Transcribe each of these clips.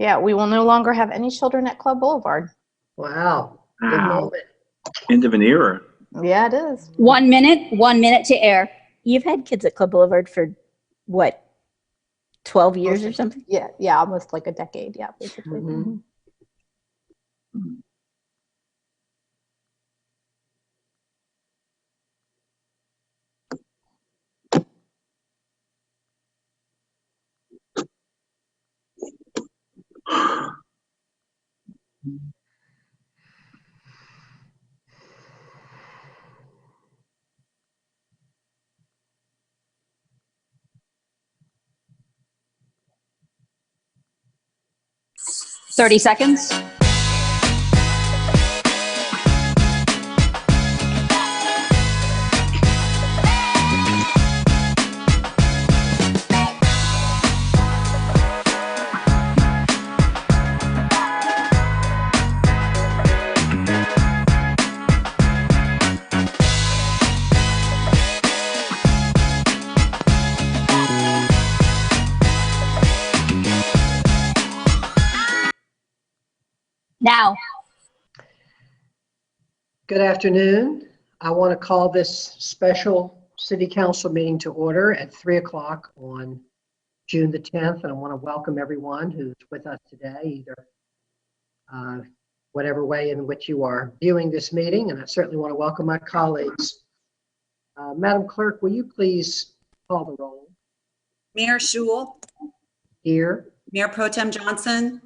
Yeah, we will no longer have any children at Club Boulevard. Wow. Good Wow. moment. End of an era. Yeah, it is. 1 minute to air. You've had kids at Club Boulevard for what, 12 years or something? Yeah, almost like a decade. Yeah, basically. Mhm. Mm-hmm. 30 seconds. Now. Good afternoon. I want to call this special city council meeting to order at 3 o'clock on June the 10th. And I want to welcome everyone who's with us today, either whatever way in which you are viewing this meeting. And I certainly want to welcome my colleagues. Madam Clerk, will you please call the roll? Mayor Schul, Here. Mayor Pro Tem Johnson,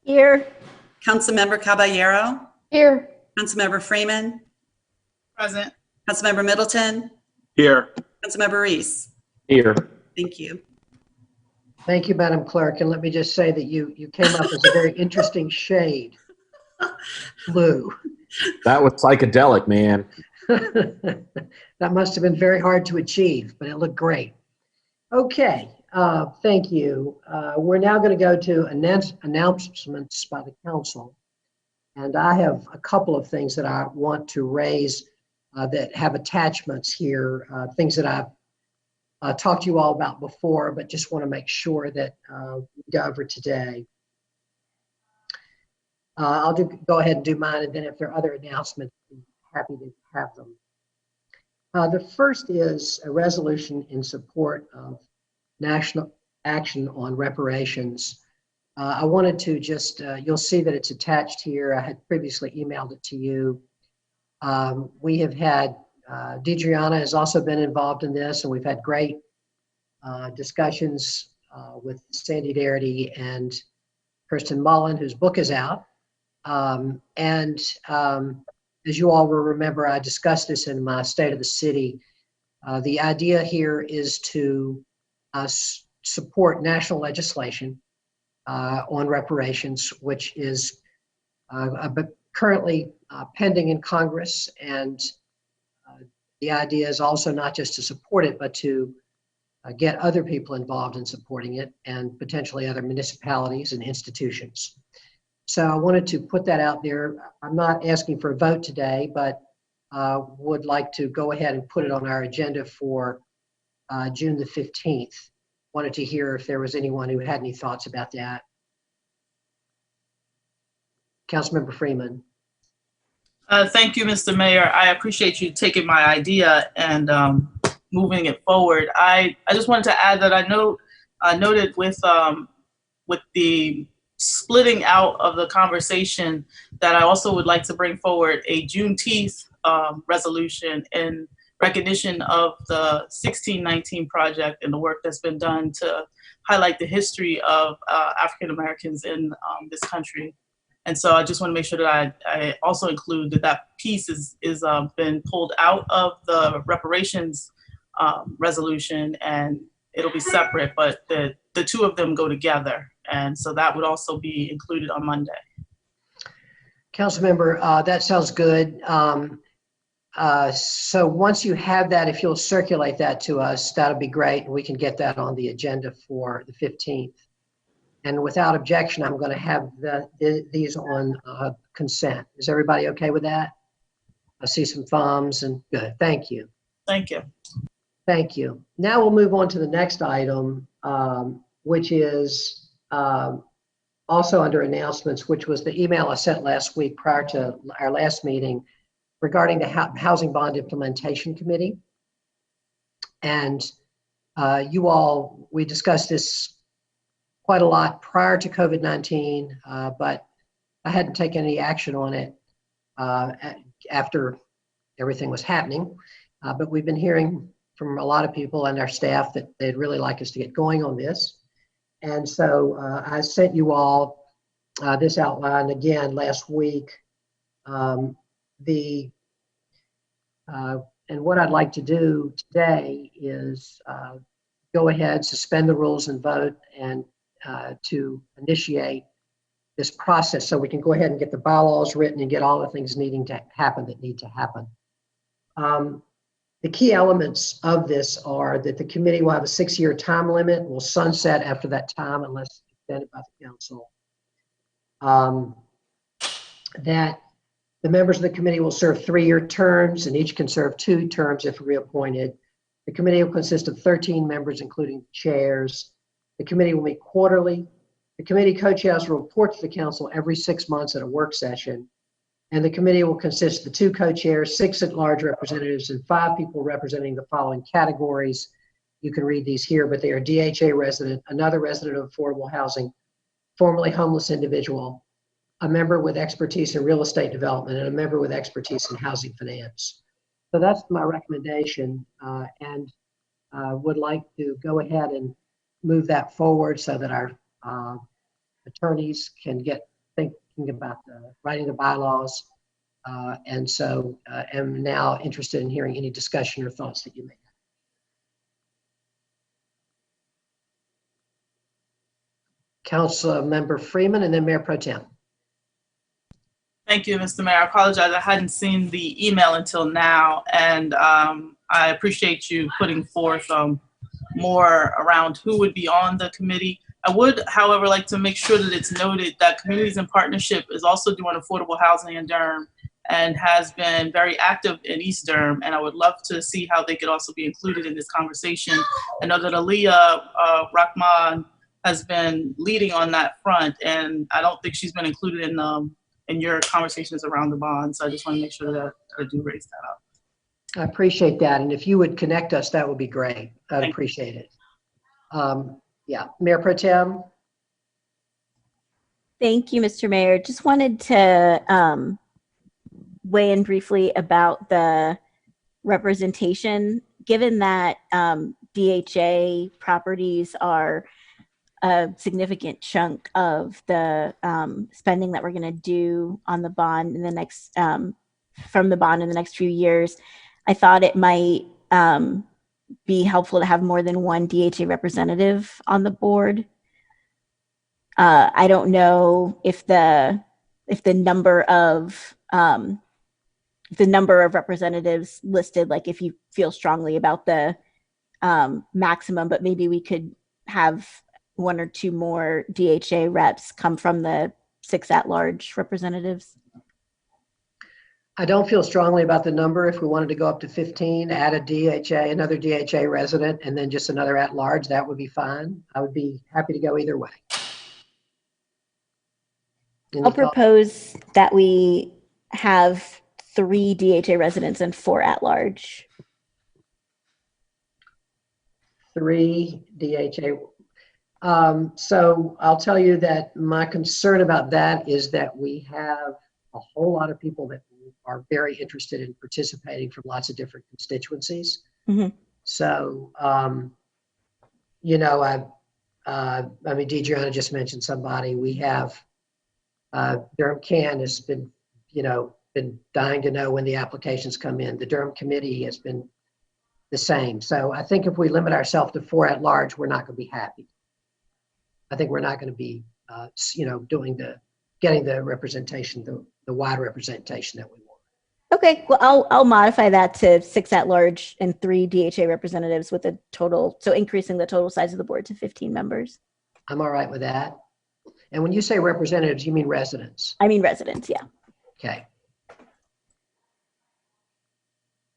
Here. Councilmember Caballero, Here. Councilmember Freeman, Present. Councilmember Middleton, Here. Councilmember Reese. Here. Thank you. Thank you, Madam Clerk. And let me just say that you came up as a very interesting shade, blue. That was psychedelic, man. That must have been very hard to achieve, but it looked great. Okay, thank you. We're now going to go to announcements by the council. And I have a couple of things that I want to raise that have attachments here, things that I've talked to you all about before, but just want to make sure that we go over today. I'll go ahead and do mine, and then if there are other announcements, I'm happy to have them. The first is a resolution in support of national action on reparations. I wanted to just, you'll see that it's attached here. I had previously emailed it to you. We have had, Deidreana has also been involved in this, and we've had great discussions with Sandy Darity and Kirsten Mullen, whose book is out. As you all will remember, I discussed this in my State of the City. The idea here is to support national legislation on reparations, which is currently pending in Congress. And the idea is also not just to support it, but to get other people involved in supporting it, and potentially other municipalities and institutions. So I wanted to put that out there. I'm not asking for a vote today, but would like to go ahead and put it on our agenda for June the 15th. Wanted to hear if there was anyone who had any thoughts about that. Councilmember Freeman. Thank you, Mr. Mayor. I appreciate you taking my idea and moving it forward. I just wanted to add that I noted with the splitting out of the conversation that I also would like to bring forward a Juneteenth resolution in recognition of the 1619 project and the work that's been done to highlight the history of African Americans in this country. And so I just want to make sure that I also include that piece is been pulled out of the reparations resolution, and it'll be separate, but the two of them go together. And so that would also be included on Monday. Councilmember, that sounds good. So once you have that, if you'll circulate that to us, that'll be great. And we can get that on the agenda for the 15th. And without objection, I'm going to have these on consent. Is everybody okay with that? I see some thumbs and good. Thank you. Thank you. Thank you. Now we'll move on to the next item, which is also under announcements, which was the email I sent last week prior to our last meeting regarding the Housing Bond Implementation Committee. And we discussed this quite a lot prior to COVID-19, but I hadn't taken any action on it after everything was happening. But we've been hearing from a lot of people and our staff that they'd really like us to get going on this. And so I sent you all this outline again last week. And what I'd like to do today is go ahead, suspend the rules and vote, and to initiate this process so we can go ahead and get the bylaws written and get all the things needing to happen that need to happen. The key elements of this are that the committee will have a 6-year time limit, will sunset after that time unless extended by the council. That the members of the committee will serve 3-year terms, and each can serve 2 terms if reappointed. The committee will consist of 13 members, including chairs. The committee will meet quarterly. The committee co-chairs will report to the council every 6 months at a work session. And the committee will consist of the 2 co-chairs, 6 at-large representatives, and 5 people representing the following categories. You can read these here, but they are DHA resident, another resident of affordable housing, formerly homeless individual, a member with expertise in real estate development, and a member with expertise in housing finance. So that's my recommendation, and would like to go ahead and move that forward so that our attorneys can get thinking about writing the bylaws. And so am now interested in hearing any discussion or thoughts that you may have. Council Member Freeman and then Mayor Pro Tem. Thank you, Mr. Mayor. I apologize. I hadn't seen the email until now, and I appreciate you putting forth more around who would be on the committee. I would, however, like to make sure that it's noted that Communities in Partnership is also doing affordable housing in Durham and has been very active in East Durham, and I would love to see how they could also be included in this conversation. I know that Aliyah Rahman has been leading on that front, and I don't think she's been included in your conversations around the bond. So I just want to make sure that I do raise that up. I appreciate that. And if you would connect us, that would be great. I'd appreciate it. Yeah, Mayor Pro Tem. Thank you, Mr. Mayor. Just wanted to weigh in briefly about the representation. Given that DHA properties are a significant chunk of the spending that we're going to do on the bond in the next from the bond in the next few years, I thought it might be helpful to have more than one DHA representative on the board. I don't know if the number of representatives listed, like if you feel strongly about the maximum, but maybe we could have 1 or 2 more DHA reps come from the 6 at-large representatives. I don't feel strongly about the number. If we wanted to go up to 15, add a DHA, another DHA resident, and then just another at-large, that would be fine. I would be happy to go either way. I'll propose that we have 3 DHA residents and 4 at-large. 3 DHA. So I'll tell you that my concern about that is that we have a whole lot of people that are very interested in participating from lots of different constituencies. Mm-hmm. So, you know, I mean, Deidreana just mentioned somebody. We have Durham Can has been, you know, been dying to know when the applications come in. The Durham Committee has been the same. So I think if we limit ourselves to 4 at large, we're not going to be happy. I think we're not going to be, you know, getting the representation, the wide representation that we want. Okay, well, I'll modify that to 6 at-large and 3 DHA representatives with a total, so increasing the total size of the board to 15 members. I'm all right with that. And when you say representatives, you mean residents? I mean residents, yeah. Okay.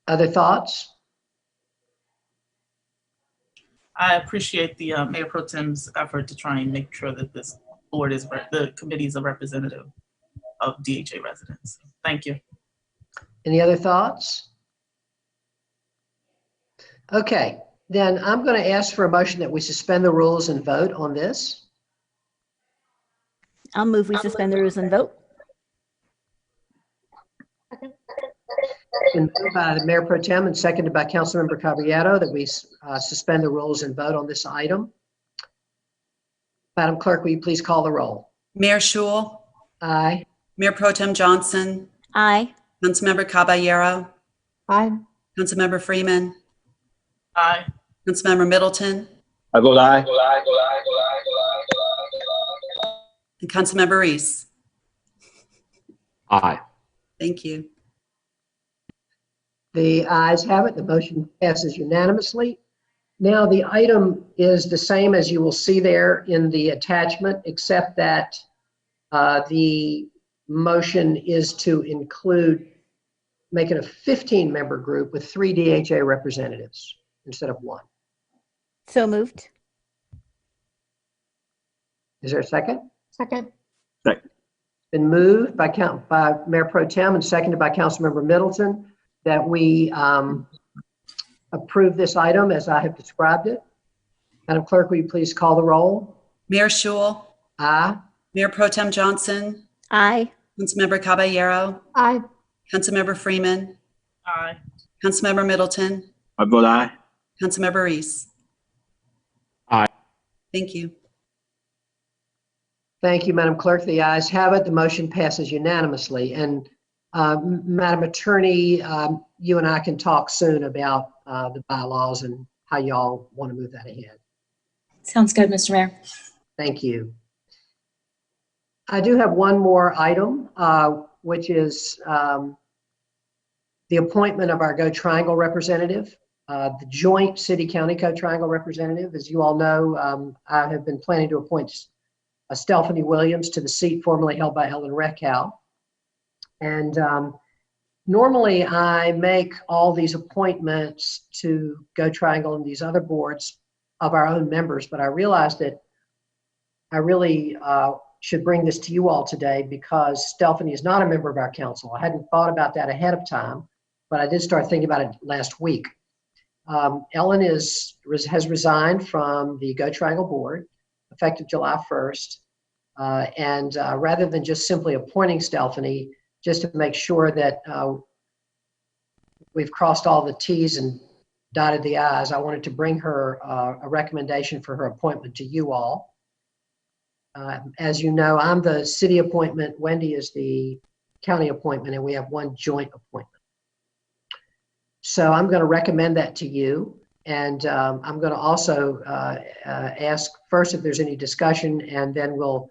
Other thoughts? I appreciate the Mayor Pro Tem's effort to try and make sure that this board is, the committee is a representative of DHA residents. Thank you. Any other thoughts? Okay, then I'm going to ask for a motion that we suspend the rules and vote on this. I'll move we suspend the rules and vote. Been moved by the Mayor Pro Tem and seconded by Councilmember Caballero that we suspend the rules and vote on this item. Madam Clerk, will you please call the roll? Mayor Schul, Aye. Mayor Pro Tem Johnson, Aye. Councilmember Caballero, Aye. Councilmember Freeman, Aye. Councilmember Middleton, I vote aye. and Councilmember Reese. Aye. Thank you. The ayes have it. The motion passes unanimously. Now, the item is the same as you will see there in the attachment, except that the motion is to make it a 15-member group with 3 DHA representatives instead of 1. So moved. Is there a second? Second. Been moved by Mayor Pro Tem and seconded by Councilmember Middleton that we approve this item as I have described it. Madam Clerk, will you please call the roll? Mayor Schul, Aye. Mayor Pro Tem Johnson, Aye. Councilmember Caballero, Aye. Councilmember Freeman, Aye. Councilmember Middleton, I vote aye. Councilmember Reese. Aye. Thank you. Thank you, Madam Clerk. The ayes have it. The motion passes unanimously. And Madam Attorney, you and I can talk soon about the bylaws and how y'all want to move that ahead. Sounds good, Mr. Mayor. Thank you. I do have one more item, which is the appointment of our Go Triangle representative, the joint city-county Go Triangle representative. As you all know, I have been planning to appoint Stephanie Williams to the seat formerly held by Ellen Reckow. And normally I make all these appointments to Go Triangle and these other boards of our own members, but I realized that I really should bring this to you all today because Stephanie is not a member of our council. I hadn't thought about that ahead of time, but I did start thinking about it last week. Ellen has resigned from the Go Triangle board effective July 1st. And rather than just simply appointing Stephanie, just to make sure that we've crossed all the T's and dotted the I's, I wanted to bring her a recommendation for her appointment to you all. As you know, I'm the city appointment, Wendy is the county appointment, and we have one joint appointment. So I'm going to recommend that to you. And I'm going to also ask first if there's any discussion, and then we'll,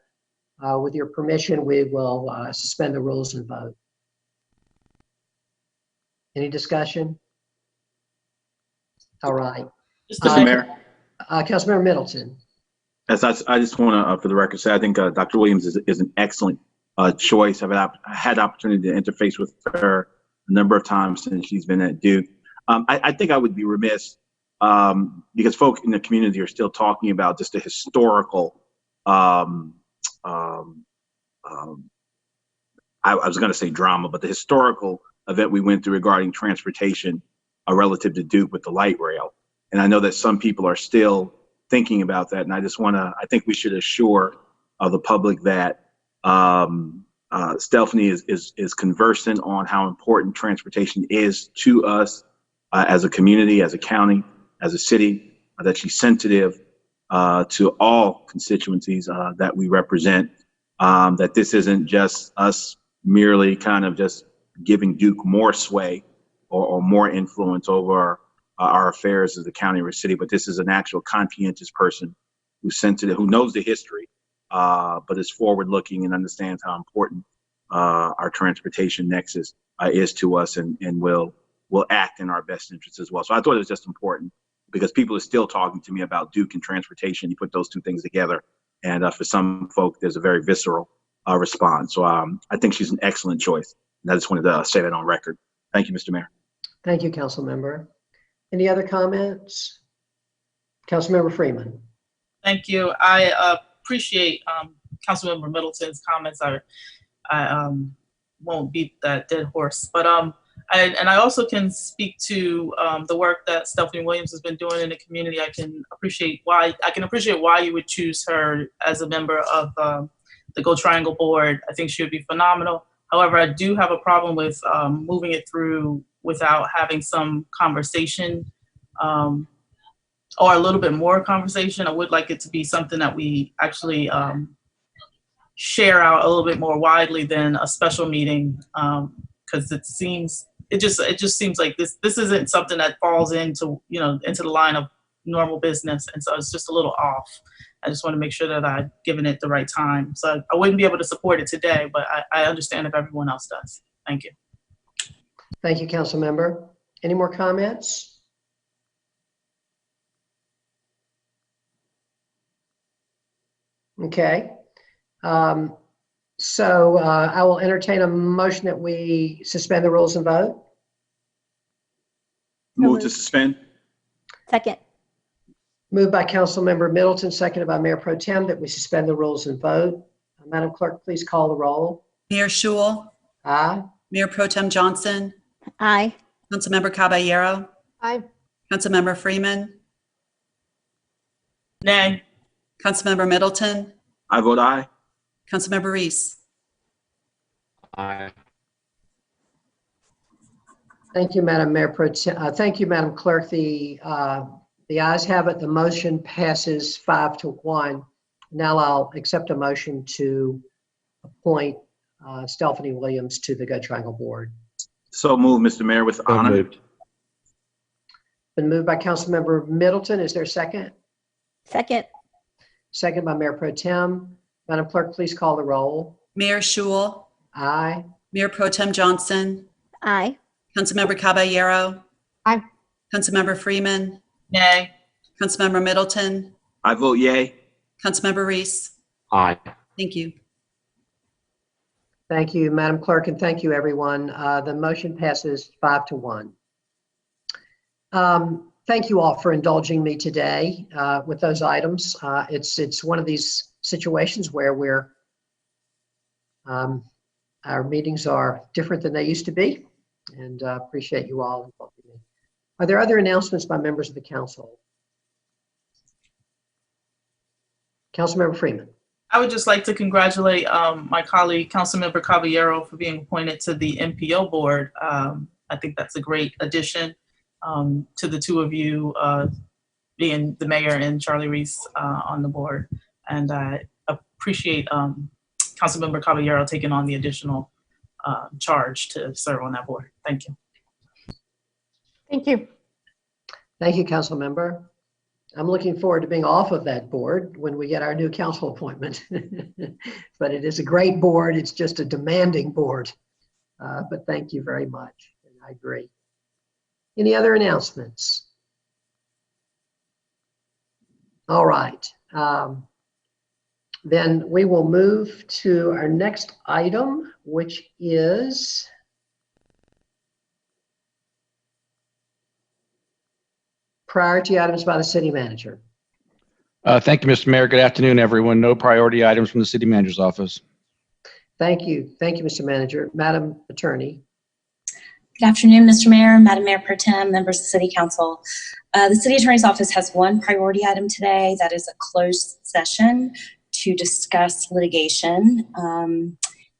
with your permission, we will suspend the rules and vote. Any discussion? All right. Mr. Mayor, Councilmember Middleton. as I just want to, for the record, say I think Dr. Williams is an excellent choice. I've had the opportunity to interface with her a number of times since she's been at Duke. I think I would be remiss because folk in the community are still talking about just the historical, I was going to say drama, but the historical event we went through regarding transportation relative to Duke with the light rail. And I know that some people are still thinking about that. And I just want to, I think we should assure the public that Stephanie is conversant on how important transportation is to us as a community, as a county, as a city, that she's sensitive to all constituencies that we represent, that this isn't just us merely kind of just giving Duke more sway or more influence over our affairs as a county or city, but this is an actual conscientious person who's sensitive, who knows the history, but is forward-looking and understands how important our transportation nexus is to us, and will act in our best interests as well. So I thought it was just important because people are still talking to me about Duke and transportation. You put those two things together, and for some folk, there's a very visceral response. So I think she's an excellent choice. And I just wanted to say that on record. Thank you, Mr. Mayor. Thank you, Council Member. Any other comments? Councilmember Freeman. Thank you. I appreciate Councilmember Middleton's comments. I won't beat that dead horse, but I also can speak to the work that Stephanie Williams has been doing in the community. I can appreciate why you would choose her as a member of the Go Triangle Board. I think she would be phenomenal. However, I do have a problem with moving it through without having some conversation, or a little bit more conversation. I would like it to be something that we actually share out a little bit more widely than a special meeting, because it just seems like this isn't something that falls into the line of normal business, and so it's just a little off. I just want to make sure that I've given it the right time. So I wouldn't be able to support it today, but I understand if everyone else does. Thank you. Thank you, council member. Any more comments? Okay. So I will entertain a motion that we suspend the rules and vote. Move to suspend. Second. Moved by Councilmember Middleton, seconded by Mayor Pro Tem, that we suspend the rules and vote. Madam Clerk, please call the roll. Mayor Schul, Aye. Mayor Pro Tem Johnson, Aye. Councilmember Caballero, Aye. Councilmember Freeman, Nay. Councilmember Middleton, I vote aye. Councilmember Reese. Aye. Thank you, Madam Mayor Pro Tem. Thank you, Madam Clerk. The ayes have it. The motion passes 5-1. Now I'll accept a motion to appoint Stephanie Williams to the Go Triangle Board. So move, Mr. Mayor, with So honor. moved. Been moved by Councilmember Middleton. Is there a second? Second. Second by Mayor Pro Tem. Madam Clerk, please call the roll. Mayor Schul, Aye. Mayor Pro Tem Johnson, Aye. Councilmember Caballero. Aye. Councilmember Freeman, Nay. Councilmember Middleton, I vote yay. Councilmember Reese. Aye. Thank you. Thank you, Madam Clerk, and thank you, everyone. The motion passes 5-1. Thank you all for indulging me today with those items. It's one of these situations where our meetings are different than they used to be, and appreciate you all involving me. Are there other announcements by members of the council? Councilmember Freeman. I would just like to congratulate my colleague, Councilmember Caballero, for being appointed to the MPO board. I think that's a great addition to the two of you, being the mayor and Charlie Reese on the board. And I appreciate Councilmember Caballero taking on the additional charge to serve on that board. Thank you. Thank you. Thank you, council member. I'm looking forward to being off of that board when we get our new council appointment. But it is a great board. It's just a demanding board. But thank you very much. And I agree. Any other announcements? All right. Then we will move to our next item, which is priority items by the city manager. Thank you, Mr. Mayor. Good afternoon, everyone. No priority items from the city manager's office. Thank you. Thank you, Mr. Manager. Madam Attorney. Good afternoon, Mr. Mayor, Madam Mayor Pro Tem, members of the City Council. The City Attorney's Office has one priority item today. That is a closed session to discuss litigation.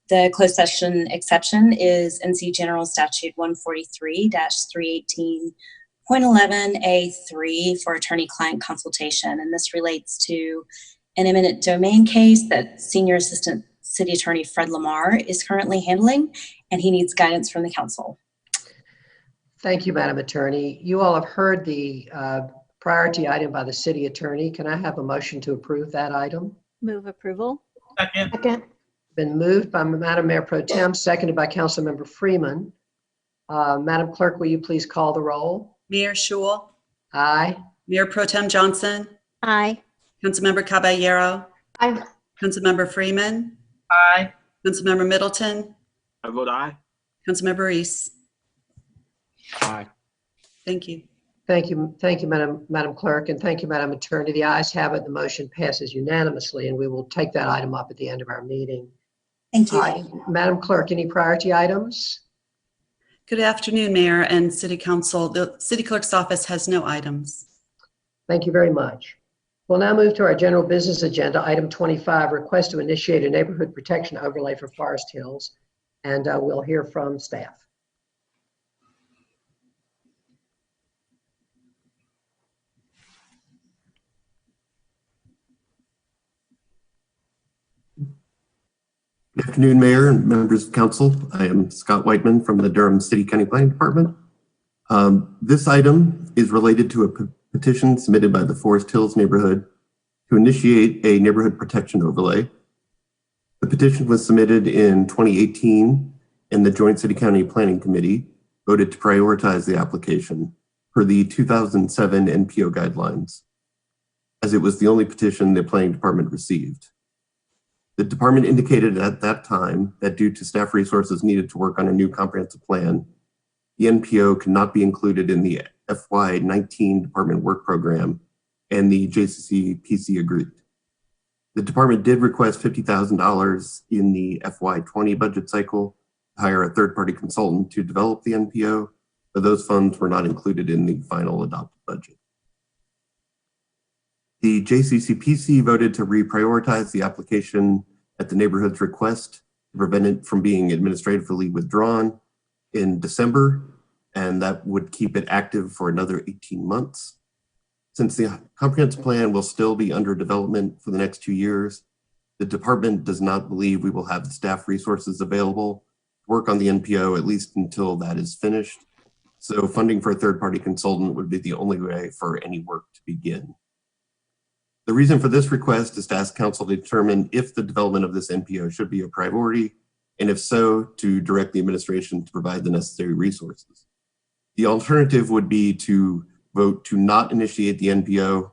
The closed session exception is NC General Statute 143-318.11A3 for attorney-client consultation. And this relates to an eminent domain case that Senior Assistant City Attorney Fred Lamar is currently handling, and he needs guidance from the council. Thank you, Madam Attorney. You all have heard the priority item by the city attorney. Can I have a motion to approve that item? Move approval. Second. Second. Been moved by Madam Mayor Pro Tem, seconded by Councilmember Freeman. Madam Clerk, will you please call the roll? Mayor Schul, Aye. Mayor Pro Tem Johnson, Aye. Councilmember Caballero, Aye. Councilmember Freeman, Aye. Councilmember Middleton, I vote aye. Councilmember Reese. Aye. Thank you. Thank you, Madam Clerk, and thank you, Madam Attorney. The ayes have it. The motion passes unanimously, and we will take that item up at the end of our meeting. Thank you. Madam Clerk, any priority items? Good afternoon, Mayor and City Council. The City Clerk's office has no items. Thank you very much. We'll now move to our general business agenda. Item 25, request to initiate a neighborhood protection overlay for Forest Hills, and we'll hear from staff. Good afternoon, Mayor and members of Council. I am Scott Whiteman from the Durham City County Planning Department. This item is related to a petition submitted by the Forest Hills neighborhood to initiate a neighborhood protection overlay. The petition was submitted in 2018, and the Joint City County Planning Committee voted to prioritize the application per the 2007 NPO guidelines, as it was the only petition the Planning Department received. The department indicated at that time that due to staff resources needed to work on a new comprehensive plan, the NPO could not be included in the FY19 department work program, and the JCC-PC agreed. The department did request $50,000 in the FY20 budget cycle to hire a third-party consultant to develop the NPO, but those funds were not included in the final adopted budget. The JCC-PC voted to reprioritize the application at the neighborhood's request to prevent it from being administratively withdrawn in December, and that would keep it active for another 18 months. Since the comprehensive plan will still be under development for the next 2 years, the department does not believe we will have the staff resources available to work on the NPO at least until that is finished. So funding for a third-party consultant would be the only way for any work to begin. The reason for this request is to ask Council to determine if the development of this NPO should be a priority, and if so, to direct the administration to provide the necessary resources. The alternative would be to vote to not initiate the NPO,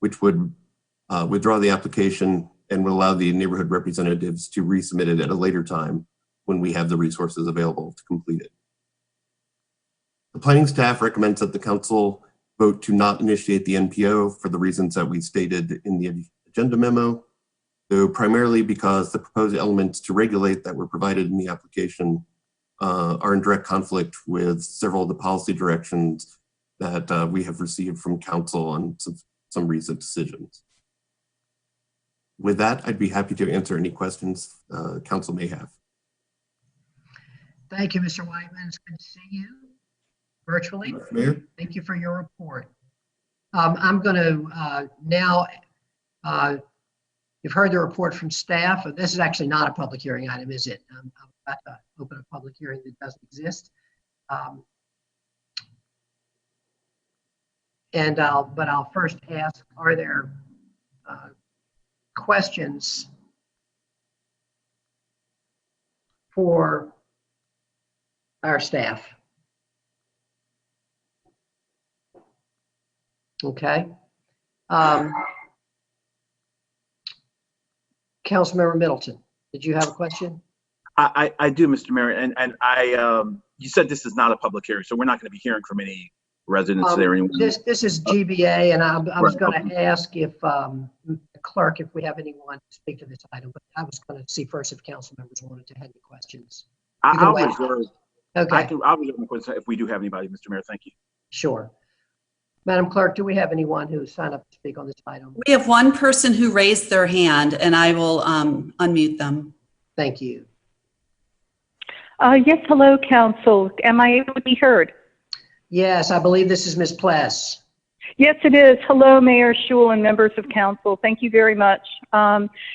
which would withdraw the application and would allow the neighborhood representatives to resubmit it at a later time when we have the resources available to complete it. The planning staff recommends that the Council vote to not initiate the NPO for the reasons that we stated in the agenda memo, though primarily because the proposed elements to regulate that were provided in the application are in direct conflict with several of the policy directions that we have received from Council on some recent decisions. With that, I'd be happy to answer any questions Council may have. Thank you, Mr. Whiteman. It's good to see you virtually. Mayor? Thank you for your report. I'm going to now, you've heard the report from staff. This is actually not a public hearing item, is it? I'm about to open a public hearing that doesn't exist. But I'll first ask, are there questions for our staff? Okay. Councilmember Middleton, did you have a question? I do, Mr. Mayor, and you said this is not a public hearing, so we're not going to be hearing from any residents there. This is GBA, and I was going to ask if the clerk, if we have anyone to speak to this item, but I was going to see first if council members wanted to have any questions. I'll reserve. Okay. I'll reserve my question if we do have anybody, Mr. Mayor. Thank you. Sure. Madam Clerk, do we have anyone who signed up to speak on this item? We have one person who raised their hand, and I will unmute them. Thank you. Yes, hello, Council. Am I able to be heard? Yes, I believe this is Ms. Pless. Yes, it is. Hello, Mayor Schul and members of Council. Thank you very much.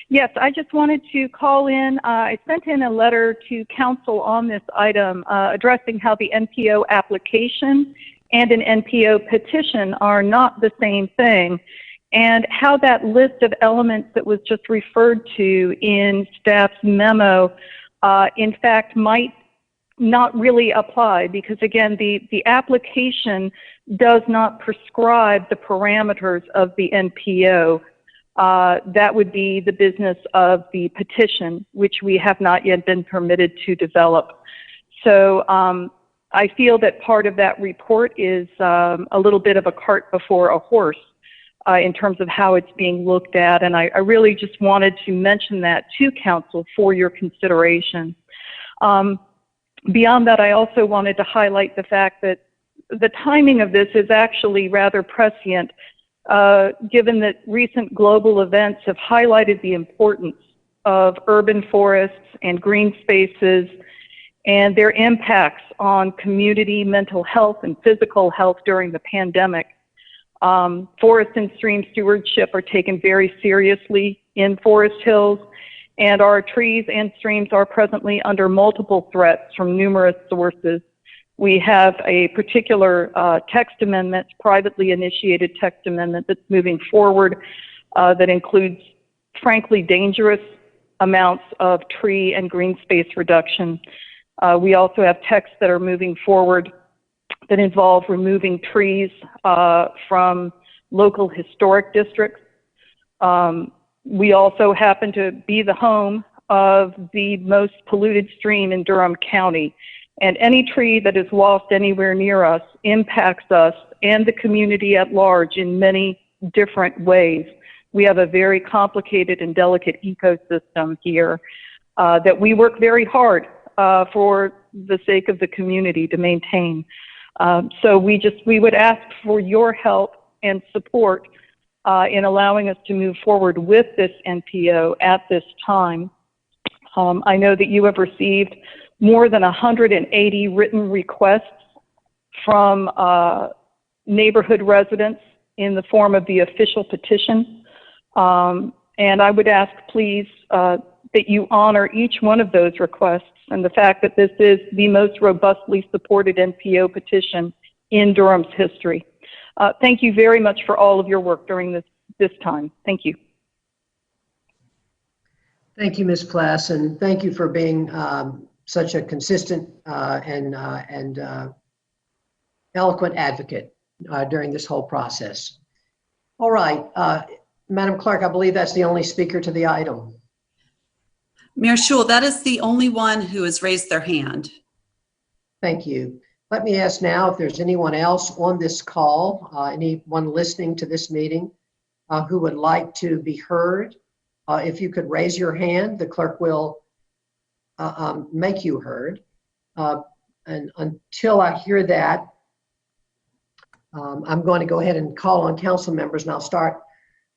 Yes, I just wanted to call in. I sent in a letter to Council on this item addressing how the NPO application and an NPO petition are not the same thing, and how that list of elements that was just referred to in staff's memo, in fact, might not really apply, because again, the application does not prescribe the parameters of the NPO. That would be the business of the petition, which we have not yet been permitted to develop. So I feel that part of that report is a little bit of a cart before a horse in terms of how it's being looked at, and I really just wanted to mention that to council for your consideration. Beyond that, I also wanted to highlight the fact that the timing of this is actually rather prescient, given that recent global events have highlighted the importance of urban forests and green spaces and their impacts on community mental health and physical health during the pandemic. Forest and stream stewardship are taken very seriously in Forest Hills, and our trees and streams are presently under multiple threats from numerous sources. We have a particular text amendment, privately initiated text amendment that's moving forward that includes, frankly, dangerous amounts of tree and green space reduction. We also have texts that are moving forward that involve removing trees from local historic districts. We also happen to be the home of the most polluted stream in Durham County. And any tree that is lost anywhere near us impacts us and the community at large in many different ways. We have a very complicated and delicate ecosystem here that we work very hard for the sake of the community to maintain. So we would ask for your help and support in allowing us to move forward with this NPO at this time. I know that you have received more than 180 written requests from neighborhood residents in the form of the official petition. And I would ask, please, that you honor each one of those requests and the fact that this is the most robustly supported NPO petition in Durham's history. Thank you very much for all of your work during this time. Thank you. Thank you, Ms. Pless, and thank you for being such a consistent and eloquent advocate during this whole process. All right, Madam Clerk, I believe that's the only speaker to the item. Mayor Schul, that is the only one who has raised their hand. Thank you. Let me ask now if there's anyone else on this call, anyone listening to this meeting who would like to be heard. If you could raise your hand, the clerk will make you heard. And until I hear that, I'm going to go ahead and call on council members, and I'll start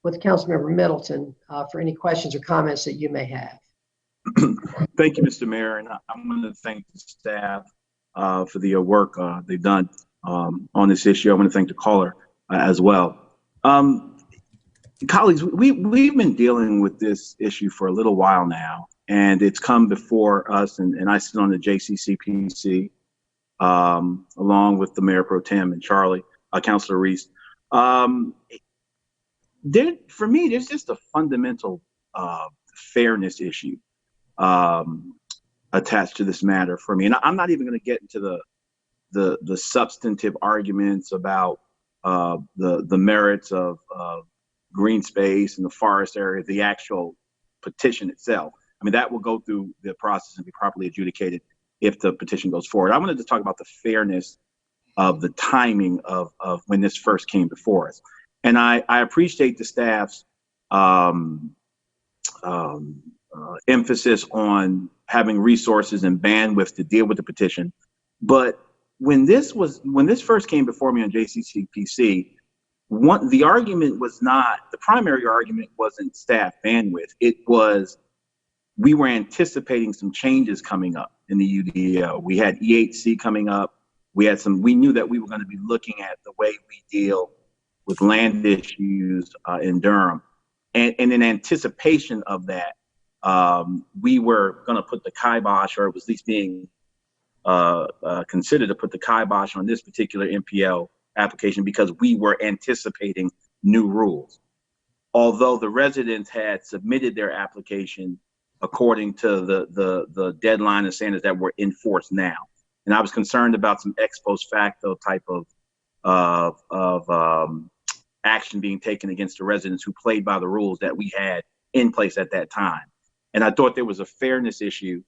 with Councilmember Middleton for any questions or comments that you may have. Thank you, Mr. Mayor, and I'm going to thank the staff for the work they've done on this issue. I want to thank the caller as well. Colleagues, we've been dealing with this issue for a little while now, and it's come before us, and I sit on the JCCPC along with the Mayor Pro Tem and Charlie, Councilor Reese. For me, there's just a fundamental fairness issue attached to this matter for me, and I'm not even going to get into the substantive arguments about the merits of green space and the forest area, the actual petition itself. I mean, that will go through the process and be properly adjudicated if the petition goes forward. I wanted to talk about the fairness of the timing of when this first came before us. And I appreciate the staff's emphasis on having resources and bandwidth to deal with the petition. But when this first came before me on JCCPC, the argument was not, the primary argument wasn't staff bandwidth. It was, we were anticipating some changes coming up in the UDO. We had E8C coming up. We knew that we were going to be looking at the way we deal with land issues in Durham. And in anticipation of that, we were going to put the kibosh, or it was at least being considered to put the kibosh on this particular NPL application because we were anticipating new rules. Although the residents had submitted their application according to the deadline and standards that were in force now. And I was concerned about some ex post facto type of action being taken against the residents who played by the rules that we had in place at that time. And I thought there was a fairness issue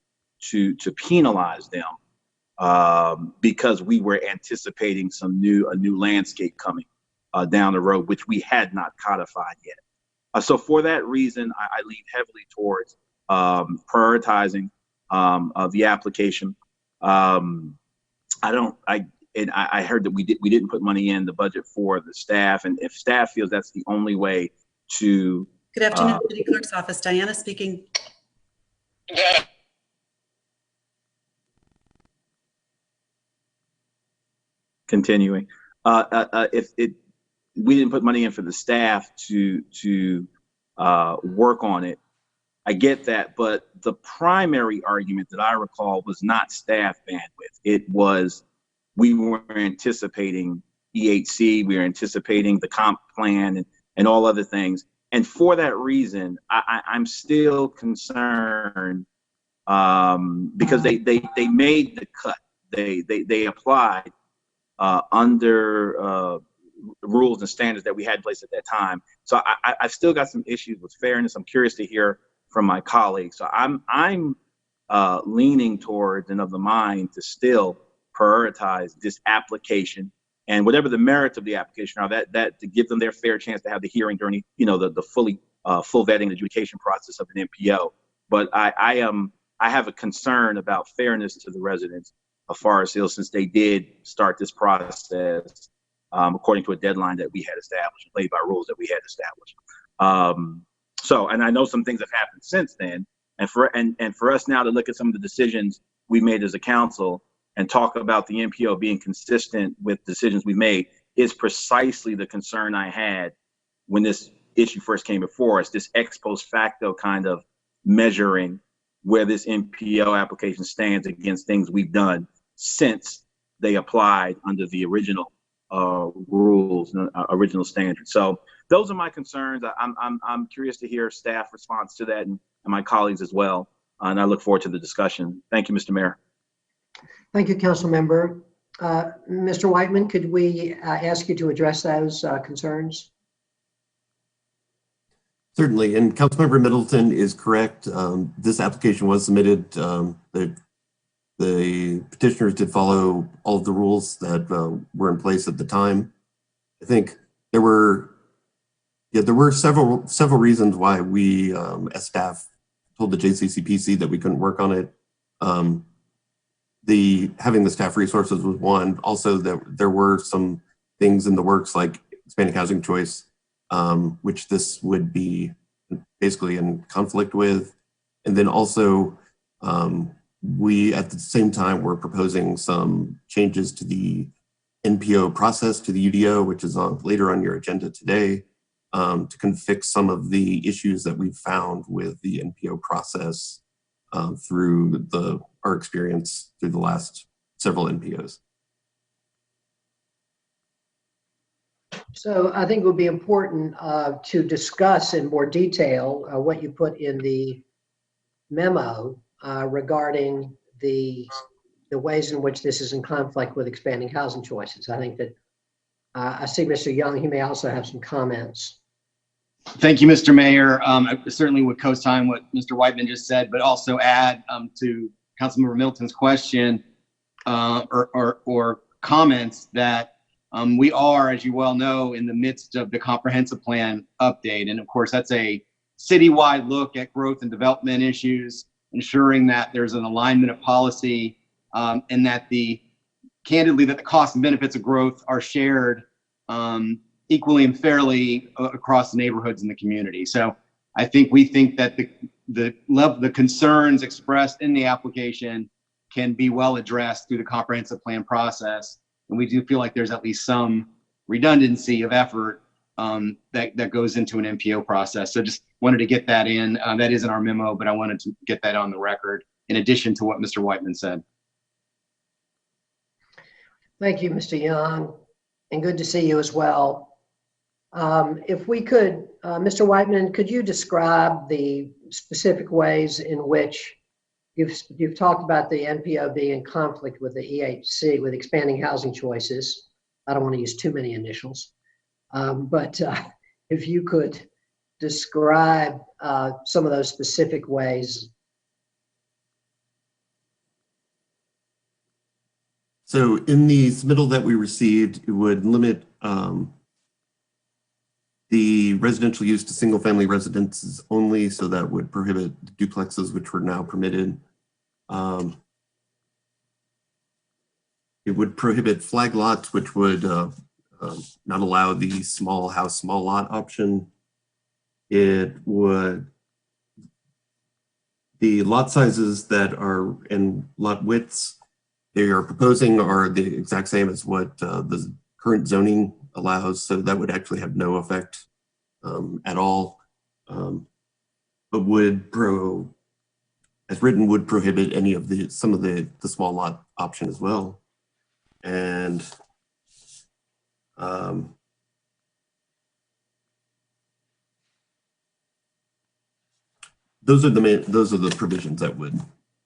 to penalize them because we were anticipating a new landscape coming down the road, which we had not codified yet. So for that reason, I lean heavily towards prioritizing the application. I heard that we didn't put money in the budget for the staff, and if staff feels that's the only way to. Good afternoon, City Clerk's office. Diana speaking. Continuing, if we didn't put money in for the staff to work on it, I get that, but the primary argument that I recall was not staff bandwidth. It was we were anticipating EHC, we were anticipating the comp plan and all other things. And for that reason, I'm still concerned because they made the cut. They applied under rules and standards that we had in place at that time. So I've still got some issues with fairness. I'm curious to hear from my colleagues. So I'm leaning towards and of the mind to still prioritize this application and whatever the merits of the application are, that to give them their fair chance to have the hearing during the full vetting and adjudication process of an MPO. But I have a concern about fairness to the residents of Forest Hill, since they did start this process according to a deadline that we had established, and played by rules that we had established. And I know some things have happened since then, and for us now to look at some of the decisions we made as a council and talk about the MPO being consistent with decisions we made is precisely the concern I had when this issue first came before us, this ex post facto kind of measuring where this MPO application stands against things we've done since they applied under the original rules, original standards. So those are my concerns. I'm curious to hear staff response to that and my colleagues as well. And I look forward to the discussion. Thank you, Mr. Mayor. Thank you, Council Member. Mr. Whiteman, could we ask you to address those concerns? Certainly, and Councilmember Middleton is correct. This application was submitted. The petitioners did follow all of the rules that were in place at the time. I think there were several reasons why we, as staff, told the JCCPC that we couldn't work on it. Having the staff resources was one. Also, there were some things in the works like expanding housing choice, which this would be basically in conflict with. And then also, we at the same time were proposing some changes to the NPO process, to the UDO, which is later on your agenda today, to kind of fix some of the issues that we've found with the NPO process through our experience through the last several NPOs. So I think it would be important to discuss in more detail what you put in the memo regarding the ways in which this is in conflict with expanding housing choices. I think that I see Mr. Young, he may also have some comments. Thank you, Mr. Mayor. I certainly would co-sign what Mr. Whiteman just said, but also add to Councilmember Middleton's question or comments that we are, as you well know, in the midst of the comprehensive plan update. And of course, that's a citywide look at growth and development issues, ensuring that there's an alignment of policy and that candidly, that the costs and benefits of growth are shared equally and fairly across the neighborhoods in the community. So we think that the concerns expressed in the application can be well addressed through the comprehensive plan process. And we do feel like there's at least some redundancy of effort that goes into an MPO process. So just wanted to get that in. That is in our memo, but I wanted to get that on the record in addition to what Mr. Whiteman said. Thank you, Mr. Young, and good to see you as well. If we could, Mr. Whiteman, could you describe the specific ways in which you've talked about the NPO being in conflict with the EHC, with expanding housing choices? I don't want to use too many initials, but if you could describe some of those specific ways. So in the submittal that we received, it would limit the residential use to single-family residences only, so that would prohibit duplexes, which were now permitted. It would prohibit flag lots, which would not allow the small house, small lot option. It would, the lot sizes that are in lot widths they are proposing are the exact same as what the current zoning allows, so that would actually have no effect at all, but would as written, would prohibit any of some of the small lot option as well. And those are the provisions that would.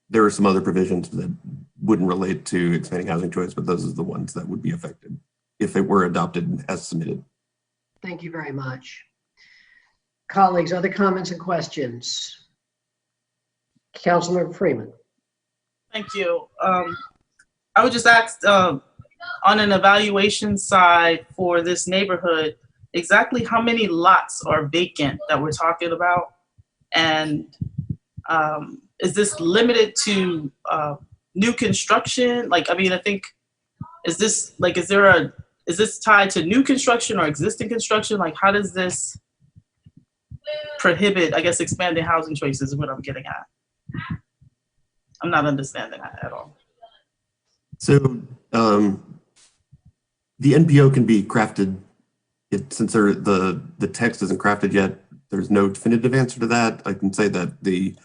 There are some other provisions that wouldn't relate to expanding housing choice, but those are the ones that would be affected if it were adopted as submitted. Thank you very much. Colleagues, other comments and questions? Councilmember Freeman. Thank you. I would just ask on an evaluation side for this neighborhood, exactly how many lots are vacant that we're talking about? And is this limited to new construction? Like, I mean, I think, is this tied to new construction or existing construction? Like, how does this prohibit, I guess, expanding housing choices is what I'm getting at. I'm not understanding that at all. So the NPO can be crafted. Since the text isn't crafted yet, there's no definitive answer to that. I can say that the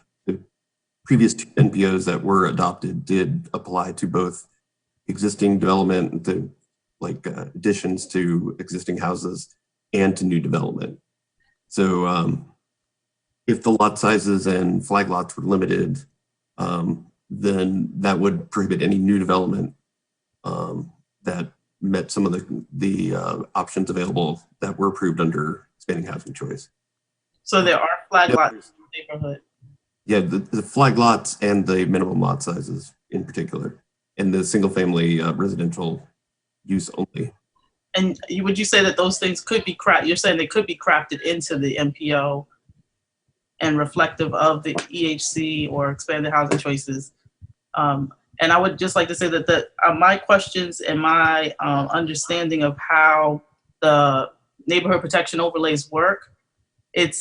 previous two NPOs that were adopted did apply to both existing development, to additions to existing houses, and to new development. So if the lot sizes and flag lots were limited, then that would prohibit any new development that met some of the options available that were approved under expanding housing choice. So there are flag lots in the neighborhood? Yeah, the flag lots and the minimum lot sizes in particular, and the single family residential use only. And would you say that those things could be you're saying they could be crafted into the MPO and reflective of the EHC or expanded housing choices? And I would just like to say that my questions and my understanding of how the neighborhood protection overlays work, it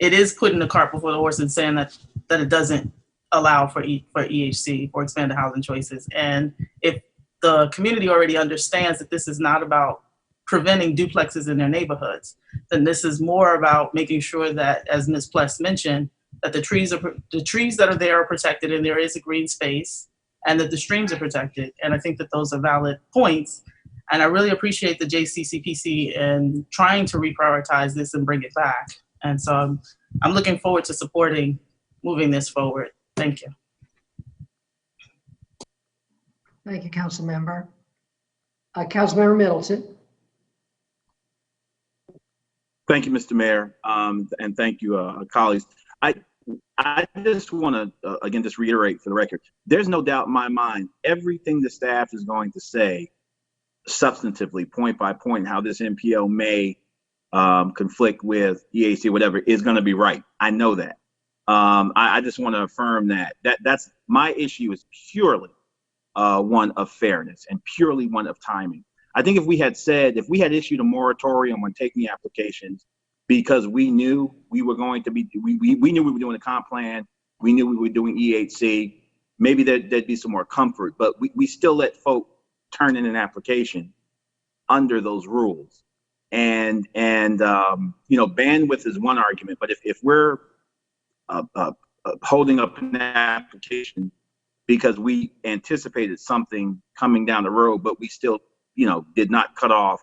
is putting the cart before the horse and saying that it doesn't allow for EHC, for expanded housing choices. And if the community already understands that this is not about preventing duplexes in their neighborhoods, then this is more about making sure that, as Ms. Pless mentioned, that the trees that are there are protected and there is a green space, and that the streams are protected. And I think that those are valid points. And I really appreciate the JCCPC in trying to reprioritize this and bring it back. And so I'm looking forward to supporting moving this forward. Thank you. Thank you, Council Member. Councilmember Middleton. Thank you, Mr. Mayor, and thank you, colleagues. I just want to, again, just reiterate for the record, there's no doubt in my mind, everything the staff is going to say substantively, point by point, how this MPO may conflict with EAC, whatever, is going to be right. I know that. I just want to affirm that's my issue is purely one of fairness and purely one of timing. I think if we had issued a moratorium on taking applications because we knew we were going to be, we knew we were doing a comp plan, we knew we were doing EHC, maybe there'd be some more comfort, but we still let folk turn in an application under those rules. And bandwidth is one argument, but if we're holding up an application because we anticipated something coming down the road, but we still, did not cut off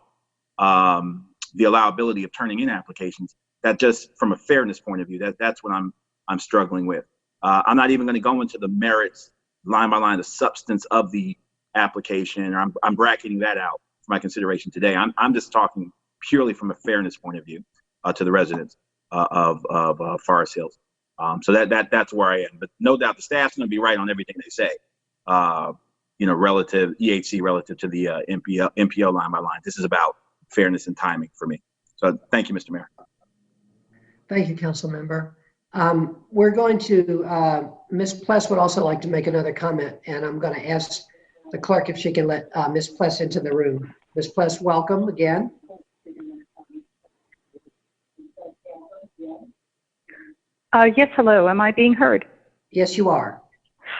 the allowability of turning in applications, that just from a fairness point of view, that's what I'm struggling with. I'm not even going to go into the merits line by line, the substance of the application, or I'm bracketing that out for my consideration today. I'm just talking purely from a fairness point of view to the residents of Forest Hills. So that's where I am. But no doubt the staff's going to be right on everything they say. relative EHC relative to the MPO line by line. This is about fairness and timing for me. So thank you, Mr. Mayor. Thank you, Council Member. We're going to, Ms. Pless would also like to make another comment, and I'm going to ask the clerk if she can let Ms. Pless into the room. Ms. Pless, welcome again. Yes, hello. Am I being heard? Yes, you are.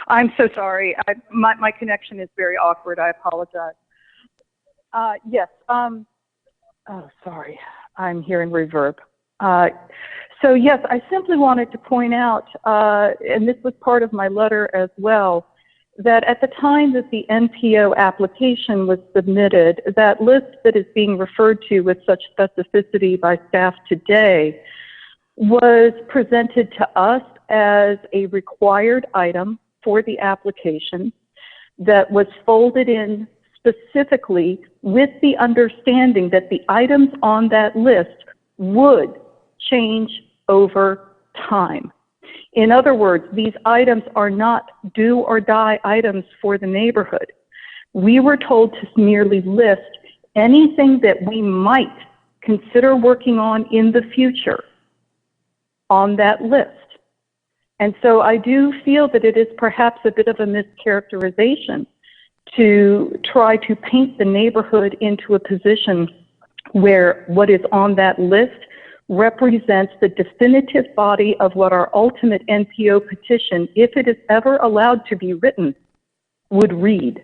I'm so sorry. My connection is very awkward. I apologize. Yes. Oh, sorry. I'm hearing reverb. So yes, I simply wanted to point out, and this was part of my letter as well, that at the time that the NPO application was submitted, that list that is being referred to with such specificity by staff today was presented to us as a required item for the application that was folded in specifically with the understanding that the items on that list would change over time. In other words, these items are not do or die items for the neighborhood. We were told to merely list anything that we might consider working on in the future on that list. And so I do feel that it is perhaps a bit of a mischaracterization to try to paint the neighborhood into a position where what is on that list represents the definitive body of what our ultimate NPO petition, if it is ever allowed to be written, would read.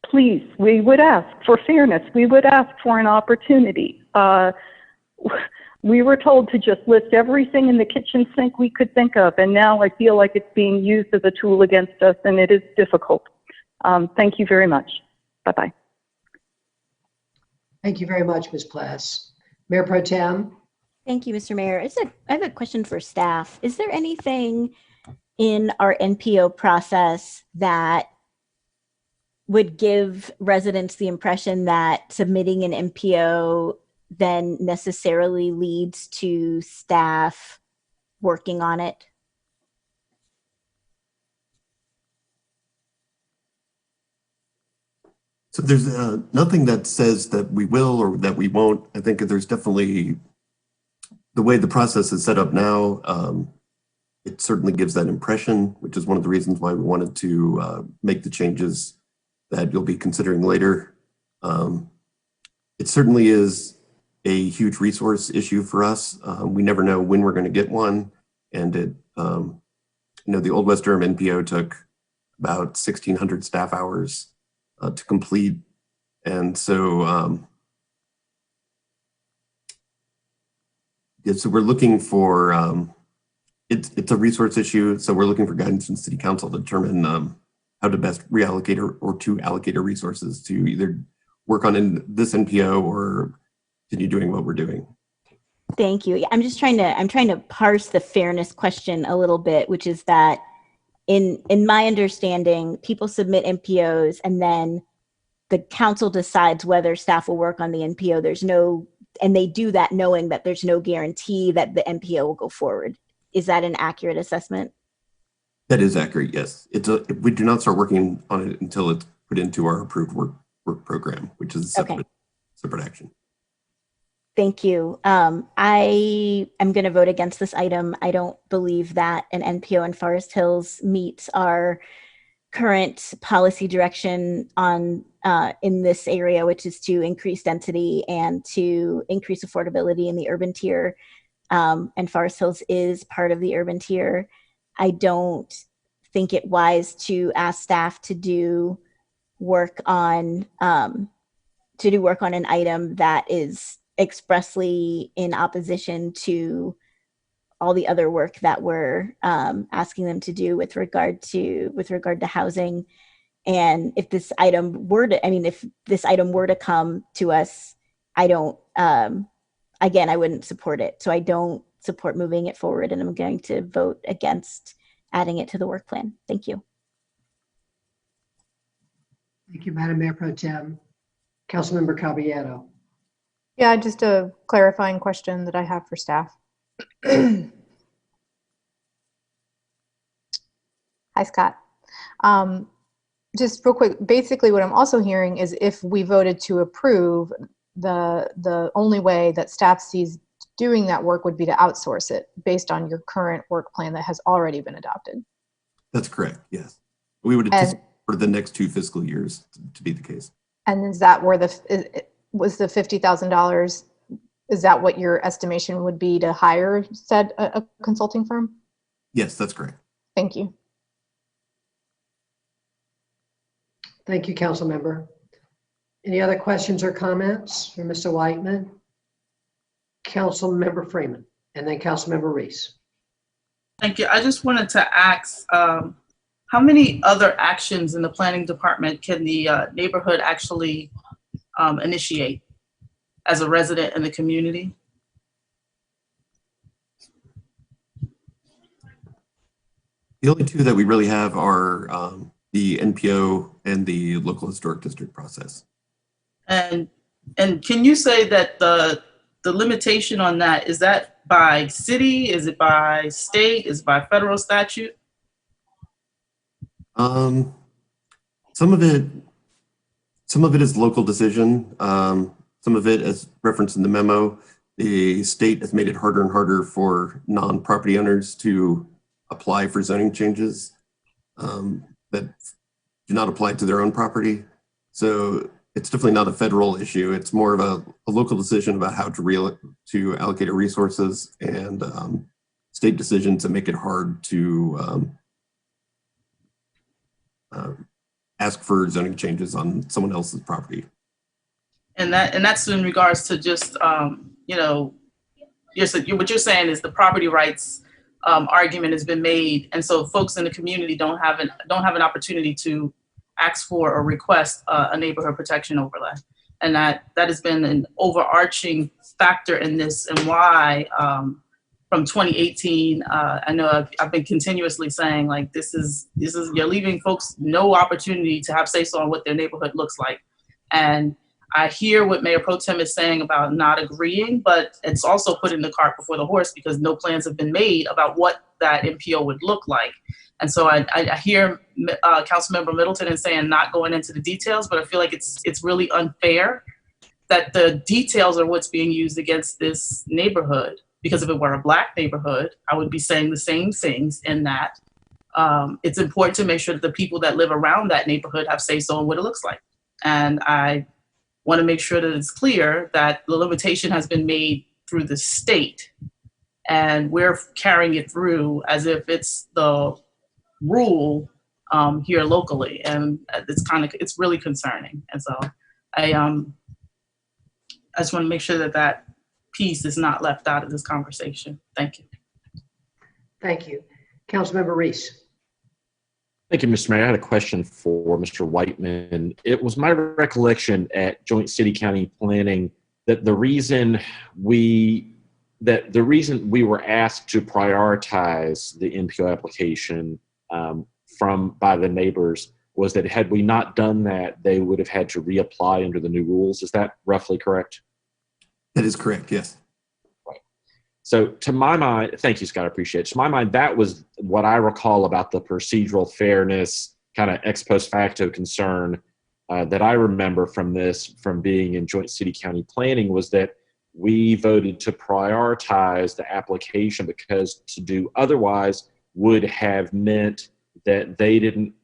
Please, we would ask for fairness. We would ask for an opportunity. We were told to just list everything in the kitchen sink we could think of, and now I feel like it's being used as a tool against us, and it is difficult. Thank you very much. Bye-bye. Thank you very much, Ms. Pless. Mayor Pro Tem. Thank you, Mr. Mayor. I have a question for staff. Is there anything in our NPO process that would give residents the impression that submitting an NPO then necessarily leads to staff working on it? So there's nothing that says that we will or that we won't. I think there's definitely, the way the process is set up now, it certainly gives that impression, which is one of the reasons why we wanted to make the changes that you'll be considering later. It certainly is a huge resource issue for us. We never know when we're going to get one. And it, the Old West Durham NPO took about 1,600 staff hours to complete. And so, so we're looking for, it's a resource issue. So we're looking for guidance from City Council to determine how to best reallocate or to allocate our resources to either work on this NPO or continue doing what we're doing. Thank you. I'm trying to parse the fairness question a little bit, which is that in my understanding, people submit NPOs and then the council decides whether staff will work on the NPO. And they do that knowing that there's no guarantee that the NPO will go forward. Is that an accurate assessment? That is accurate, yes. We do not start working on it until it's put into our approved work program, which is a separate action. Thank you. I am going to vote against this item. I don't believe that an NPO in Forest Hills meets our current policy direction on in this area, which is to increase density and to increase affordability in the urban tier. And Forest Hills is part of the urban tier. I don't think it wise to ask staff to do work on an item that is expressly in opposition to all the other work that we're asking them to do with regard to housing. And if this item were to come to us, I don't, again, I wouldn't support it. So I don't support moving it forward, and I'm going to vote against adding it to the work plan. Thank you. Thank you, Madam Mayor Pro Tem. Councilmember Caballero. Yeah, just a clarifying question that I have for staff. Hi, Scott. Just real quick, basically what I'm also hearing is if we voted to approve, the only way that staff sees doing that work would be to outsource it based on your current work plan that has already been adopted. That's correct, yes. We would anticipate for the next 2 fiscal years to be the case. And is that where was the $50,000, is that what your estimation would be to hire said a consulting firm? Yes, that's correct. Thank you. Thank you, council member. Any other questions or comments for Mr. Whiteman? Council member Freeman, and then council member Reese. Thank you. I just wanted to ask, how many other actions in the planning department can the neighborhood actually initiate as a resident in the community? The only 2 that we really have are the NPO and the local historic district process. And can you say that the limitation on that, is that by city? Is it by state? Is it by federal statute? Some of it is local decision. Some of it, as referenced in the memo, the state has made it harder and harder for non-property owners to apply for zoning changes that do not apply to their own property. So it's definitely not a federal issue. It's more of a local decision about how to allocate our resources, and state decisions that make it hard to ask for zoning changes on someone else's property. And that's in regards to just you know, what you're saying is the property rights argument has been made, and so folks in the community don't have an opportunity to ask for or request a neighborhood protection overlay, and that has been an overarching factor in this, and why from 2018, I know I've been continuously saying, like, this is you're leaving folks no opportunity to have say so on what their neighborhood looks like. And I hear what Mayor Pro Tem is saying about not agreeing, but it's also putting the cart before the horse, because no plans have been made about what that MPO would look like. And so I hear Councilmember Middleton is saying not going into the details, but I feel like it's really unfair that the details are what's being used against this neighborhood. Because if it were a Black neighborhood, I would be saying the same things in that it's important to make sure that the people that live around that neighborhood have say so in what it looks like. And I want to make sure that it's clear that the limitation has been made through the state, and we're carrying it through as if it's the rule here locally, and it's really concerning. And so I just want to make sure that piece is not left out of this conversation. Thank you. Thank you. Councilmember Reese. Thank you, Mr. Mayor. I had a question for Mr. Whiteman. It was my recollection at Joint City County Planning that the reason we were asked to prioritize the NPO application by the neighbors was that had we not done that, they would have had to reapply under the new rules. Is that roughly correct? That is correct, yes. Right. So to my mind, thank you, Scott, I appreciate it. To my mind, that was what I recall about the procedural fairness, kind of ex post facto concern that I remember from being in Joint City County Planning, was that we voted to prioritize the application because to do otherwise would have meant that the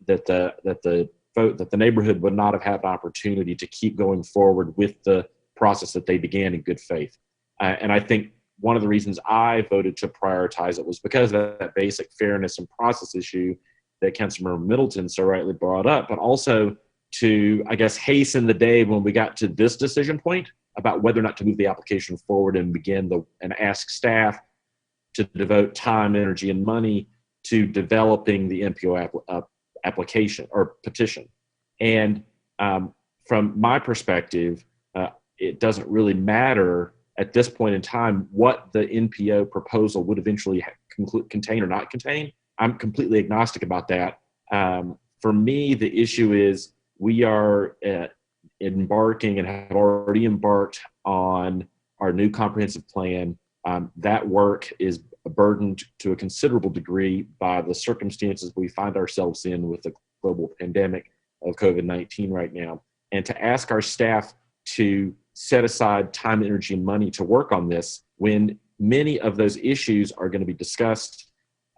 neighborhood would not have had an opportunity to keep going forward with the process that they began in good faith. And I think one of the reasons I voted to prioritize it was because of that basic fairness and process issue that Councilmember Middleton so rightly brought up, but also to, I guess, hasten the day when we got to this decision point about whether or not to move the application forward and and ask staff to devote time, energy, and money to developing the MPO application or petition. And from my perspective, it doesn't really matter at this point in time what the NPO proposal would eventually contain or not contain. I'm completely agnostic about that. For me, the issue is we are embarking and have already embarked on our new comprehensive plan. That work is burdened to a considerable degree by the circumstances we find ourselves in with the global pandemic of COVID-19 right now, and to ask our staff to set aside time, energy, and money to work on this when many of those issues are going to be discussed,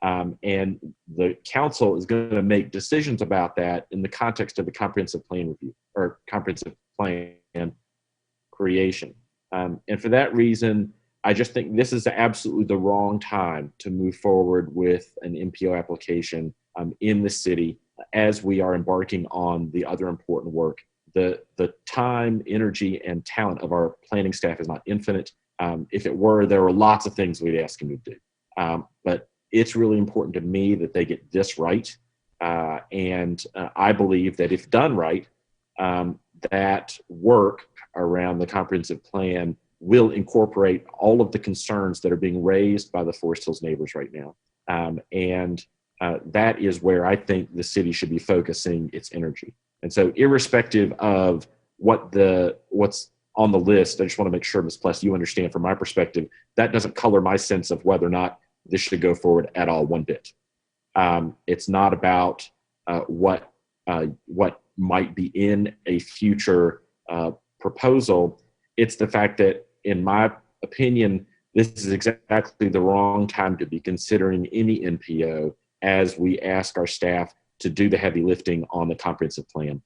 and the council is going to make decisions about that in the context of the comprehensive plan review or comprehensive plan creation. And for that reason, I just think this is absolutely the wrong time to move forward with an MPO application in the city as we are embarking on the other important work. The time, energy, and talent of our planning staff is not infinite. If it were, there were lots of things we'd ask them to do. But it's really important to me that they get this right. And I believe that if done right, that work around the comprehensive plan will incorporate all of the concerns that are being raised by the Forest Hills neighbors right now. And that is where I think the city should be focusing its energy. And so irrespective of what's on the list, I just want to make sure, Ms. Pless, you understand from my perspective, that doesn't color my sense of whether or not this should go forward at all one bit. It's not about what might be in a future proposal. It's the fact that, in my opinion, this is exactly the wrong time to be considering any NPO as we ask our staff to do the heavy lifting on the comprehensive plan.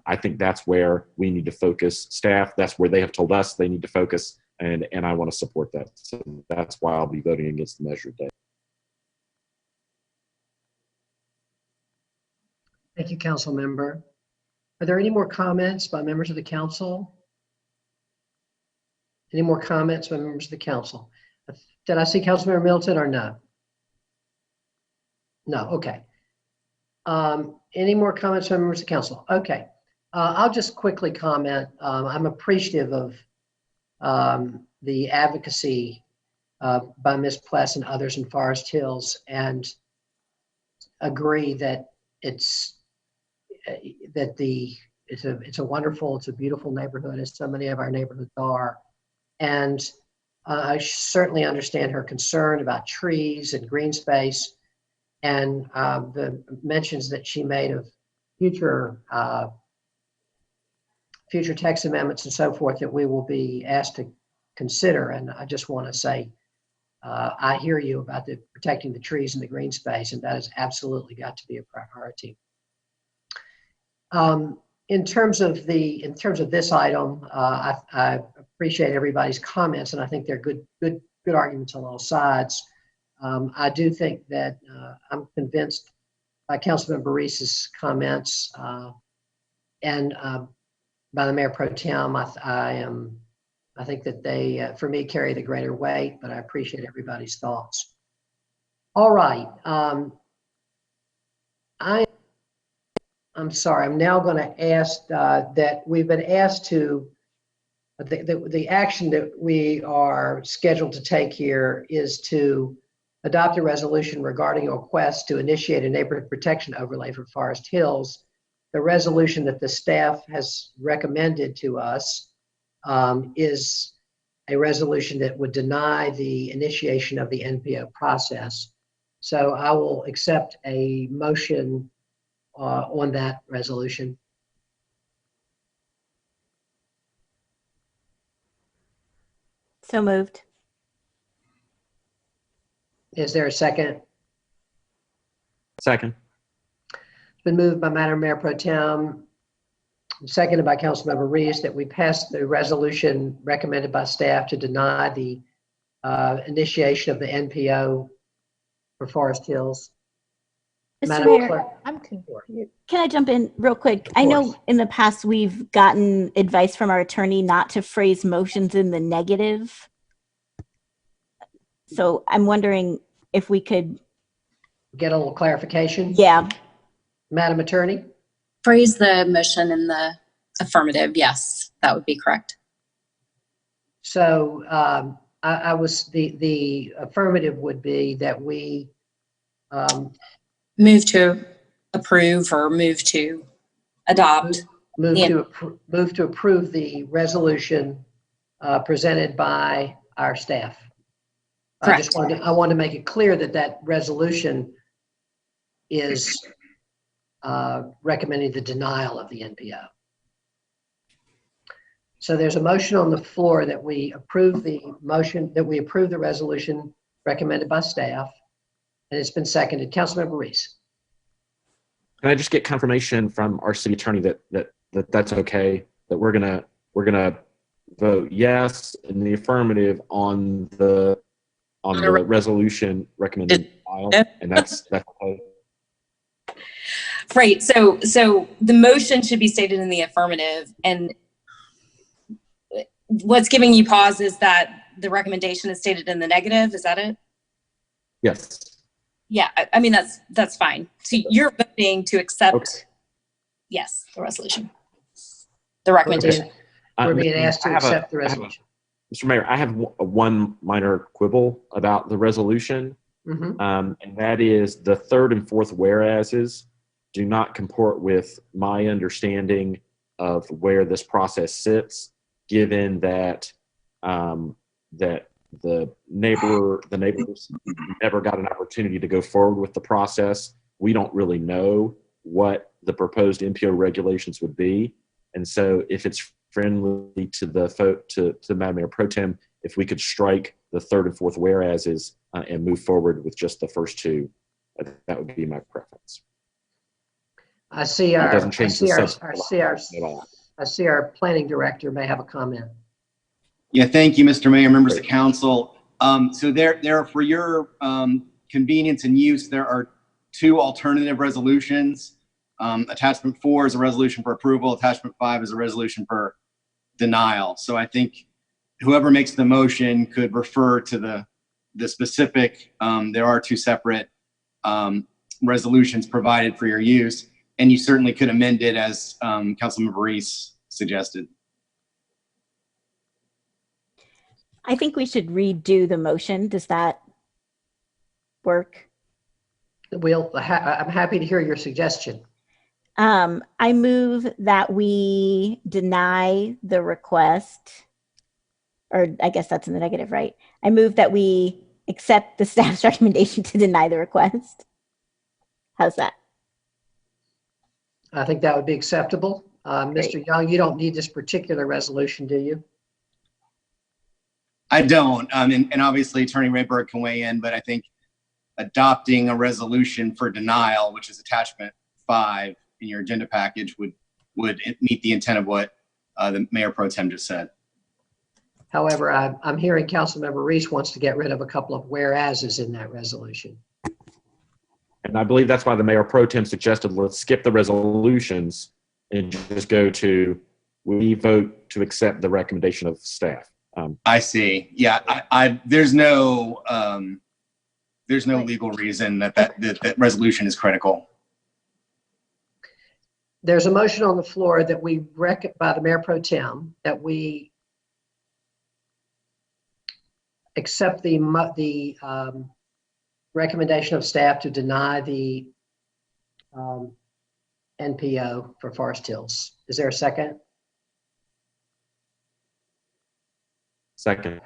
I think that's where we need to focus staff. That's where they have told us they need to focus, and I want to support that. So that's why I'll be voting against the measure today. Thank you, Council Member. Are there any more comments by members of the council? Any more comments by members of the council? Did I see Councilmember Middleton or no? No, okay. Any more comments by members of the council? Okay. I'll just quickly comment. I'm appreciative of the advocacy by Ms. Pless and others in Forest Hills, and agree that it's a wonderful, it's a beautiful neighborhood, as so many of our neighborhoods are. And I certainly understand her concern about trees and green space, and the mentions that she made of future text amendments and so forth that we will be asked to consider. And I just want to say, I hear you about protecting the trees and the green space, and that has absolutely got to be a priority. In terms of this item, I appreciate everybody's comments, and I think they're good arguments on all sides. I do think that I'm convinced by Councilmember Reese's comments and by the Mayor Pro Tem. I think that they, for me, carry the greater weight, but I appreciate everybody's thoughts. All right. I'm sorry, I'm now going to ask that we've been asked to, the action that we are scheduled to take here is to adopt a resolution regarding a request to initiate a neighborhood protection overlay for Forest Hills. The resolution that the staff has recommended to us is a resolution that would deny the initiation of the NPO process. So I will accept a motion on that resolution. So moved. Is there a second? Second. It's been moved by Madam Mayor Pro Tem, seconded by Councilmember Reese, that we pass the resolution recommended by staff to deny the initiation of the NPO for Forest Hills. Mr. Madam Mayor, Clerk. I'm confused. can I jump in real quick? I know in the past we've gotten advice from our attorney not to phrase motions in the negative. So I'm wondering if we could Get a little clarification? Yeah. Madam Attorney? Phrase the motion in the affirmative. Yes, that would be correct. So I was, the affirmative would be that we Move to approve or move to adopt. move to approve the resolution presented by our staff. Correct. I want to make it clear that that resolution is recommending the denial of the NPO. So there's a motion on the floor that we approve the resolution recommended by staff, and it's been seconded. Councilmember Reese. Can I just get confirmation from our city attorney that's okay, that we're gonna vote yes in the affirmative on the resolution recommended denial, and that's okay? Right. So the motion should be stated in the affirmative, and what's giving you pause is that the recommendation is stated in the negative. Is that it? Yes. Yeah. I mean, that's fine. So you're voting to accept, Okay. yes, the resolution, the recommendation. We're being asked to accept the resolution. Mr. Mayor, I have one minor quibble about the resolution, Mhm. and that is the third and fourth whereases do not comport with my understanding of where this process sits, given that that the neighbors never got an opportunity to go forward with the process. We don't really know what the proposed NPO regulations would be, and so if it's friendly to the Madam Mayor Pro Tem, if we could strike the third and fourth whereases and move forward with just the first two, that would be my preference. I see It doesn't change the substance at all. I see our planning director may have a comment. Yeah, thank you, Mr. Mayor, members of council. So there for your convenience and use, there are two alternative resolutions. Attachment 4 is a resolution for approval. Attachment 5 is a resolution for denial. So I think whoever makes the motion could refer to the specific. There are two separate resolutions provided for your use, and you certainly could amend it as Councilmember Reese suggested. I think we should redo the motion. Does that work? I'm happy to hear your suggestion. I move that we deny the request, or I guess that's in the negative, right? I move that we accept the staff's recommendation to deny the request. How's that? I think that would be acceptable. Mr. Young, you don't need this particular resolution, do you? I don't, and obviously Attorney Rayberg can weigh in, but I think adopting a resolution for denial, which is attachment 5 in your agenda package, would meet the intent of what the Mayor Pro Tem just said. However, I'm hearing Councilmember Reese wants to get rid of a couple of whereases in that resolution. And I believe that's why the Mayor Pro Tem suggested let's skip the resolutions and just go to we vote to accept the recommendation of staff. I see. Yeah, there's no legal reason that resolution is critical. There's a motion on the floor that by the Mayor Pro Tem that we accept the recommendation of staff to deny the NPO for Forest Hills. Is there a second? Second.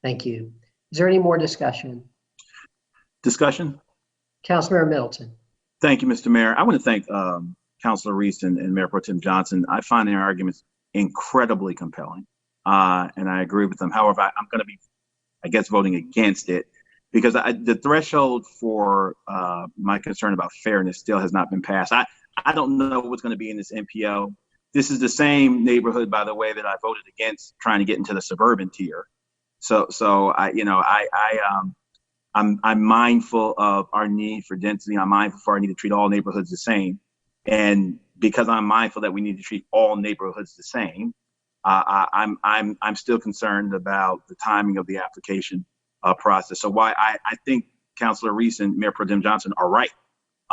Thank you. Is there any more discussion? Discussion? Councilmember Middleton. Thank you, Mr. Mayor. I want to thank Councilor Reese and Mayor Pro Tem Johnson. I find their arguments incredibly compelling, and I agree with them. However, I'm going to be, I guess, voting against it because the threshold for my concern about fairness still has not been passed. I don't know what's going to be in this NPO. This is the same neighborhood, by the way, that I voted against trying to get into the suburban tier. So I'm mindful of our need for density. I'm mindful for our need to treat all neighborhoods the same. And because I'm mindful that we need to treat all neighborhoods the same, I'm still concerned about the timing of the application process. So why I think Councilor Reese and Mayor Pro Tem Johnson are right.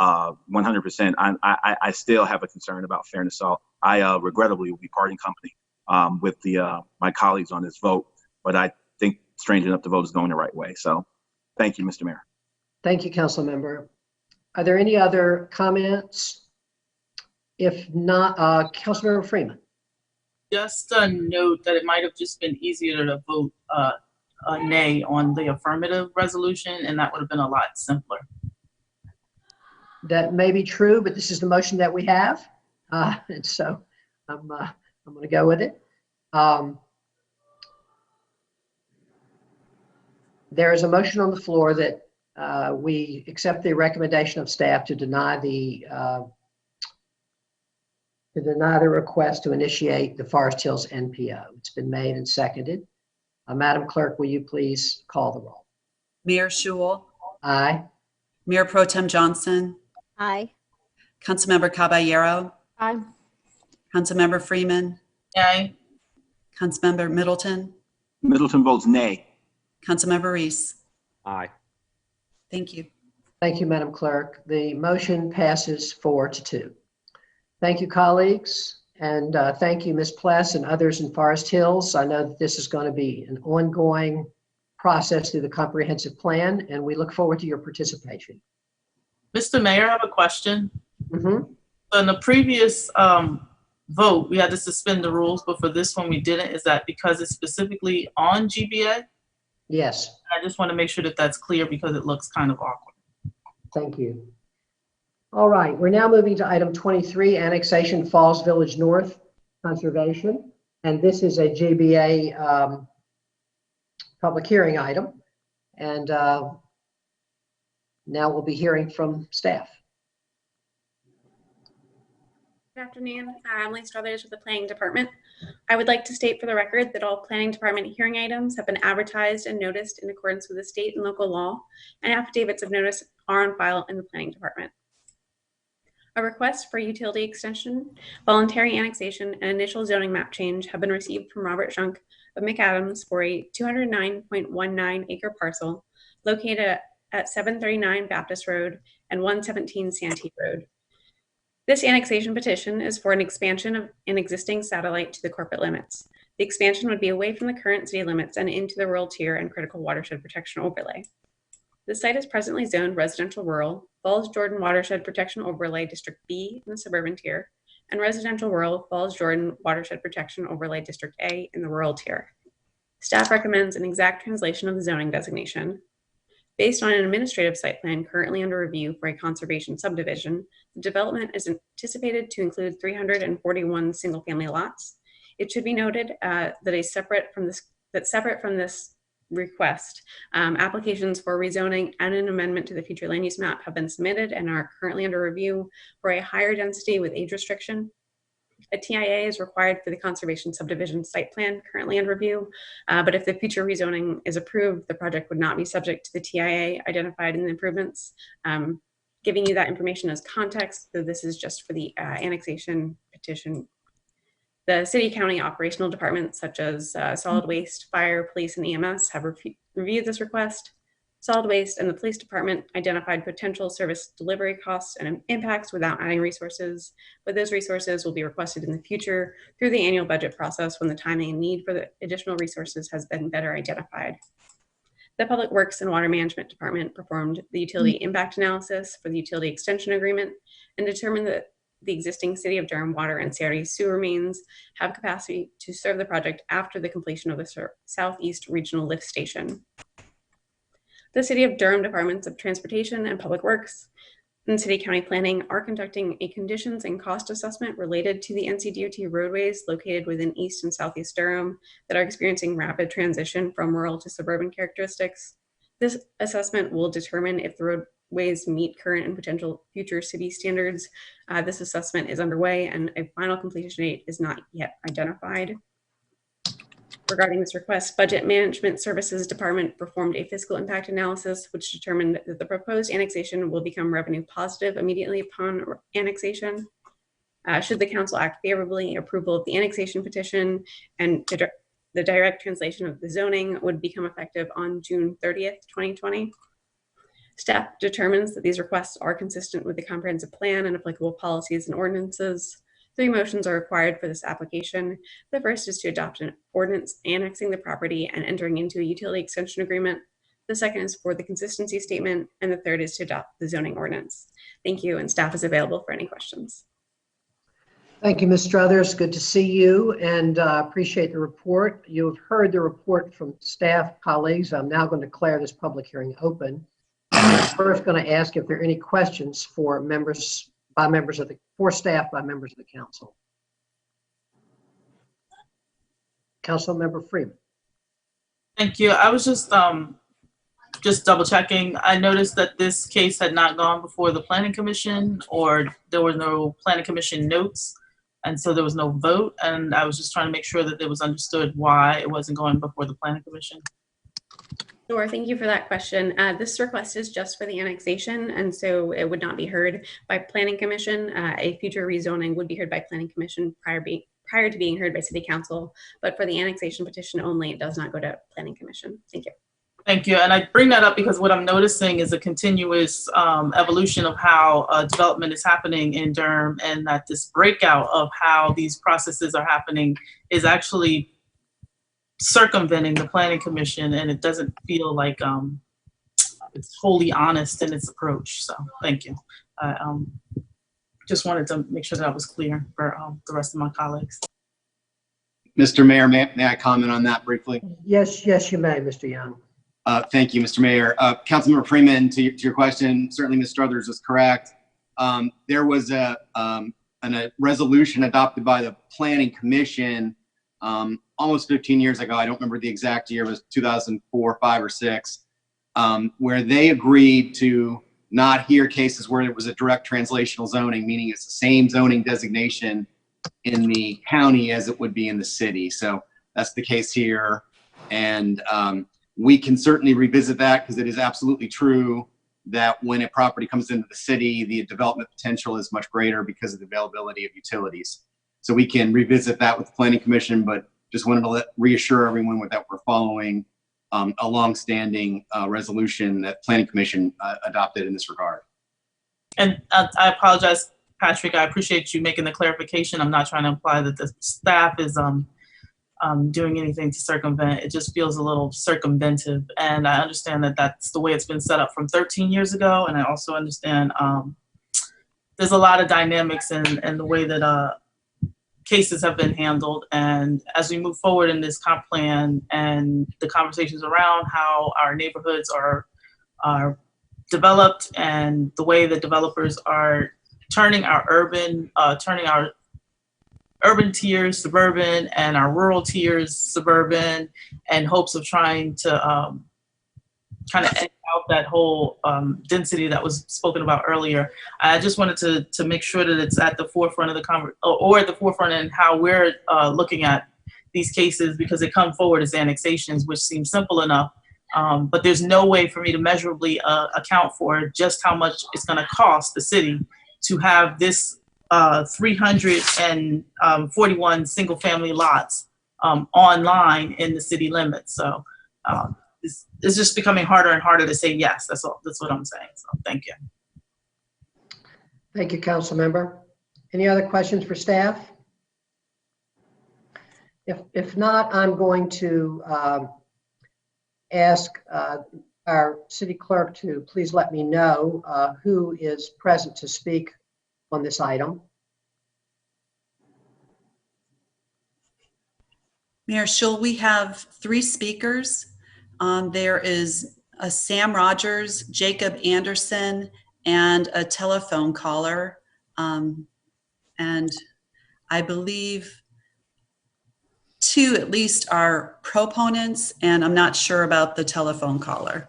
100%. I still have a concern about fairness. So I regrettably will be parting company with my colleagues on this vote. But I think, strange enough, the vote is going the right way. So thank you, Mr. Mayor. Thank you, Council Member. Are there any other comments? If not, Councilmember Freeman. Just a note that it might have just been easier to vote a nay on the affirmative resolution, and that would have been a lot simpler. That may be true, but this is the motion that we have. And so I'm going to go with it. There is a motion on the floor that we accept the recommendation of staff to deny the request to initiate the Forest Hills NPO. It's been made and seconded. Madam Clerk, will you please call the roll? Mayor Schewel, Aye. Mayor Pro Tem Johnson, Aye. Councilmember Caballero, Aye. Councilmember Freeman, Aye. Councilmember Middleton, Middleton votes nay. Councilmember Reese. Aye. Thank you. Thank you, Madam Clerk. The motion passes 4-2. Thank you, colleagues. And thank you, Ms. Pless and others in Forest Hills. I know that this is going to be an ongoing process through the comprehensive plan, and we look forward to your participation. Mr. Mayor, I have a question. Mm-hmm. So in the previous vote, we had to suspend the rules, but for this one we didn't. Is that because it's specifically on GBA? Yes, I just want to make sure that that's clear because it looks kind of awkward. thank you. All right, we're now moving to item 23, Annexation Falls Village North Conservation. And this is a GBA public hearing item. And now we'll be hearing from staff. Good afternoon. I'm Lisa Struthers with the Planning Department. I would like to state for the record that all Planning Department hearing items have been advertised and noticed in accordance with the state and local law, and affidavits of notice are on file in the Planning Department. A request for utility extension, voluntary annexation, and initial zoning map change have been received from Robert Shunk of McAdams for a 209.19 acre parcel located at 739 Baptist Road and 117 Santee Road. This annexation petition is for an expansion of an existing satellite to the corporate limits. The expansion would be away from the current city limits and into the rural tier and critical watershed protection overlay. The site is presently zoned residential rural, Falls Jordan Watershed Protection Overlay District B in the suburban tier, and residential rural, Falls Jordan Watershed Protection Overlay District A in the rural tier. Staff recommends an exact translation of the zoning designation. Based on an administrative site plan currently under review for a conservation subdivision, the development is anticipated to include 341 single-family lots. It should be noted that separate from this request, applications for rezoning and an amendment to the future land use map have been submitted and are currently under review for a higher density with age restriction. A TIA is required for the conservation subdivision site plan currently in review, but if the future rezoning is approved, the project would not be subject to the TIA identified in the improvements. Giving you that information as context, so this is just for the annexation petition. The city county operational departments such as solid waste, fire, police, and EMS have reviewed this request. Solid waste and the police department identified potential service delivery costs and impacts without adding resources, but those resources will be requested in the future through the annual budget process when the timing and need for the additional resources has been better identified. The Public Works and Water Management Department performed the utility impact analysis for the utility extension agreement and determined that the existing City of Durham water and sanitary sewer mains have capacity to serve the project after the completion of the Southeast Regional Lift Station. The City of Durham Departments of Transportation and Public Works and City County Planning are conducting a conditions and cost assessment related to the NCDOT roadways located within East and Southeast Durham that are experiencing rapid transition from rural to suburban characteristics. This assessment will determine if the roadways meet current and potential future city standards. This assessment is underway and a final completion date is not yet identified. Regarding this request, Budget Management Services Department performed a fiscal impact analysis, which determined that the proposed annexation will become revenue positive immediately upon annexation. Should the council act favorably, approval of the annexation petition and the direct translation of the zoning would become effective on June 30th, 2020. Staff determines that these requests are consistent with the comprehensive plan and applicable policies and ordinances. 3 motions are required for this application. The first is to adopt an ordinance annexing the property and entering into a utility extension agreement. The second is for the consistency statement, and the third is to adopt the zoning ordinance. Thank you, and staff is available for any questions. Thank you, Ms. Struthers. Good to see you and appreciate the report. You have heard the report from staff colleagues. I'm now going to declare this public hearing open. I'm first going to ask if there are any questions for staff by members of the council. Councilmember Freeman. Thank you. I was just double checking. I noticed that this case had not gone before the planning commission, or there were no planning commission notes, and so there was no vote. And I was just trying to make sure that it was understood why it wasn't going before the planning commission. Sure, thank you for that question. This request is just for the annexation, and so it would not be heard by planning commission. A future rezoning would be heard by planning commission prior to being heard by city council, but for the annexation petition only, it does not go to planning commission. Thank you. Thank you. And I bring that up because what I'm noticing is a continuous evolution of how development is happening in Durham, and that this breakout of how these processes are happening is actually circumventing the planning commission, and it doesn't feel like it's wholly honest in its approach. So thank you. Just wanted to make sure that was clear for the rest of my colleagues. Mr. Mayor, may I comment on that briefly? Yes, you may, Mr. Young. Thank you, Mr. Mayor. Councilmember Freeman, to your question, certainly Ms. Struthers is correct. There was a resolution adopted by the Planning Commission almost 15 years ago. I don't remember the exact year. It was 2004, 5, or 6, where they agreed to not hear cases where it was a direct translational zoning, meaning it's the same zoning designation in the county as it would be in the city. So that's the case here. And we can certainly revisit that, because it is absolutely true that when a property comes into the city, the development potential is much greater because of the availability of utilities. So we can revisit that with the Planning Commission, but just wanted to reassure everyone that we're following a longstanding resolution that Planning Commission adopted in this regard. And I apologize, Patrick. I appreciate you making the clarification. I'm not trying to imply that the staff is doing anything to circumvent. It just feels a little circumventive. And I understand that that's the way it's been set up from 13 years ago. And I also understand there's a lot of dynamics in the way that cases have been handled. And as we move forward in this comp plan and the conversations around how our neighborhoods are developed and the way that developers are turning our urban tiers suburban and our rural tiers suburban, in hopes of trying to kind of end out that whole density that was spoken about earlier. I just wanted to make sure that it's at the forefront of the or at the forefront in how we're looking at these cases, because they come forward as annexations, which seems simple enough. But there's no way for me to measurably account for just how much it's going to cost the city to have this 341 single family lots online in the city limits. So it's just becoming harder and harder to say yes. That's all. That's what I'm saying. So thank you. Thank you, Council Member. Any other questions for staff? If not, I'm going to ask our city clerk to please let me know who is present to speak on this item. Mayor Schul, we have 3 speakers. There is a Sam Rogers, Jacob Anderson, and a telephone caller. And I believe 2 at least are proponents, and I'm not sure about the telephone caller.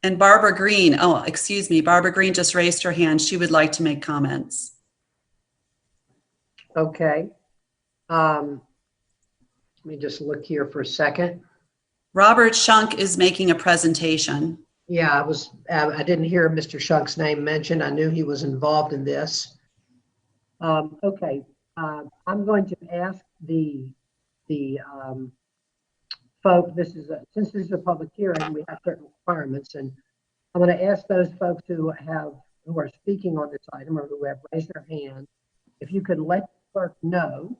And Barbara Green, oh, excuse me, Barbara Green just raised her hand. She would like to make comments. Okay. Let me just look here for a second. Robert Shunk is making a presentation. Yeah, I didn't hear Mr. Shunk's name mentioned. I knew he was involved in this. Okay, I'm going to ask the folk. Since this is a public hearing, we have certain requirements, and I'm going to ask those folks who are speaking on this item or who have raised their hand, if you could let the clerk know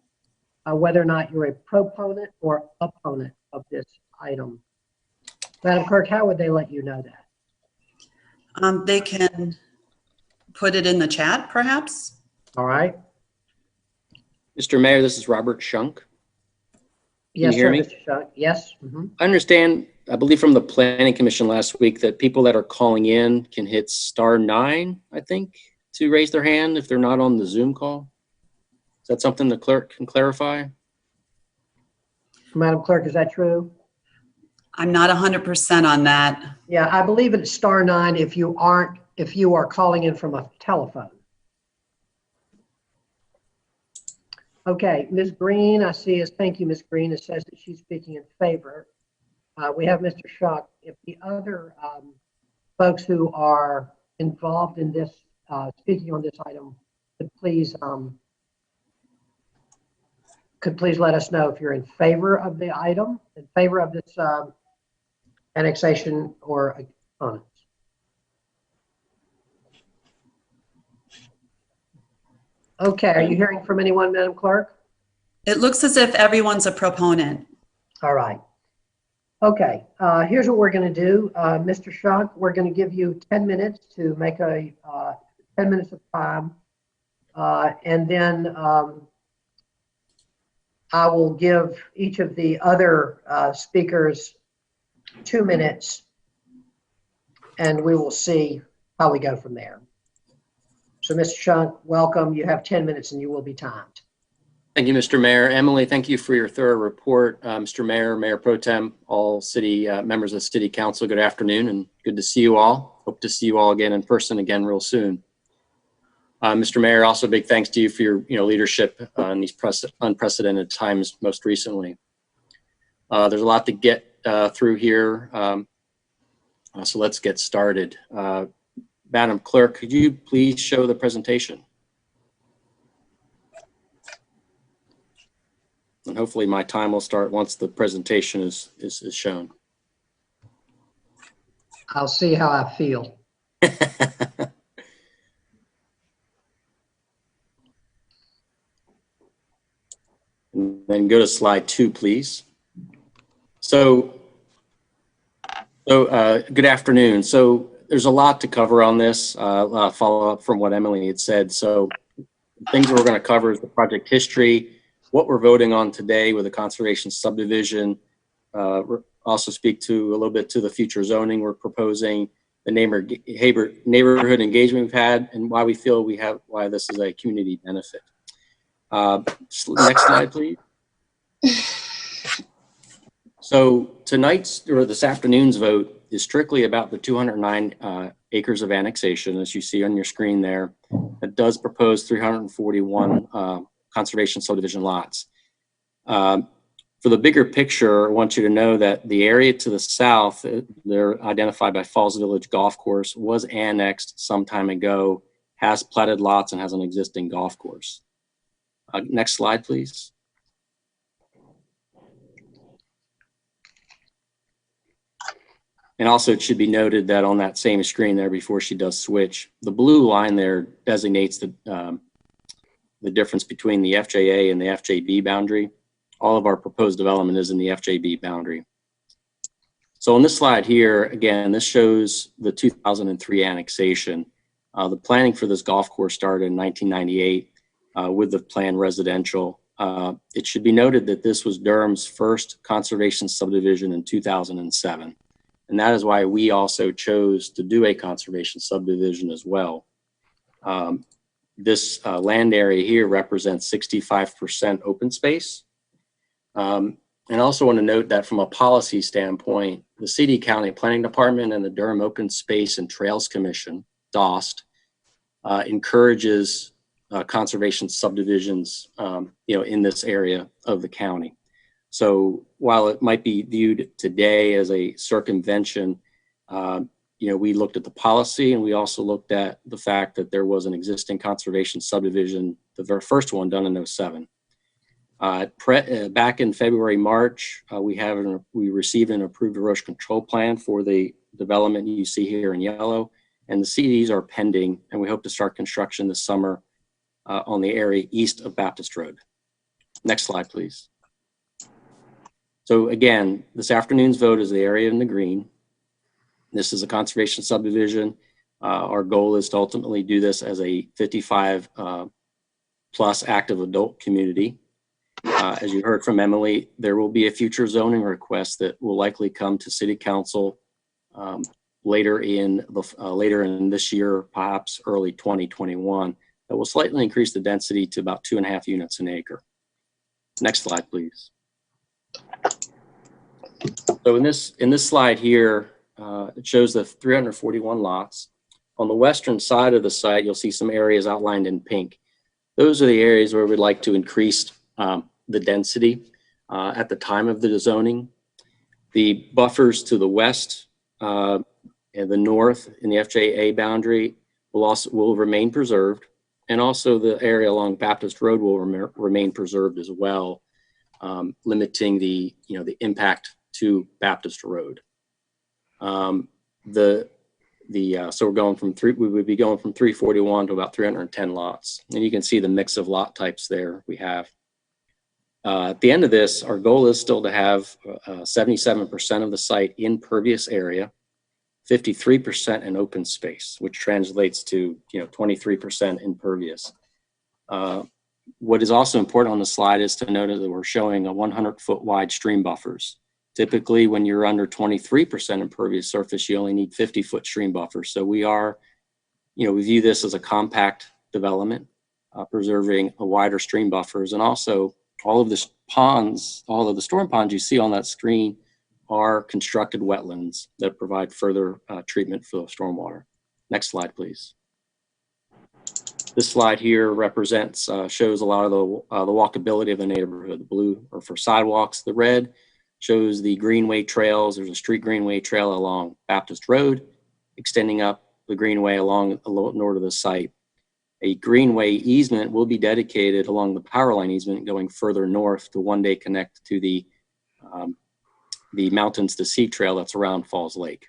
whether or not you're a proponent or opponent of this item. Madam Clerk, how would they let you know that? They can put it in the chat, perhaps. All right. Mr. Mayor, this is Robert Shunk. Yes, you hear sir, me? Mr. Shunk. Yes. Mm-hmm. I understand I believe from the Planning Commission last week that people that are calling in can hit *9, I think, to raise their hand if they're not on the Zoom call. Is that something the clerk can clarify? Madam Clerk, is that true? I'm not 100% on that. Yeah, I believe it's *9 if you are calling in from a telephone. Okay, Ms. Green, I see is, thank you, Ms. Green. It says that she's speaking in favor. We have Mr. Schuck. If the other folks who are involved in this, speaking on this item, could please let us know if you're in favor of the item, in favor of this annexation or opponents. Okay, are you hearing from anyone, Madam Clerk? It looks as if everyone's a proponent. All right. Okay, here's what we're going to do. Mr. Schuck, we're going to give you 10 minutes to make 10 minutes of time. And then I will give each of the other speakers 2 minutes, and we will see how we go from there. So, Mr. Schuck, welcome. You have 10 minutes and you will be timed. Thank you, Mr. Mayor. Emily, thank you for your thorough report. Mr. Mayor, Mayor Pro Tem, all city members of City Council, good afternoon and good to see you all. Hope to see you all again in person again real soon. Mr. Mayor, also big thanks to you for your leadership in these unprecedented times most recently. There's a lot to get through here, so let's get started. Madam Clerk, could you please show the presentation? And hopefully my time will start once the presentation is shown. I'll see how I feel. And then go to slide 2, please. So good afternoon. So there's a lot to cover on this, follow up from what Emily had said. So things that we're going to cover is the project history, what we're voting on today with the conservation subdivision, also speak to a little bit to the future zoning we're proposing, the neighborhood engagement we've had, and why we feel why this is a community benefit. Next slide, please. So this afternoon's vote is strictly about the 209 acres of annexation, as you see on your screen there. It does propose 341 conservation subdivision lots. For the bigger picture, I want you to know that the area to the south, they're identified by Falls Village Golf Course, was annexed some time ago, has platted lots, and has an existing golf course. Next slide, please. And also it should be noted that on that same screen there before she does switch, the blue line there designates the difference between the FJA and the FJB boundary. All of our proposed development is in the FJB boundary. So on this slide here, again, this shows the 2003 annexation. The planning for this golf course started in 1998 with the planned residential. It should be noted that this was Durham's first conservation subdivision in 2007. And that is why we also chose to do a conservation subdivision as well. This land area here represents 65% open space. And I also want to note that from a policy standpoint, the City County Planning Department and the Durham Open Space and Trails Commission, DOST, encourages conservation subdivisions, in this area of the county. So while it might be viewed today as a circumvention, we looked at the policy and we also looked at the fact that there was an existing conservation subdivision, the very first one done in 2007. Back in February, March, we received an approved erosion control plan for the development you see here in yellow, and the CDs are pending, and we hope to start construction this summer on the area east of Baptist Road. Next slide, please. So again, this afternoon's vote is the area in the green. This is a conservation subdivision. Our goal is to ultimately do this as a 55 plus active adult community. As you heard from Emily, there will be a future zoning request that will likely come to City Council later in this year, perhaps early 2021, that will slightly increase the density to about 2.5 units an acre. Next slide, please. So in this slide here, it shows the 341 lots. On the western side of the site, you'll see some areas outlined in pink. Those are the areas where we'd like to increase the density at the time of the zoning. The buffers to the west and the north in the FJA boundary will remain preserved, and also the area along Baptist Road will remain preserved as well, limiting the impact to Baptist Road. So we're going from we would be going from 341 to about 310 lots, and you can see the mix of lot types there we have. At the end of this, our goal is still to have 77% of the site in pervious area, 53% in open space, which translates to 23% impervious. What is also important on the slide is to note that we're showing a 100-foot wide stream buffers. Typically, when you're under 23% impervious surface, you only need 50-foot stream buffers. So we view this as a compact development, preserving a wider stream buffers, and also all of the ponds, all of the storm ponds you see on that screen are constructed wetlands that provide further treatment for the stormwater. Next slide, please. This slide here represents, shows a lot of the walkability of the neighborhood. The blue are for sidewalks. The red shows the greenway trails. There's a street greenway trail along Baptist Road, extending up the greenway along the north of the site. A greenway easement will be dedicated along the power line easement going further north to one day connect to the Mountains to Sea trail that's around Falls Lake.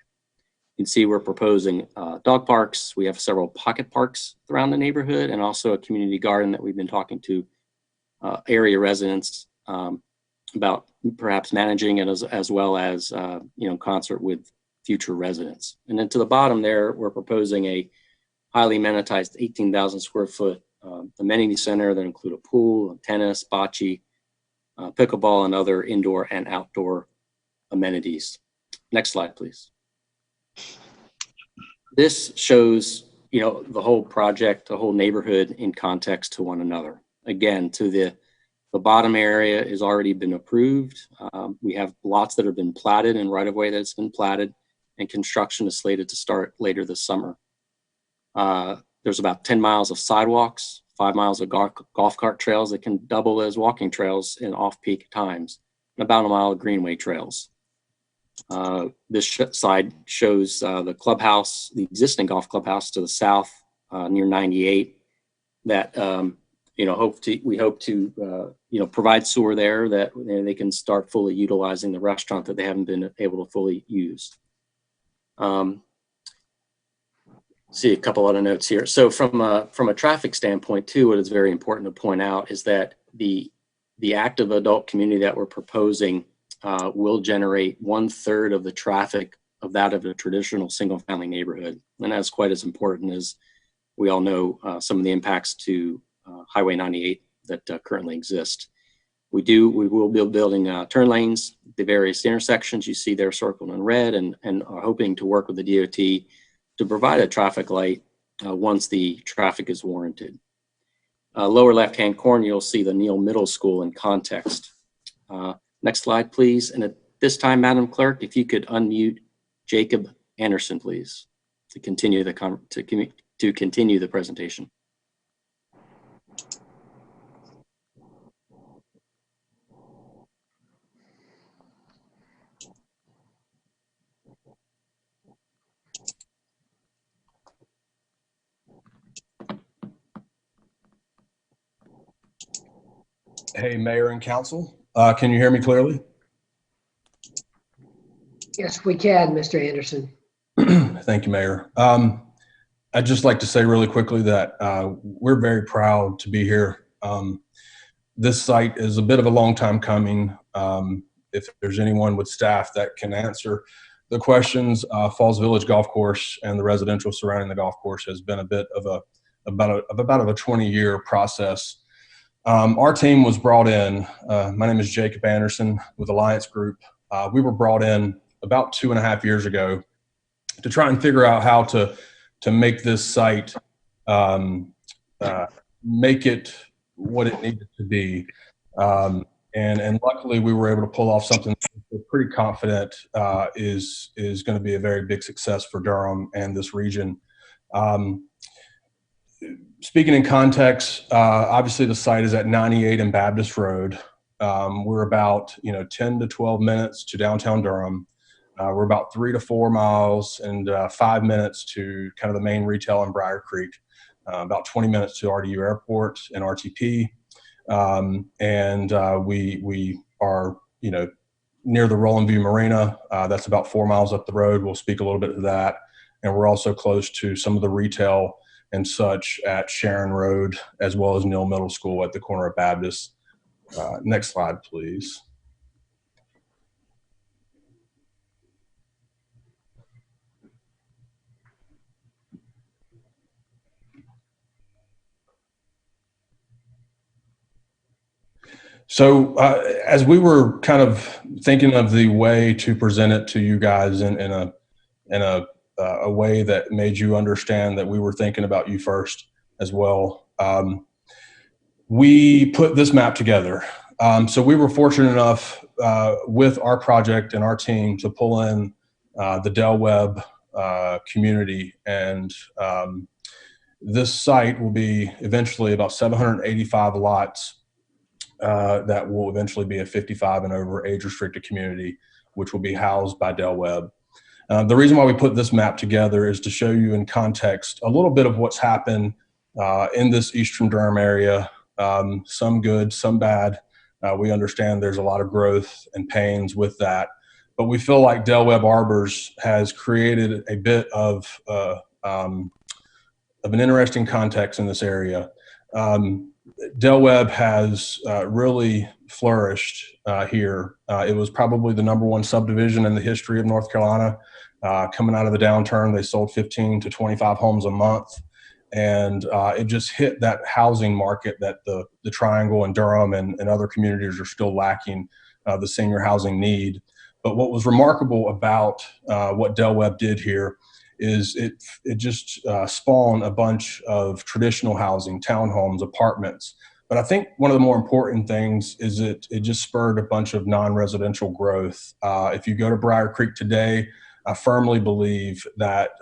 You can see we're proposing dog parks. We have several pocket parks around the neighborhood, and also a community garden that we've been talking to area residents about perhaps managing it as well as in concert with future residents. And then to the bottom there, we're proposing a highly amenitized 18,000 square foot amenity center that include a pool, tennis, bocce, pickleball, and other indoor and outdoor amenities. Next slide, please. This shows, the whole project, the whole neighborhood in context to one another. Again, to the bottom area has already been approved. We have lots that have been platted and right-of-way that's been platted, and construction is slated to start later this summer. There's about 10 miles of sidewalks, 5 miles of golf cart trails that can double as walking trails in off-peak times, and about a mile of greenway trails. This side shows the clubhouse, the existing golf clubhouse to the south near 98 that we hope to provide sewer there that they can start fully utilizing the restaurant that they haven't been able to fully use. See a couple other notes here. So from a traffic standpoint too, what is very important to point out is that the active adult community that we're proposing will generate 1/3 of the traffic of that of a traditional single-family neighborhood, and that's quite as important as we all know some of the impacts to Highway 98 that currently exist. We will be building turn lanes at the various intersections you see there circled in red, and are hoping to work with the DOT to provide a traffic light once the traffic is warranted. Lower left-hand corner, you'll see the Neal Middle School in context. Next slide, please. And at this time, Madam Clerk, if you could unmute Jacob Anderson, please, to continue the presentation. Hey, Mayor and Council. Can you hear me clearly? Yes, we can, Mr. Anderson. Thank you, Mayor. I'd just like to say really quickly that we're very proud to be here. This site is a bit of a long time coming. If there's anyone with staff that can answer the questions, Falls Village Golf Course and the residential surrounding the golf course has been a bit of about a 20-year process Our team was brought in. My name is Jacob Anderson with Alliance Group. We were brought in about 2.5 years ago to try and figure out how to make this site, make it what it needed to be. And luckily we were able to pull off something we're pretty confident is going to be a very big success for Durham and this region. Speaking in context, obviously the site is at 98 and Baptist Road. We're about 10 to 12 minutes to downtown Durham. We're about 3 to 4 miles and 5 minutes to kind of the main retail in Briar Creek. About 20 minutes to RDU Airport and RTP. We are, near the Rolling View Marina. That's about 4 miles up the road. We'll speak a little bit to that. And we're also close to some of the retail and such at Sharon Road, as well as Neal Middle School at the corner of Baptist. Next slide, please. So as we were kind of thinking of the way to present it to you guys in a way that made you understand that we were thinking about you first as well, we put this map together. So we were fortunate enough with our project and our team to pull in the Del Webb community, and this site will be eventually about 785 lots. That will eventually be a 55 and over age restricted community, which will be housed by Del Webb. The reason why we put this map together is to show you in context a little bit of what's happened in this Eastern Durham area, some good, some bad. We understand there's a lot of growth and pains with that, but we feel like Del Webb Arbors has created a bit of an interesting context in this area. Del Webb has really flourished here. It was probably the #1 subdivision in the history of North Carolina. Coming out of the downturn, they sold 15 to 25 homes a month. And it just hit that housing market that the Triangle and Durham and other communities are still lacking the senior housing need. But what was remarkable about what Del Webb did here is it just spawned a bunch of traditional housing, townhomes, apartments. But I think one of the more important things is it just spurred a bunch of non-residential growth. If you go to Briar Creek today, I firmly believe that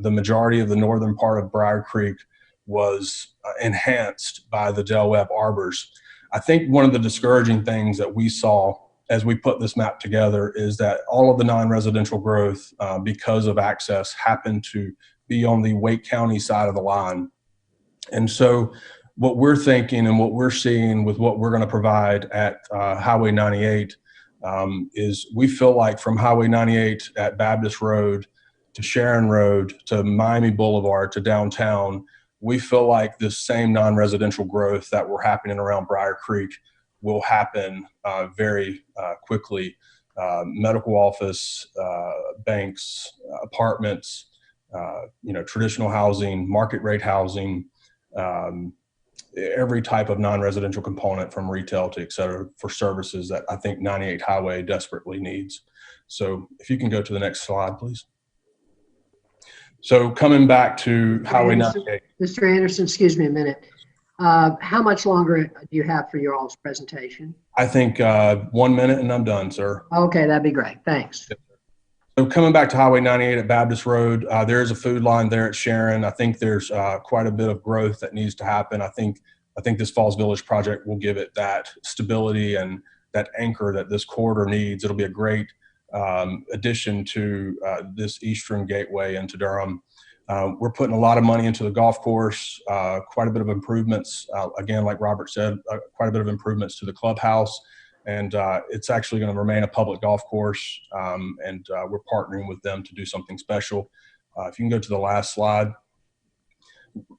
the majority of the northern part of Briar Creek was enhanced by the Del Webb Arbors. I think one of the discouraging things that we saw as we put this map together is that all of the non-residential growth, because of access, happened to be on the Wake County side of the line. And so what we're thinking and what we're seeing with what we're going to provide at Highway 98 is we feel like from Highway 98 at Baptist Road to Sharon Road to Miami Boulevard to downtown, we feel like this same non-residential growth that we're happening around Briar Creek will happen very quickly. Medical office, banks, apartments, traditional housing, market rate housing, every type of non-residential component from retail to et cetera for services that I think 98 Highway desperately needs. So if you can go to the next slide, please. So coming back to Highway 98. Mr. Anderson, excuse me a minute. How much longer do you have for your all's presentation? I think 1 minute and I'm done, sir. Okay, that'd be great. Thanks. So coming back to Highway 98 at Baptist Road, there is a food line there at Sharon. I think there's quite a bit of growth that needs to happen. I think this Falls Village project will give it that stability and that anchor that this corridor needs. It'll be a great addition to this eastern gateway into Durham. We're putting a lot of money into the golf course, quite a bit of improvements. Again, like Robert said, quite a bit of improvements to the clubhouse. And it's actually going to remain a public golf course. And we're partnering with them to do something special. If you can go to the last slide.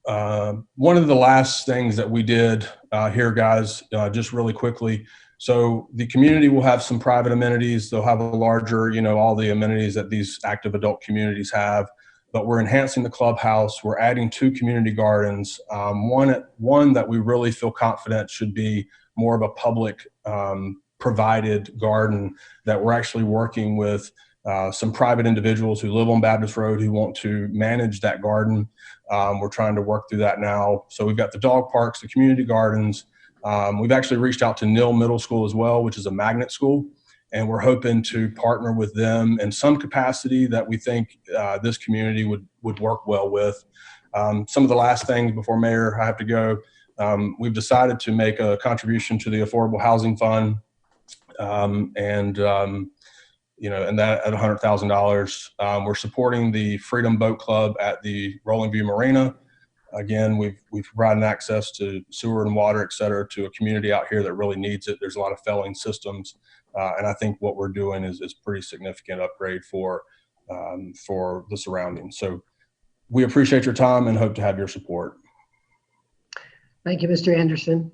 One of the last things that we did here, guys, just really quickly. So the community will have some private amenities. They'll have a larger, all the amenities that these active adult communities have. but we're enhancing the clubhouse. We're adding 2 community gardens. One that we really feel confident should be more of a public provided garden that we're actually working with some private individuals who live on Baptist Road who want to manage that garden. We're trying to work through that now. So we've got the dog parks, the community gardens. We've actually reached out to Neal Middle School as well, which is a magnet school. And we're hoping to partner with them in some capacity that we think this community would work well with. Some of the last things before Mayor, I have to go. We've decided to make a contribution to the Affordable Housing Fund, and that at $100,000. We're supporting the Freedom Boat Club at the Rolling View Marina. Again, we've provided access to sewer and water, et cetera, to a community out here that really needs it. There's a lot of failing systems. And I think what we're doing is pretty significant upgrade for the surroundings. So we appreciate your time and hope to have your support. Thank you, Mr. Anderson.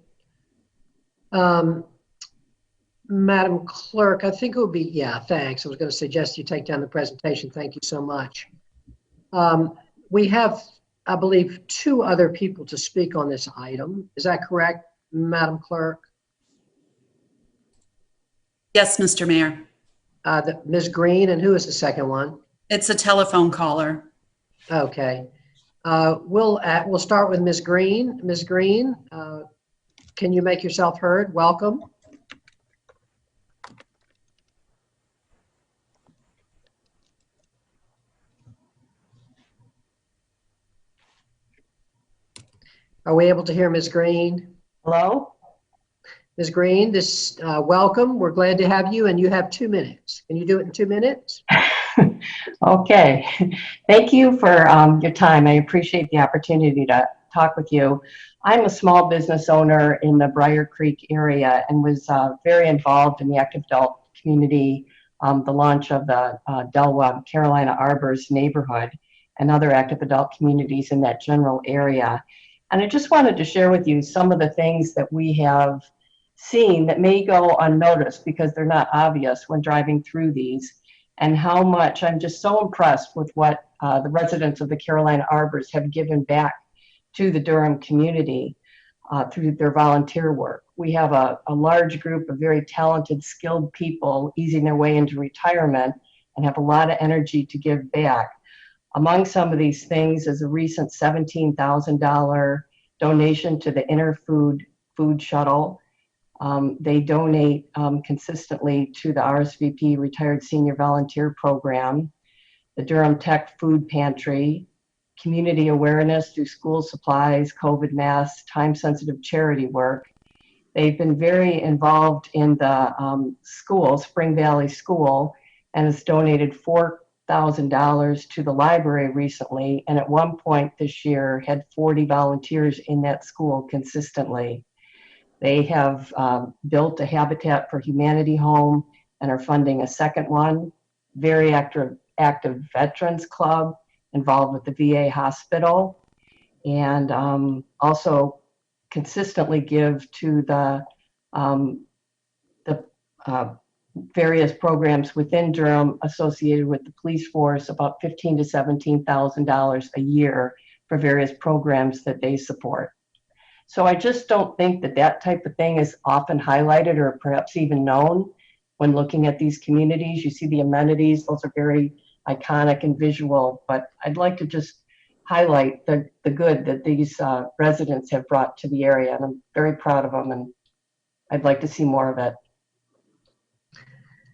Madam Clerk, I think it would be, yeah, thanks. I was going to suggest you take down the presentation. Thank you so much. We have, I believe, 2 other people to speak on this item. Is that correct, Madam Clerk? Yes, Mr. Mayor. Ms. Green, and who is the second one? It's a telephone caller. Okay. We'll start with Ms. Green. Ms. Green, can you make yourself heard? Welcome. Are we able to hear Ms. Green? Hello? Ms. Green, welcome. We're glad to have you, and you have 2 minutes. Can you do it in 2 minutes? Okay. Thank you for your time. I appreciate the opportunity to talk with you. I'm a small business owner in the Briar Creek area and was very involved in the active adult community, the launch of the Carolina Arbors neighborhood and other active adult communities in that general area. And I just wanted to share with you some of the things that we have seen that may go unnoticed because they're not obvious when driving through these, and how much I'm just so impressed with what the residents of the Carolina Arbors have given back to the Durham community through their volunteer work. We have a large group of very talented, skilled people easing their way into retirement and have a lot of energy to give back. Among some of these things is a recent $17,000 donation to the Food Shuttle. They donate consistently to the RSVP Retired Senior Volunteer Program, the Durham Tech Food Pantry, community awareness through school supplies, COVID masks, time-sensitive charity work. They've been very involved in the school, Spring Valley School, and has donated $4,000 to the library recently, and at one point this year had 40 volunteers in that school consistently. They have built a Habitat for Humanity home and are funding a second one. Very active Veterans Club involved with the VA hospital, and also consistently give to the various programs within Durham associated with the police force, about $15,000 to $17,000 a year for various programs that they support. So I just don't think that that type of thing is often highlighted or perhaps even known when looking at these communities. You see the amenities, those are very iconic and visual, but I'd like to just highlight the good that these residents have brought to the area, and I'm very proud of them, and I'd like to see more of it.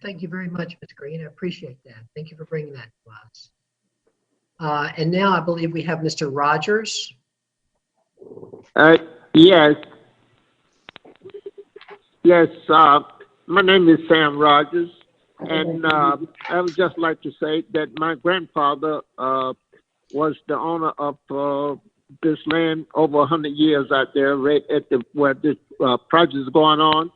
Thank you very much, Ms. Green. I appreciate that. Thank you for bringing that to us. And now I believe we have Mr. Rogers. Yes. My name is Sam Rogers, and I would just like to say that my grandfather was the owner of this land over 100 years out there, right at where this project is going on,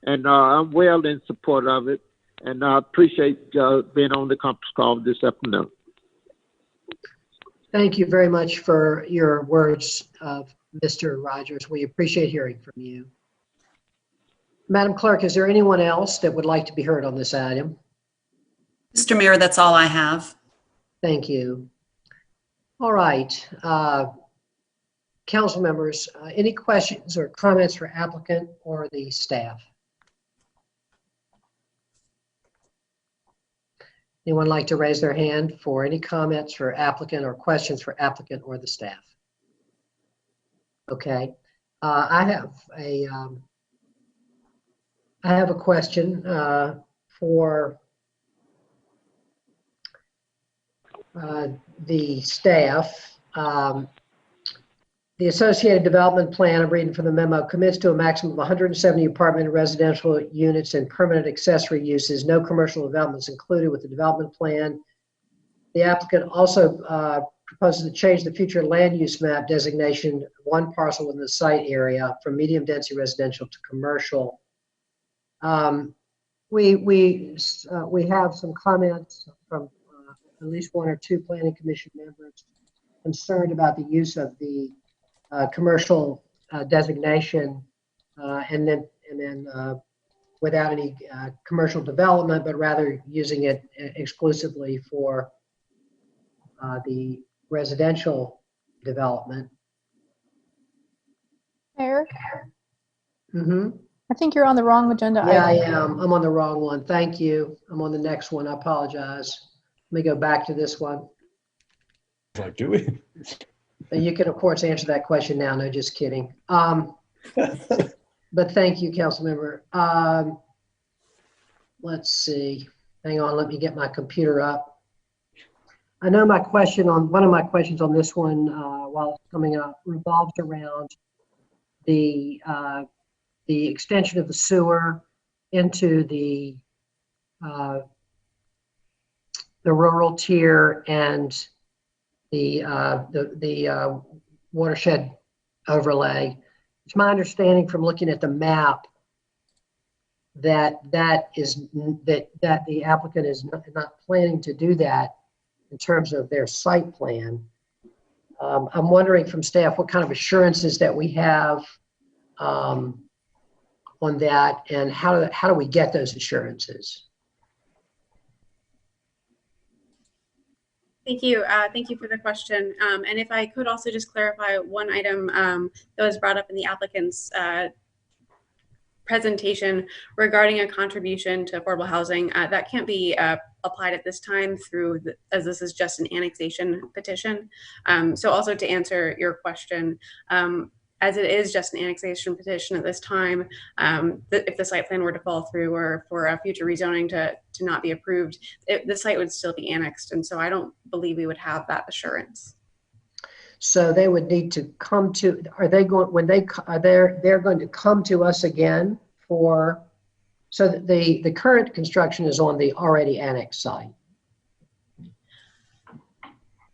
and I'm well in support of it, and I appreciate being on the conference call this afternoon. Thank you very much for your words, Mr. Rogers. We appreciate hearing from you. Madam Clerk, is there anyone else that would like to be heard on this item? Mr. Mayor, that's all I have. Thank you. All right. Council members, any questions or comments for applicant or the staff? Anyone like to raise their hand for any comments for applicant or questions for applicant or the staff? Okay. I have a question for the staff. The Associated Development Plan, I'm reading from the memo, commits to a maximum of 170 apartment and residential units and permanent accessory uses. No commercial developments included with the development plan. The applicant also proposes to change the future land use map designation, one parcel within the site area, from medium density residential to commercial. We have some comments from at least one or two planning commission members concerned about the use of the commercial designation and then without any commercial development, but rather using it exclusively for the residential development. Mayor, Mm-hmm. I think you're on the wrong agenda Yeah, item. I am. I'm on the wrong one. Thank you. I'm on the next one. I apologize. Let me go back to this one. Like, do we? And you can, of course, answer that question now. No, just kidding. But thank you, council member. Let's see. Hang on. Let me get my computer up. I know my question on one of my questions on this one while it's coming up revolves around the extension of the sewer into the rural tier and the watershed overlay. It's my understanding from looking at the map that the applicant is not planning to do that in terms of their site plan. I'm wondering from staff what kind of assurances that we have on that, and how do we get those assurances? Thank you. Thank you for the question. And if I could also just clarify one item that was brought up in the applicant's presentation regarding a contribution to affordable housing. That can't be applied at this time as this is just an annexation petition. So also to answer your question, as it is just an annexation petition at this time, if the site plan were to fall through or for a future rezoning to not be approved, the site would still be annexed. And so I don't believe we would have that assurance. So they would need to come to, they're going to come to us again for, so that the current construction is on the already annexed site.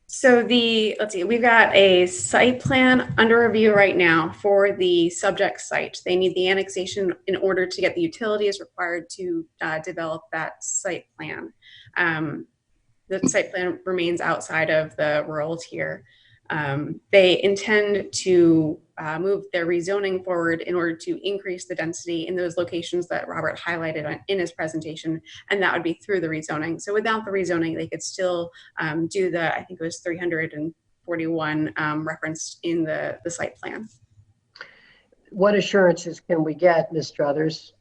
So let's see, we've got a site plan under review right now for the subject site. They need the annexation in order to get the utilities required to develop that site plan. The site plan remains outside of the rural tier. They intend to move their rezoning forward in order to increase the density in those locations that Robert highlighted in his presentation, and that would be through the rezoning. So without the rezoning, they could still do the, I think it was 341 referenced in the site plan. What assurances can we get, Ms. Struthers,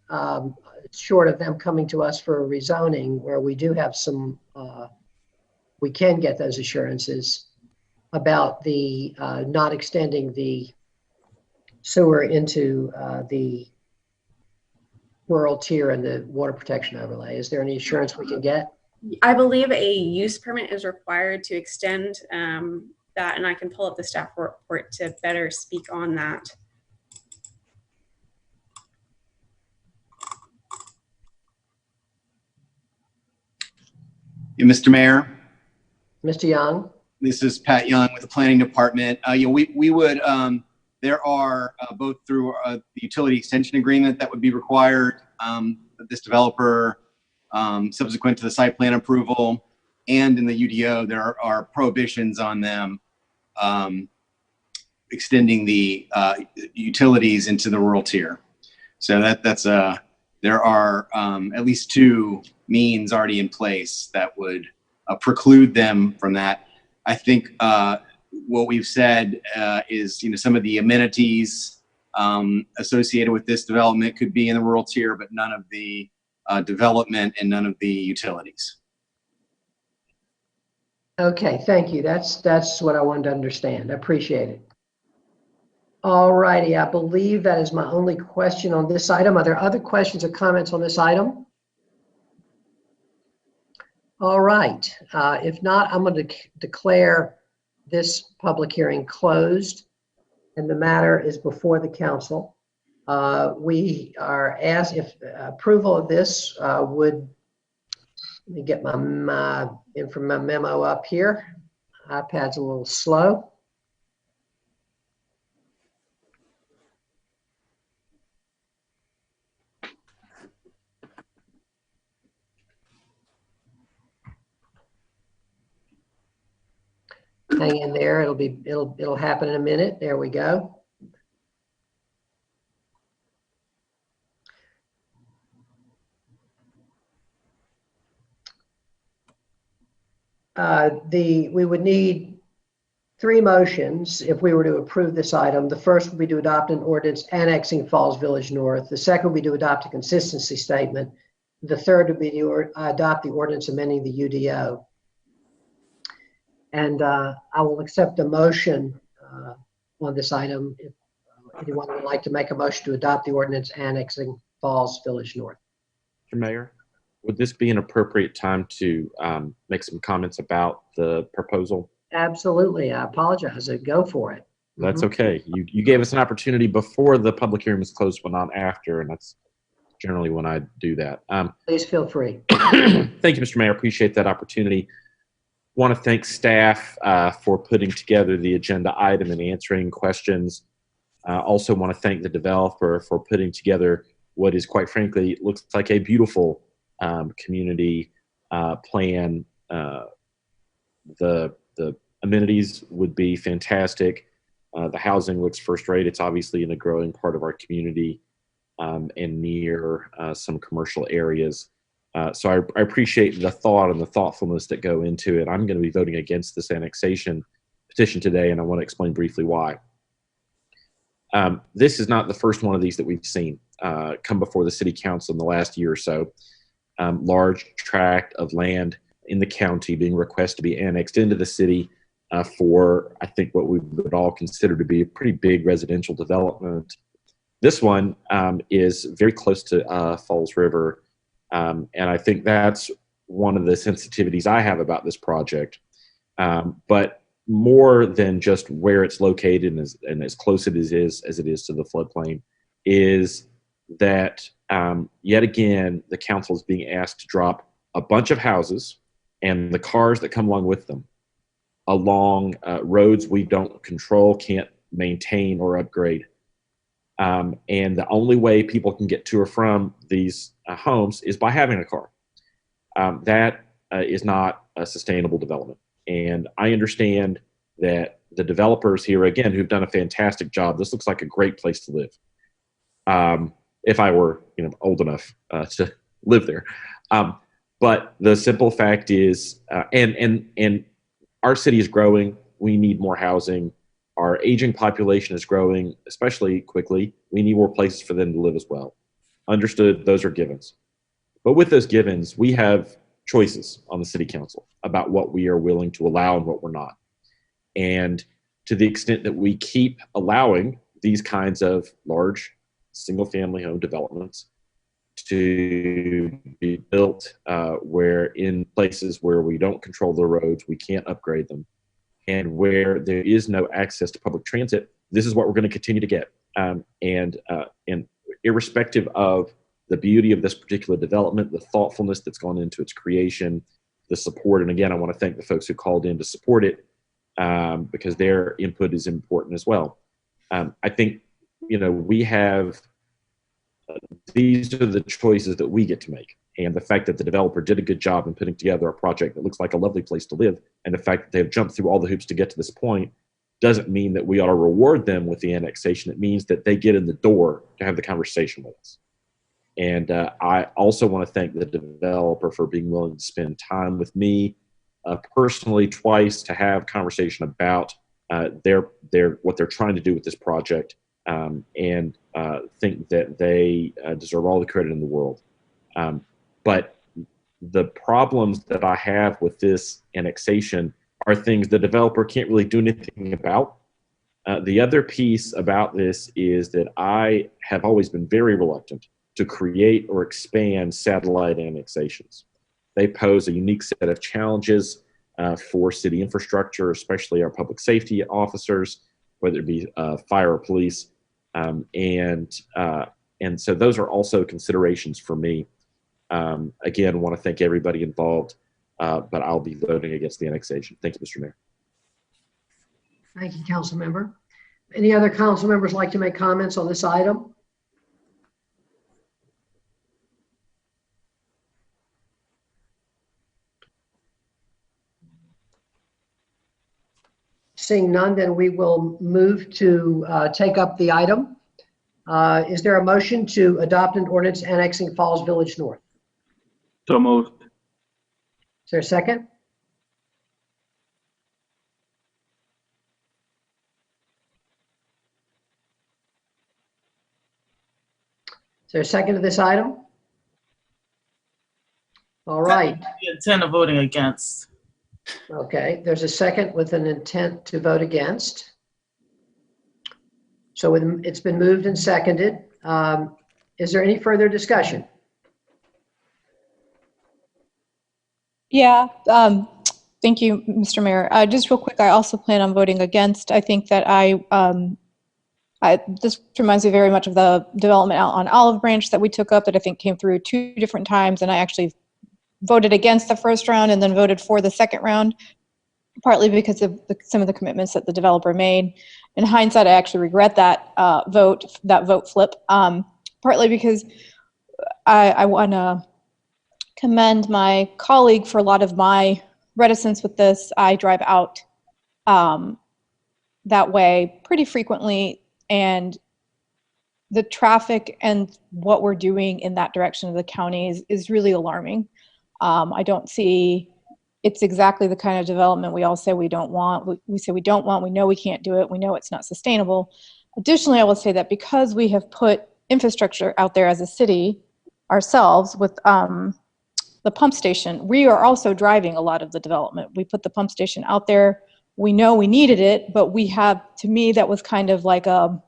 short of them coming to us for a rezoning, where we do have some, we can get those assurances about the not extending the sewer into the rural tier and the water protection overlay? Is there any assurance we can get? I believe a use permit is required to extend that, and I can pull up the staff report to better speak on that. Yeah, Mr. Mayor. Mr. Young. This is Pat Young with the Planning Department. We would, there are both through the utility extension agreement that would be required, this developer, subsequent to the site plan approval, and in the UDO, there are prohibitions on them extending the utilities into the rural tier. So there are at least two means already in place that would preclude them from that. I think what we've said is, some of the amenities associated with this development could be in the rural tier, but none of the development and none of the utilities. Okay, thank you. That's what I wanted to understand. I appreciate it. All righty, I believe that is my only question on this item. Are there other questions or comments on this item? All right, if not, I'm going to declare this public hearing closed, and the matter is before the council. We are asked if approval of this would, let me get my memo up here. iPad's a little slow. Hang in there. It'll happen in a minute. There we go. We would need 3 motions if we were to approve this item. The first would be to adopt an ordinance annexing Falls Village North. The second would be to adopt a consistency statement. The third would be to adopt the ordinance amending the UDO. And I will accept a motion on this item if anyone would like to make a motion to adopt the ordinance annexing Falls Village North. Mr. Mayor, would this be an appropriate time to make some comments about the proposal? Absolutely. I apologize. Go for it. That's okay. You gave us an opportunity before the public hearing was closed, but not after, and that's generally when I do that. Please feel free. Thank you, Mr. Mayor. Appreciate that opportunity. Want to thank staff for putting together the agenda item and answering questions. Also want to thank the developer for putting together what is, quite frankly, looks like a beautiful community plan. The amenities would be fantastic. The housing looks first rate. It's obviously in a growing part of our community and near some commercial areas. So I appreciate the thought and the thoughtfulness that go into it. I'm going to be voting against this annexation petition today, and I want to explain briefly why. This is not the first one of these that we've seen come before the city council in the last year or so. Large tract of land in the county being requested to be annexed into the city for, I think, what we would all consider to be a pretty big residential development. This one is very close to Falls River. And I think that's one of the sensitivities I have about this project. But more than just where it's located and as close as it is to the floodplain, is that yet again, the council is being asked to drop a bunch of houses and the cars that come along with them along roads we don't control, can't maintain or upgrade. And the only way people can get to or from these homes is by having a car. That is not a sustainable development. And I understand that the developers here, again, who've done a fantastic job, this looks like a great place to live. If I were, old enough to live there. But the simple fact is, and our city is growing. We need more housing. Our aging population is growing, especially quickly. We need more places for them to live as well. Understood, those are givens. But with those givens, we have choices on the city council about what we are willing to allow and what we're not. And to the extent that we keep allowing these kinds of large single-family home developments to be built where in places where we don't control the roads, we can't upgrade them, and where there is no access to public transit, this is what we're going to continue to get. And irrespective of the beauty of this particular development, the thoughtfulness that's gone into its creation, the support, and again, I want to thank the folks who called in to support it because their input is important as well. I think, we have, these are the choices that we get to make. And the fact that the developer did a good job in putting together a project that looks like a lovely place to live, and the fact that they've jumped through all the hoops to get to this point, doesn't mean that we ought to reward them with the annexation. It means that they get in the door to have the conversation with us. And I also want to thank the developer for being willing to spend time with me personally twice to have conversation about what they're trying to do with this project, and think that they deserve all the credit in the world. But the problems that I have with this annexation are things the developer can't really do anything about. The other piece about this is that I have always been very reluctant to create or expand satellite annexations. They pose a unique set of challenges for city infrastructure, especially our public safety officers, whether it be fire or police. And so those are also considerations for me. Again, want to thank everybody involved, but I'll be voting against the annexation. Thank you, Mr. Mayor. Thank you, council member. Any other council members like to make comments on this item? Seeing none, then we will move to take up the item. Is there a motion to adopt an ordinance annexing Falls Village North? So moved. Is there a second? Is there a second to this item? All right. The intent of voting against. Okay, there's a second with an intent to vote against. So it's been moved and seconded. Is there any further discussion? Yeah, thank you, Mr. Mayor. Just real quick, I also plan on voting against. I think that this reminds me very much of the development out on Olive Branch that we took up that I think came through 2 different times, and I actually voted against the first round and then voted for the second round, partly because of some of the commitments that the developer made. In hindsight, I actually regret that vote flip, partly because I want to commend my colleague for a lot of my reticence with this. I drive out that way pretty frequently, and the traffic and what we're doing in that direction of the county is really alarming. I don't see, it's exactly the kind of development we all say we don't want. We say we don't want, we know we can't do it, we know it's not sustainable. Additionally, I will say that because we have put infrastructure out there as a city ourselves with the pump station, we are also driving a lot of the development. We put the pump station out there. We know we needed it, but we have, to me, that was kind of like an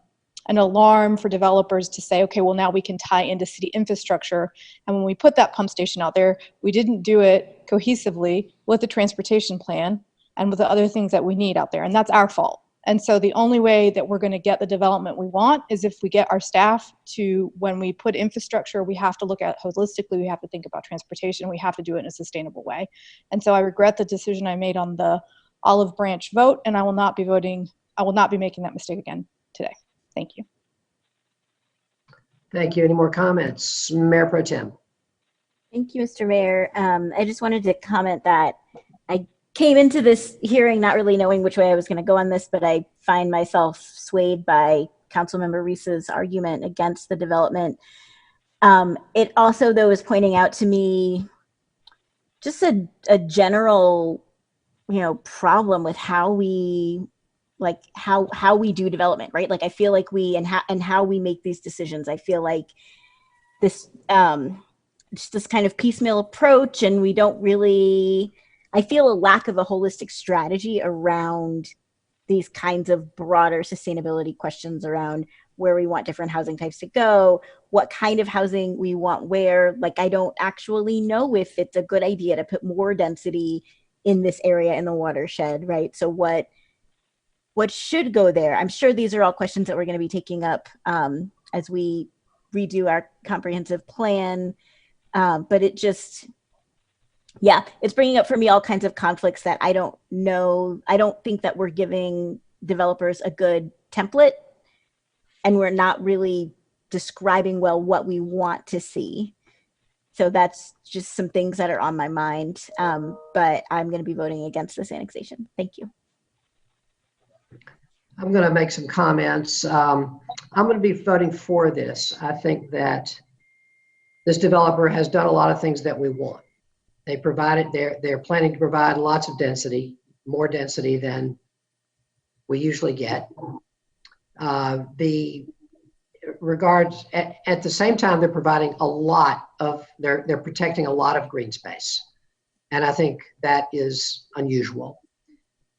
alarm for developers to say, okay, well, now we can tie into city infrastructure. And when we put that pump station out there, we didn't do it cohesively with the transportation plan and with the other things that we need out there. And that's our fault. And so the only way that we're going to get the development we want is if we get our staff to, when we put infrastructure, we have to look at holistically, we have to think about transportation, we have to do it in a sustainable way. And so I regret the decision I made on the Olive Branch vote, and I will not be making that mistake again today. Thank you. Thank you. Any more comments? Mayor Pro Tem. Thank you, Mr. Mayor. I just wanted to comment that I came into this hearing not really knowing which way I was going to go on this, but I find myself swayed by Councilmember Reese's argument against the development. It also, though, is pointing out to me just a general, problem with how we how we do development, right? Like I feel like and how we make these decisions. I feel like this just this kind of piecemeal approach, and we don't really. I feel a lack of a holistic strategy around these kinds of broader sustainability questions around where we want different housing types to go, what kind of housing we want where. Like I don't actually know if it's a good idea to put more density in this area in the watershed, right? So what should go there? I'm sure these are all questions that we're going to be taking up as we redo our comprehensive plan. But it just, it's bringing up for me all kinds of conflicts that I don't know. I don't think that we're giving developers a good template, and we're not really describing well what we want to see. So that's just some things that are on my mind. But I'm going to be voting against this annexation. Thank you. I'm going to make some comments. I'm going to be voting for this. I think that this developer has done a lot of things that we want. They provided, they're planning to provide lots of density, more density than we usually get. The regards at the same time, they're providing a lot of, they're protecting a lot of green space. And I think that is unusual.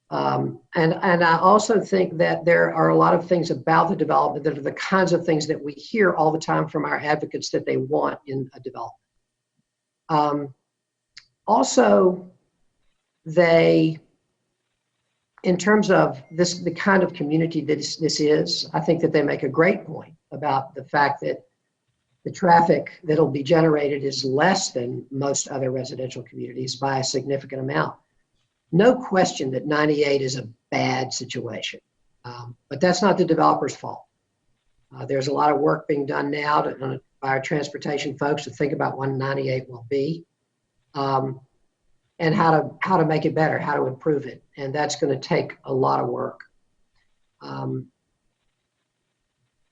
And I also think that there are a lot of things about the development that are the kinds of things that we hear all the time from our advocates that they want in a development. Also, they, in terms of this, the kind of community that this is, I think that they make a great point about the fact that the traffic that'll be generated is less than most other residential communities by a significant amount. No question that 98 is a bad situation, but that's not the developer's fault. There's a lot of work being done now by our transportation folks to think about what 98 will be, and how to make it better, how to improve it, and that's going to take a lot of work.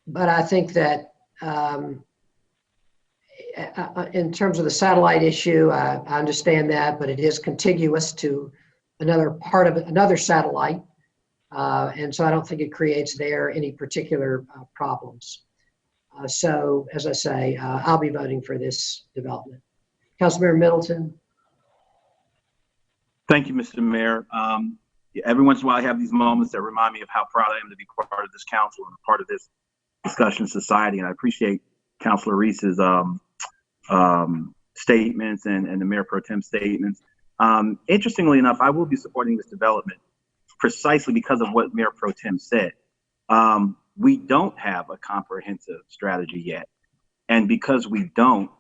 But I think that in terms of the satellite issue, I understand that, but it is contiguous to another part of it, another satellite. And so I don't think it creates there any particular problems. So as I say, I'll be voting for this development. Councilmember Middleton. Thank you, Mr. Mayor. Every once in a while I have these moments that remind me of how proud I am to be part of this council and part of this discussion society. And I appreciate Councilor Reese's statements and the Mayor Pro Tem statements. Interestingly enough, I will be supporting this development precisely because of what Mayor Pro Tem said. We don't have a comprehensive strategy yet. And because we don't,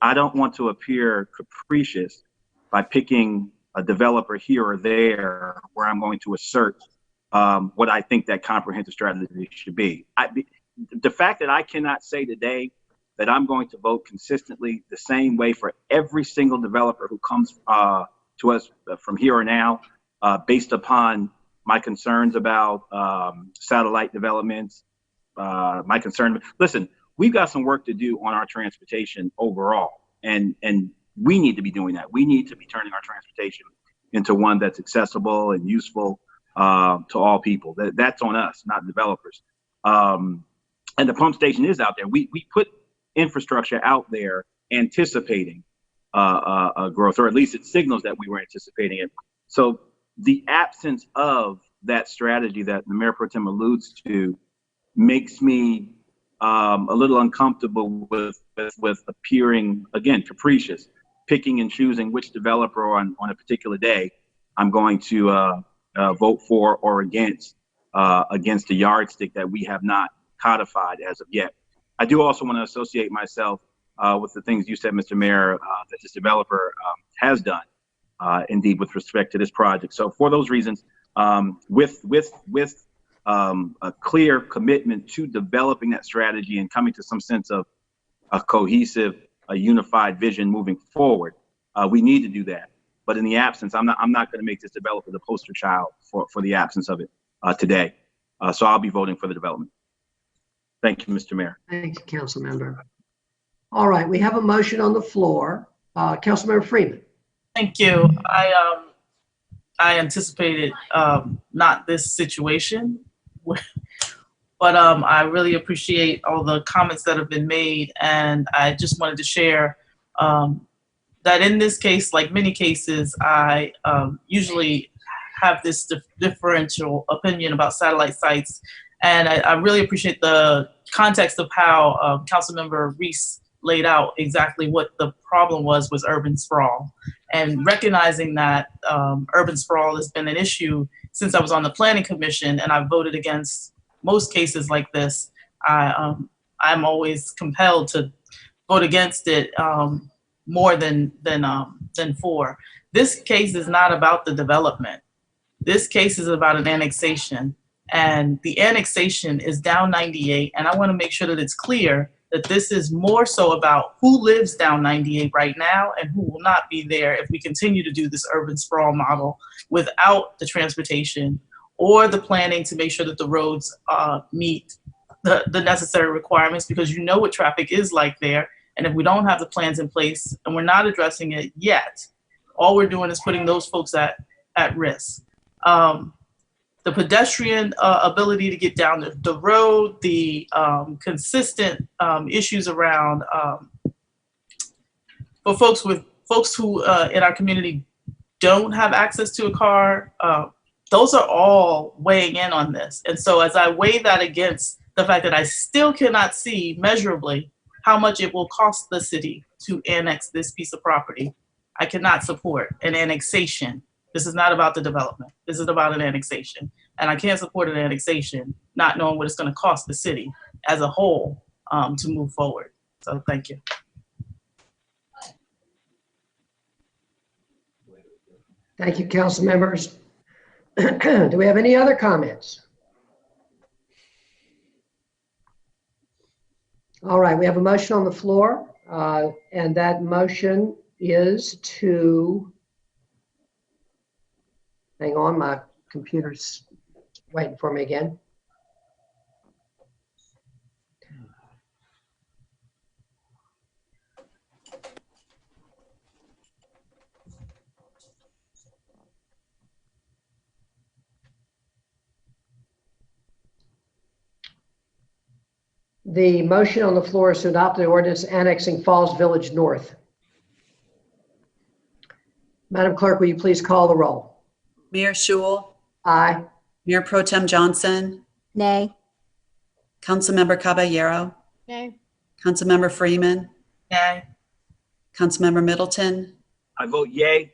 I don't want to appear capricious by picking a developer here or there where I'm going to assert what I think that comprehensive strategy should be. The fact that I cannot say today that I'm going to vote consistently the same way for every single developer who comes to us from here or now, based upon my concerns about satellite developments, my concern. Listen, we've got some work to do on our transportation overall, and we need to be doing that. We need to be turning our transportation into one that's accessible and useful to all people. That's on us, not developers. And the pump station is out there. We put infrastructure out there anticipating growth, or at least it signals that we were anticipating it. So the absence of that strategy that the Mayor Pro Tem alludes to makes me a little uncomfortable with appearing, again, capricious, picking and choosing which developer on a particular day I'm going to vote for or against a yardstick that we have not codified as of yet. I do also want to associate myself with the things you said, Mr. Mayor, that this developer has done, indeed, with respect to this project. So for those reasons, with a clear commitment to developing that strategy and coming to some sense of a cohesive, a unified vision moving forward, we need to do that. But in the absence, I'm not going to make this developer the poster child for the absence of it today. So I'll be voting for the development. Thank you, Mr. Mayor. Thank you, Council Member. All right, we have a motion on the floor. Councilmember Freeman. Thank you. I anticipated not this situation, but I really appreciate all the comments that have been made, and I just wanted to share that in this case, like many cases, I usually have this differential opinion about satellite sites, and I really appreciate the context of how Councilmember Reese laid out exactly what the problem was with urban sprawl, and recognizing that urban sprawl has been an issue since I was on the Planning Commission, and I voted against most cases like this. I'm always compelled to vote against it more than for. This case is not about the development. This case is about an annexation, and the annexation is down 98, and I want to make sure that it's clear that this is more so about who lives down 98 right now and who will not be there if we continue to do this urban sprawl model without the transportation or the planning to make sure that the roads meet the necessary requirements, because you know what traffic is like there. And if we don't have the plans in place and we're not addressing it yet, all we're doing is putting those folks at risk. the pedestrian ability to get down the road, the consistent issues around for folks who in our community don't have access to a car. Those are all weighing in on this. And so as I weigh that against the fact that I still cannot see measurably how much it will cost the city to annex this piece of property, I cannot support an annexation. This is not about the development. This is about an annexation. And I can't support an annexation not knowing what it's going to cost the city as a whole to move forward. So thank you. Thank you, council members. Do we have any other comments? All right, we have a motion on the floor, and that motion is to, hang on, my computer's waiting for me again. The motion on the floor is to adopt the ordinance annexing Falls Village North. Madam Clerk, will you please call the roll? Mayor Schul. Aye. Mayor Pro Tem Johnson. Nay. Councilmember Caballero. Nay. Councilmember Freeman. Nay. Councilmember Middleton. I vote yay.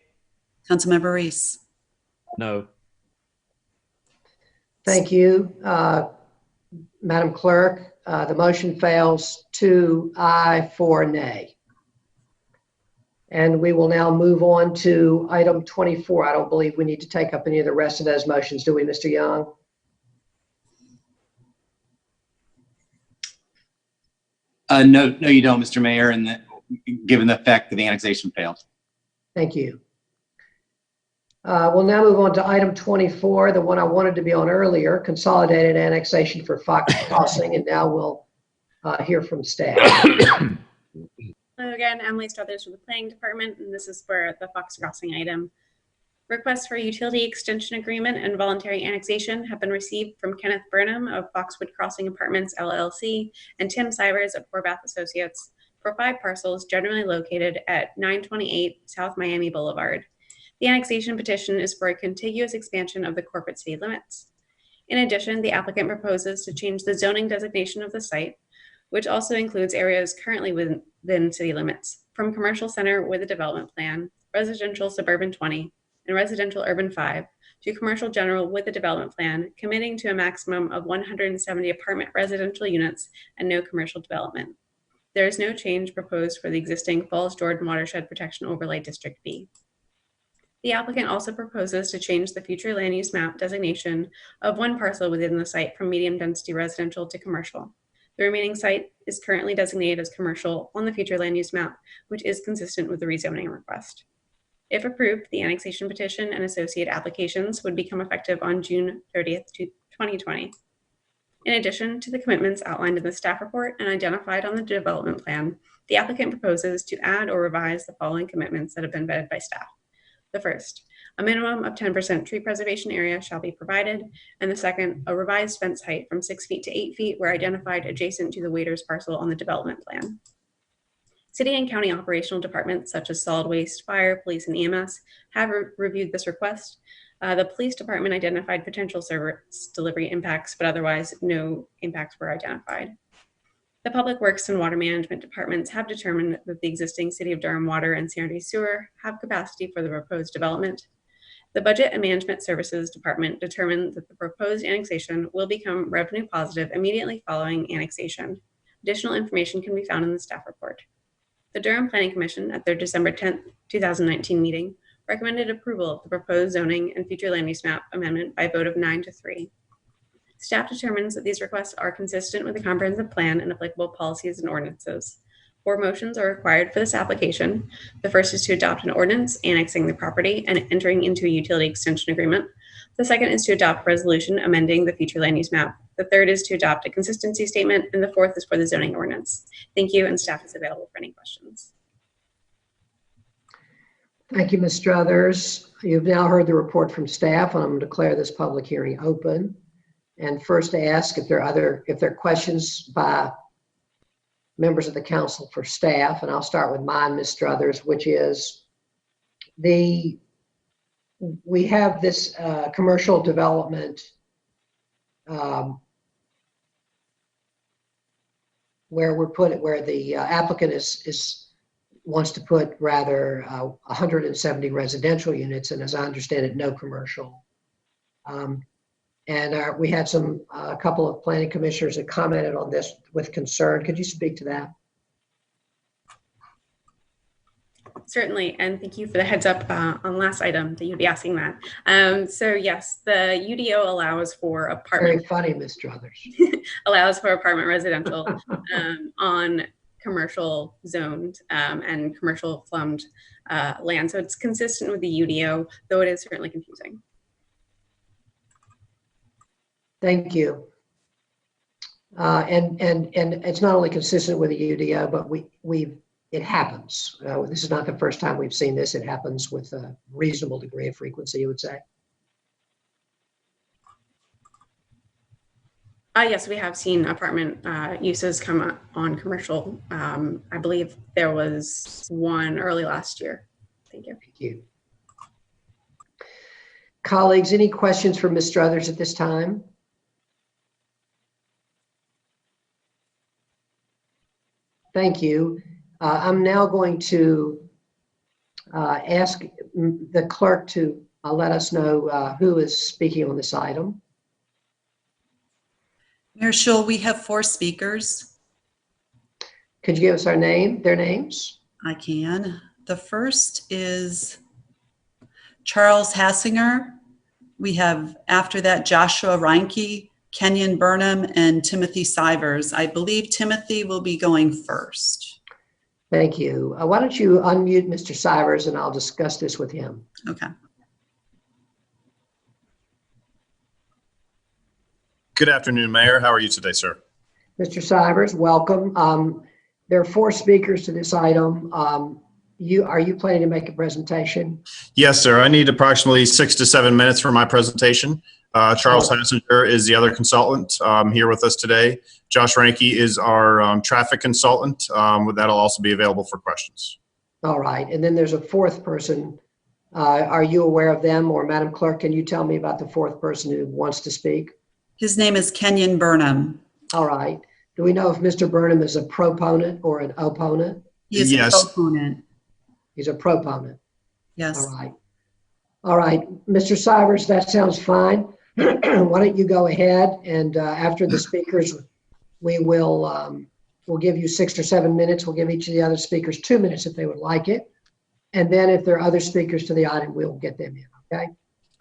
Councilmember Reese. No. Thank you, Madam Clerk. The motion fails 2 aye, 4 nay. And we will now move on to item 24. I don't believe we need to take up any of the rest of those motions, do we, Mr. Young? No, you don't, Mr. Mayor, and given the fact that the annexation failed. Thank you. We'll now move on to item 24, the one I wanted to be on earlier, consolidated annexation for Fox Crossing, and now we'll hear from staff. Hello again, Emily Struthers from the Planning Department, and this is for the Fox Crossing item. Requests for utility extension agreement and voluntary annexation have been received from Kenneth Burnham of Foxwood Crossing Apartments LLC and Tim Sivers of Horvath Associates for 5 parcels generally located at 928 South Miami Boulevard. The annexation petition is for a contiguous expansion of the corporate city limits. In addition, the applicant proposes to change the zoning designation of the site, which also includes areas currently within city limits, from commercial center with a development plan, residential suburban 20, and residential urban 5, to commercial general with a development plan, committing to a maximum of 170 apartment residential units and no commercial development. There is no change proposed for the existing Falls Jordan Watershed Protection Overlay District B. The applicant also proposes to change the future land use map designation of 1 parcel within the site from medium density residential to commercial. The remaining site is currently designated as commercial on the future land use map, which is consistent with the rezoning request. If approved, the annexation petition and associated applications would become effective on June 30th, 2020. In addition to the commitments outlined in the staff report and identified on the development plan, the applicant proposes to add or revise the following commitments that have been vetted by staff. The first, a minimum of 10% tree preservation area shall be provided, and the second, a revised fence height from 6 feet to 8 feet where identified adjacent to the waiter's parcel on the development plan. City and county operational departments such as solid waste, fire, police, and EMS have reviewed this request. The police department identified potential service delivery impacts, but otherwise no impacts were identified. The Public Works and Water Management departments have determined that the existing City of Durham water and sanitary sewer have capacity for the proposed development. The Budget and Management Services department determined that the proposed annexation will become revenue positive immediately following annexation. Additional information can be found in the staff report. The Durham Planning Commission at their December 10th, 2019 meeting recommended approval of the proposed zoning and future land use map amendment by a vote of 9-3. Staff determines that these requests are consistent with the comprehensive plan and applicable policies and ordinances. 4 motions are required for this application. The first is to adopt an ordinance annexing the property and entering into a utility extension agreement. The second is to adopt a resolution amending the future land use map. The third is to adopt a consistency statement, and the fourth is for the zoning ordinance. Thank you, and staff is available for any questions. Thank you, Ms. Struthers. You've now heard the report from staff, and I'm going to declare this public hearing open. And first ask if there are questions by members of the council for staff, and I'll start with mine, Ms. Struthers, which is we have this commercial development where the applicant wants to put rather 170 residential units, and as I understand it, no commercial. We had a couple of planning commissioners that commented on this with concern. Could you speak to that? Certainly, and thank you for the heads up on last item that you'd be asking that. So yes, the UDO allows for apartment. Very funny, Ms. Struthers. Allows for apartment residential on commercial zoned and commercial plumbed land. So it's consistent with the UDO, though it is certainly confusing. Thank you. And it's not only consistent with the UDO, but it happens. This is not the first time we've seen this. It happens with a reasonable degree of frequency, you would say. Yes, we have seen apartment uses come on commercial. I believe there was one early last year. Thank you. Thank you. Colleagues, any questions for Ms. Struthers at this time? Thank you. I'm now going to ask the clerk to let us know who is speaking on this item. Mayor Schul, we have 4 speakers. Could you give us their names? I can. The first is Charles Hassinger. We have after that Joshua Reinke, Kenyon Burnham, and Timothy Sivers. I believe Timothy will be going first. Thank you. Why don't you unmute Mr. Sivers and I'll discuss this with him. Okay. Good afternoon, Mayor. How are you today, sir? Mr. Sivers, welcome. There are 4 speakers to this item. Are you planning to make a presentation? Yes, sir. I need approximately 6 to 7 minutes for my presentation. Charles Hassinger is the other consultant here with us today. Josh Ranke is our traffic consultant. That'll also be available for questions. All right. And then there's a 4th person. Are you aware of them, or Madam Clerk, can you tell me about the 4th person who wants to speak? His name is Kenyon Burnham. All right. Do we know if Mr. Burnham is a proponent or an opponent? He is a proponent. He's a proponent. Yes. All right. All right. Mr. Sivers, that sounds fine. Why don't you go ahead, and after the speakers, we'll give you 6 or 7 minutes. We'll give each of the other speakers 2 minutes if they would like it. And then if there are other speakers to the item, we'll get them in, okay?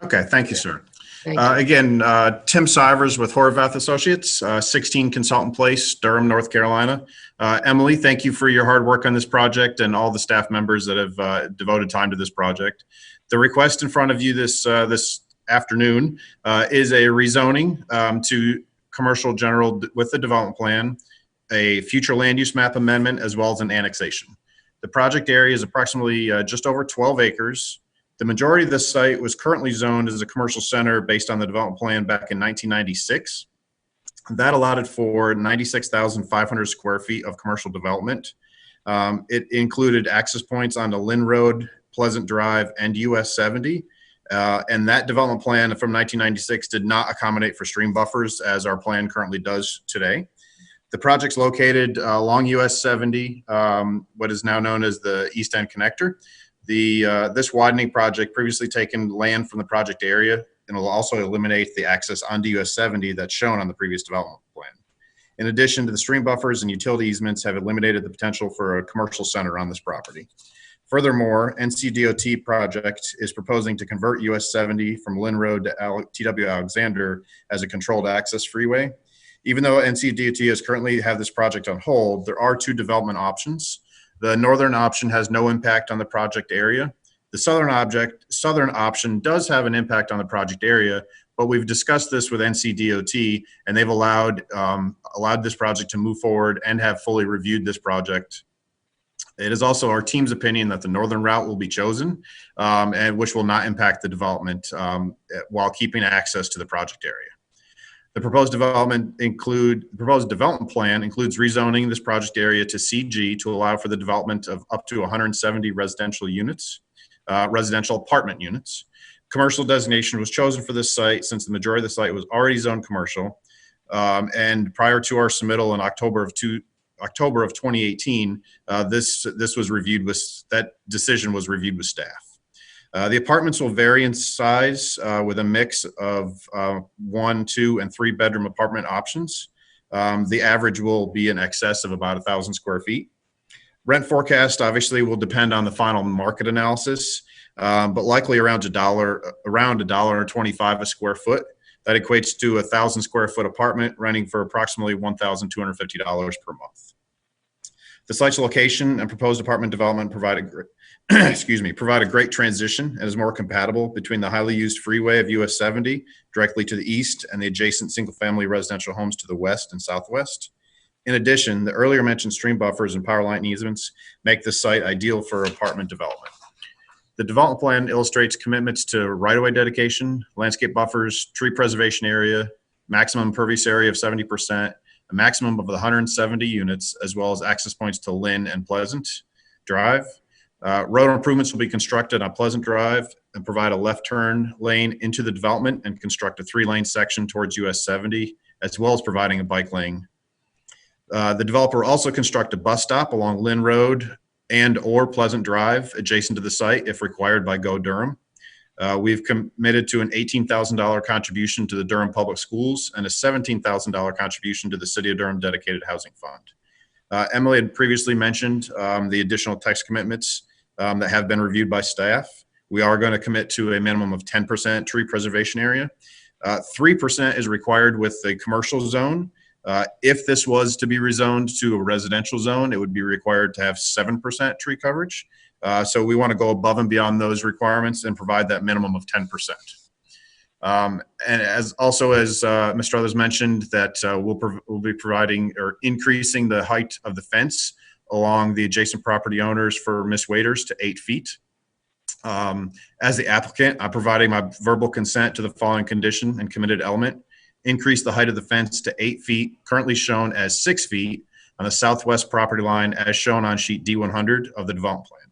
Okay, thank you, sir. Thank you. Again, Tim Sivers with Horvath Associates, 16 Consultant Place, Durham, North Carolina. Emily, thank you for your hard work on this project and all the staff members that have devoted time to this project. The request in front of you this afternoon is a rezoning to commercial general with the development plan, a future land use map amendment, as well as an annexation. The project area is approximately just over 12 acres. The majority of this site was currently zoned as a commercial center based on the development plan back in 1996. That allotted for 96,500 square feet of commercial development. It included access points onto Lynn Road, Pleasant Drive, and US 70. And that development plan from 1996 did not accommodate for stream buffers as our plan currently does today. The project's located along US 70, what is now known as the East End Connector. This widening project previously taken land from the project area, and will also eliminate the access onto US 70 that's shown on the previous development plan. In addition to the stream buffers and utility easements have eliminated the potential for a commercial center on this property. Furthermore, NCDOT project is proposing to convert US 70 from Lynn Road to TW Alexander as a controlled access freeway. Even though NCDOT has currently have this project on hold, there are 2 development options. The northern option has no impact on the project area. The southern option does have an impact on the project area, but we've discussed this with NCDOT, and they've allowed this project to move forward and have fully reviewed this project It is also our team's opinion that the northern route will be chosen, and which will not impact the development while keeping access to the project area. The proposed development plan includes rezoning this project area to CG to allow for the development of up to 170 residential units, residential apartment units. Commercial designation was chosen for this site since the majority of the site was already zoned commercial. And prior to our submittal in October of 2018, this was reviewed with, that decision was reviewed with staff. The apartments will vary in size with a mix of 1, 2, and 3 bedroom apartment options. The average will be in excess of about 1,000 square feet. Rent forecast obviously will depend on the final market analysis, but likely around $1.25 a square foot. That equates to 1,000 square foot apartment renting for approximately $1,250 per month. The site's location and proposed apartment development provide a great transition and is more compatible between the highly used freeway of US 70 directly to the east and the adjacent single-family residential homes to the west and southwest. In addition, the earlier mentioned stream buffers and power line easements make this site ideal for apartment development. The development plan illustrates commitments to right-of-way dedication, landscape buffers, tree preservation area, maximum impervious area of 70%, a maximum of 170 units, as well as access points to Lynn and Pleasant Drive. Road improvements will be constructed on Pleasant Drive and provide a left turn lane into the development and construct a 3-lane section towards US 70, as well as providing a bike lane. The developer will also construct a bus stop along Lynn Road and or Pleasant Drive adjacent to the site if required by Go Durham. We've committed to an $18,000 contribution to the Durham Public Schools and a $17,000 contribution to the City of Durham Dedicated Housing Fund. Emily had previously mentioned the additional text commitments that have been reviewed by staff. We are going to commit to a minimum of 10% tree preservation area. 3% is required with the commercial zone. If this was to be rezoned to a residential zone, it would be required to have 7% tree coverage. So we want to go above and beyond those requirements and provide that minimum of 10%. And as Mr. Others mentioned, that we'll be providing or increasing the height of the fence along the adjacent property owners for Miss Waiters to 8 feet. As the applicant, I'm providing my verbal consent to the following condition and committed element. Increase the height of the fence to 8 feet, currently shown as 6 feet on the southwest property line as shown on sheet D100 of the development plan.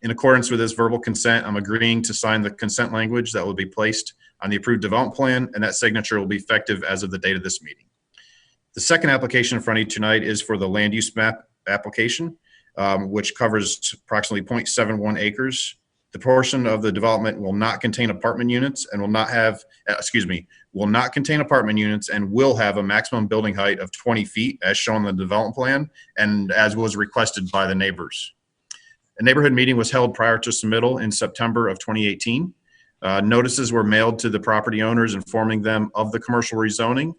In accordance with this verbal consent, I'm agreeing to sign the consent language that will be placed on the approved development plan, and that signature will be effective as of the date of this meeting. The second application in front of you tonight is for the land use map application, which covers approximately 0.71 acres. The portion of the development will not contain apartment units and will not contain apartment units and will have a maximum building height of 20 feet as shown in the development plan and as was requested by the neighbors. A neighborhood meeting was held prior to submittal in September of 2018. Notices were mailed to the property owners informing them of the commercial rezoning.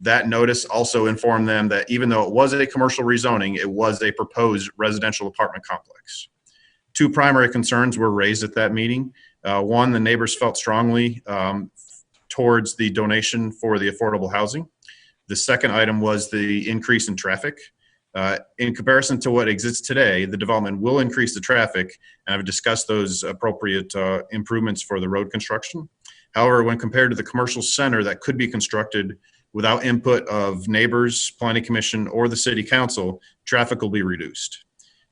That notice also informed them that even though it was a commercial rezoning, it was a proposed residential apartment complex. 2 primary concerns were raised at that meeting. One, the neighbors felt strongly towards the donation for the affordable housing. The second item was the increase in traffic. In comparison to what exists today, the development will increase the traffic, and I've discussed those appropriate improvements for the road construction. However, when compared to the commercial center that could be constructed without input of neighbors, planning commission, or the city council, traffic will be reduced.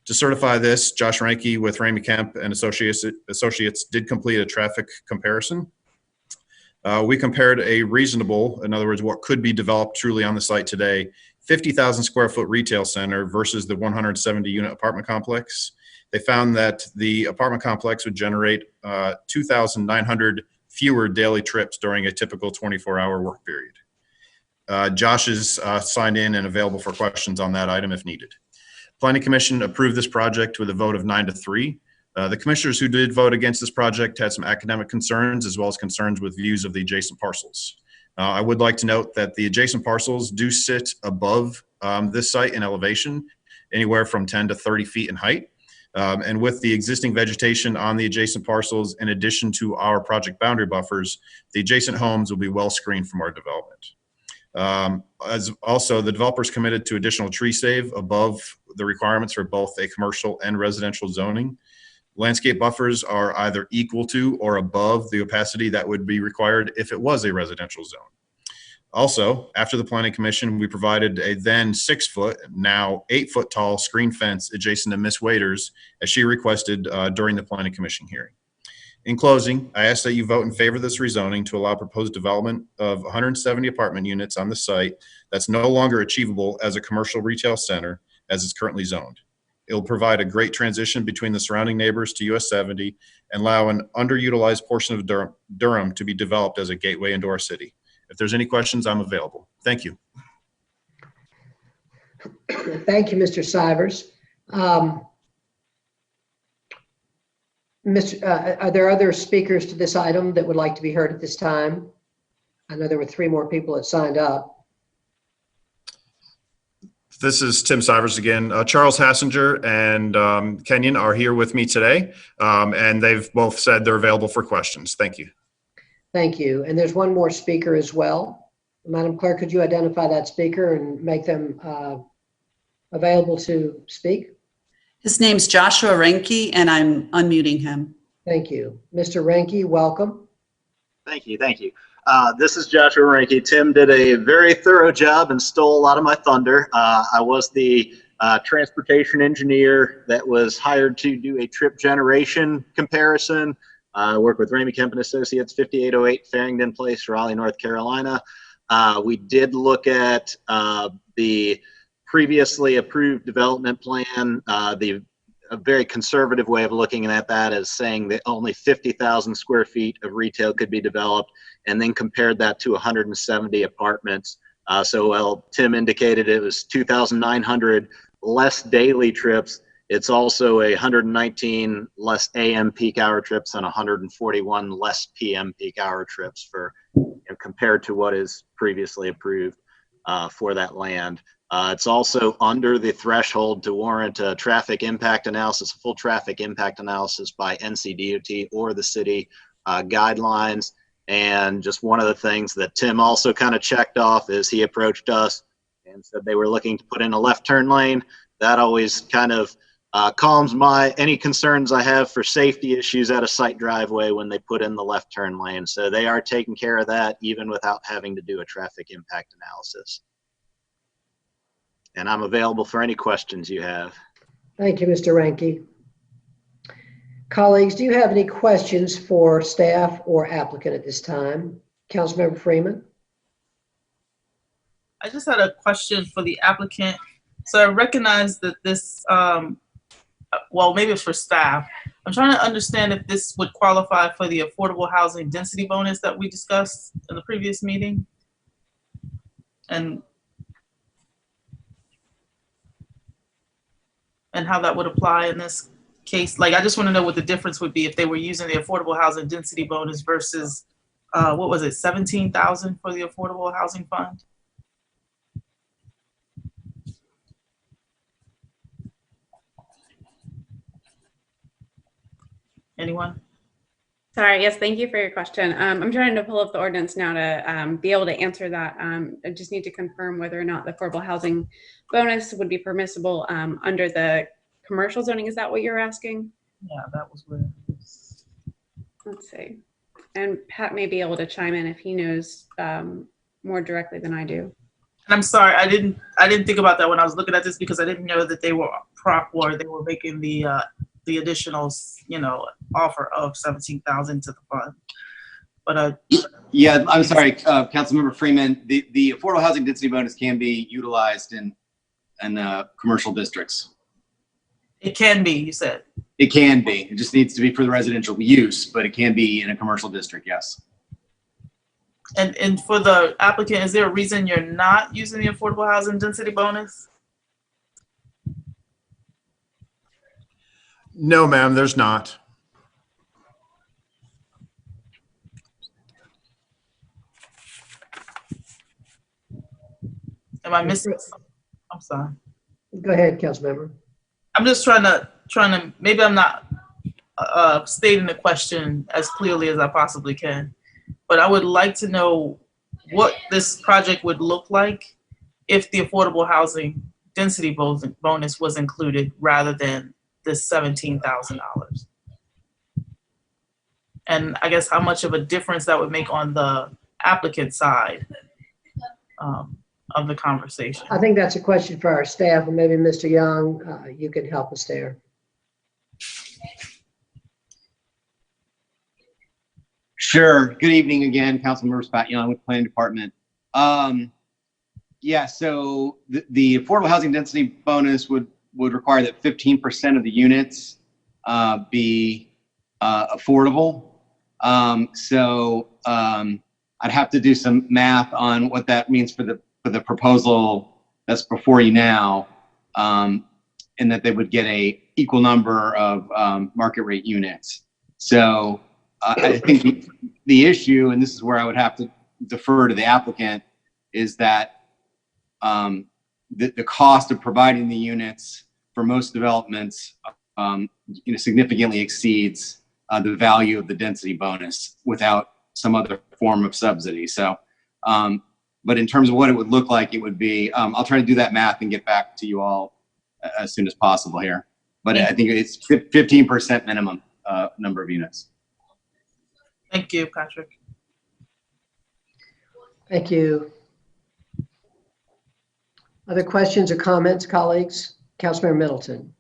To certify this, Josh Ranke with Ramey Kemp and Associates did complete a traffic comparison. We compared a reasonable, in other words, what could be developed truly on the site today, 50,000 square foot retail center versus the 170 unit apartment complex. They found that the apartment complex would generate 2,900 fewer daily trips during a typical 24-hour work period. Josh is signed in and available for questions on that item if needed. Planning Commission approved this project with a vote of 9-3. The commissioners who did vote against this project had some academic concerns as well as concerns with views of the adjacent parcels. I would like to note that the adjacent parcels do sit above this site in elevation, anywhere from 10 to 30 feet in height. And with the existing vegetation on the adjacent parcels, in addition to our project boundary buffers, the adjacent homes will be well screened from our development. As also, the developers committed to additional tree save above the requirements for both a commercial and residential zoning. Landscape buffers are either equal to or above the opacity that would be required if it was a residential zone. Also, after the Planning Commission, we provided a then 6-foot, now 8-foot tall screen fence adjacent to Ms. Waiters, as she requested during the Planning Commission hearing. In closing, I ask that you vote in favor of this rezoning to allow proposed development of 170 apartment units on the site that's no longer achievable as a commercial retail center as it's currently zoned. It will provide a great transition between the surrounding neighbors to US 70 and allow an underutilized portion of Durham to be developed as a gateway into our city. If there's any questions, I'm available. Thank you. Thank you, Mr. Sivers. Are there other speakers to this item that would like to be heard at this time? I know there were 3 more people that signed up. This is Tim Sivers again. Charles Hassinger and Kenyon are here with me today, and they've both said they're available for questions. Thank you. Thank you. And there's one more speaker as well. Madam Clerk, could you identify that speaker and make them available to speak? His name's Joshua Renke, and I'm unmuting him. Thank you. Mr. Renke, welcome. Thank you. Thank you. This is Joshua Renke. Tim did a very thorough job and stole a lot of my thunder. I was the transportation engineer that was hired to do a trip generation comparison. I work with Ramey Kemp and Associates, 5808 Farrington Place, Raleigh, North Carolina. We did look at the previously approved development plan. A very conservative way of looking at that is saying that only 50,000 square feet of retail could be developed, and then compared that to 170 apartments. So while Tim indicated it was 2,900 less daily trips, it's also 119 less AM peak hour trips and 141 less PM peak hour trips for compared to what is previously approved for that land. It's also under the threshold to warrant a traffic impact analysis, a full traffic impact analysis by NCDOT or the city guidelines. And just one of the things that Tim also kind of checked off is he approached us and said they were looking to put in a left turn lane. That always kind of calms any concerns I have for safety issues at a site driveway when they put in the left turn lane. So they are taking care of that even without having to do a traffic impact analysis. And I'm available for any questions you have. Thank you, Mr. Renke. Colleagues, do you have any questions for staff or applicant at this time? Councilmember Freeman? I just had a question for the applicant. So I recognize that this, well, maybe it's for staff. I'm trying to understand if this would qualify for the affordable housing density bonus that we discussed in the previous meeting. And how that would apply in this case. Like, I just want to know what the difference would be if they were using the affordable housing density bonus versus, what was it, 17,000 for the affordable housing fund? Anyone? Sorry, yes, thank you for your question. I'm trying to pull up the ordinance now to be able to answer that. I just need to confirm whether or not the affordable housing bonus would be permissible under the commercial zoning. Is that what you're asking? Yeah, that was what it was. Let's see. And Pat may be able to chime in if he knows more directly than I do. And I'm sorry, I didn't think about that when I was looking at this because I didn't know that they were they were making the additional, offer of 17,000 to the fund. But yeah, I'm sorry, Councilmember Freeman. The affordable housing density bonus can be utilized in commercial districts. It can be, you said. It can be. It just needs to be for the residential use, but it can be in a commercial district. Yes. And for the applicant, is there a reason you're not using the affordable housing density bonus? No, ma'am, there's not. Am I missing something? I'm sorry. Go ahead, Councilmember. I'm just trying to, maybe I'm not stating the question as clearly as I possibly can, but I would like to know what this project would look like if the affordable housing density bonus was included rather than this $17,000. And I guess how much of a difference that would make on the applicant side of the conversation. I think that's a question for our staff, and maybe Mr. Young, you could help us there. Sure. Good evening again, Councilmember Pat Young with Planning Department. Yeah, so the affordable housing density bonus would require that 15% of the units be affordable. I'd have to do some math on what that means for the proposal that's before you now, and that they would get a equal number of market rate units. So I think the issue, and this is where I would have to defer to the applicant, is that the cost of providing the units for most developments significantly exceeds the value of the density bonus without some other form of subsidy. So, but in terms of what it would look like, it would be, I'll try to do that math and get back to you all as soon as possible here. But I think it's 15% minimum number of units. Thank you, Patrick. Thank you. Other questions or comments, colleagues? Councilmember Middleton.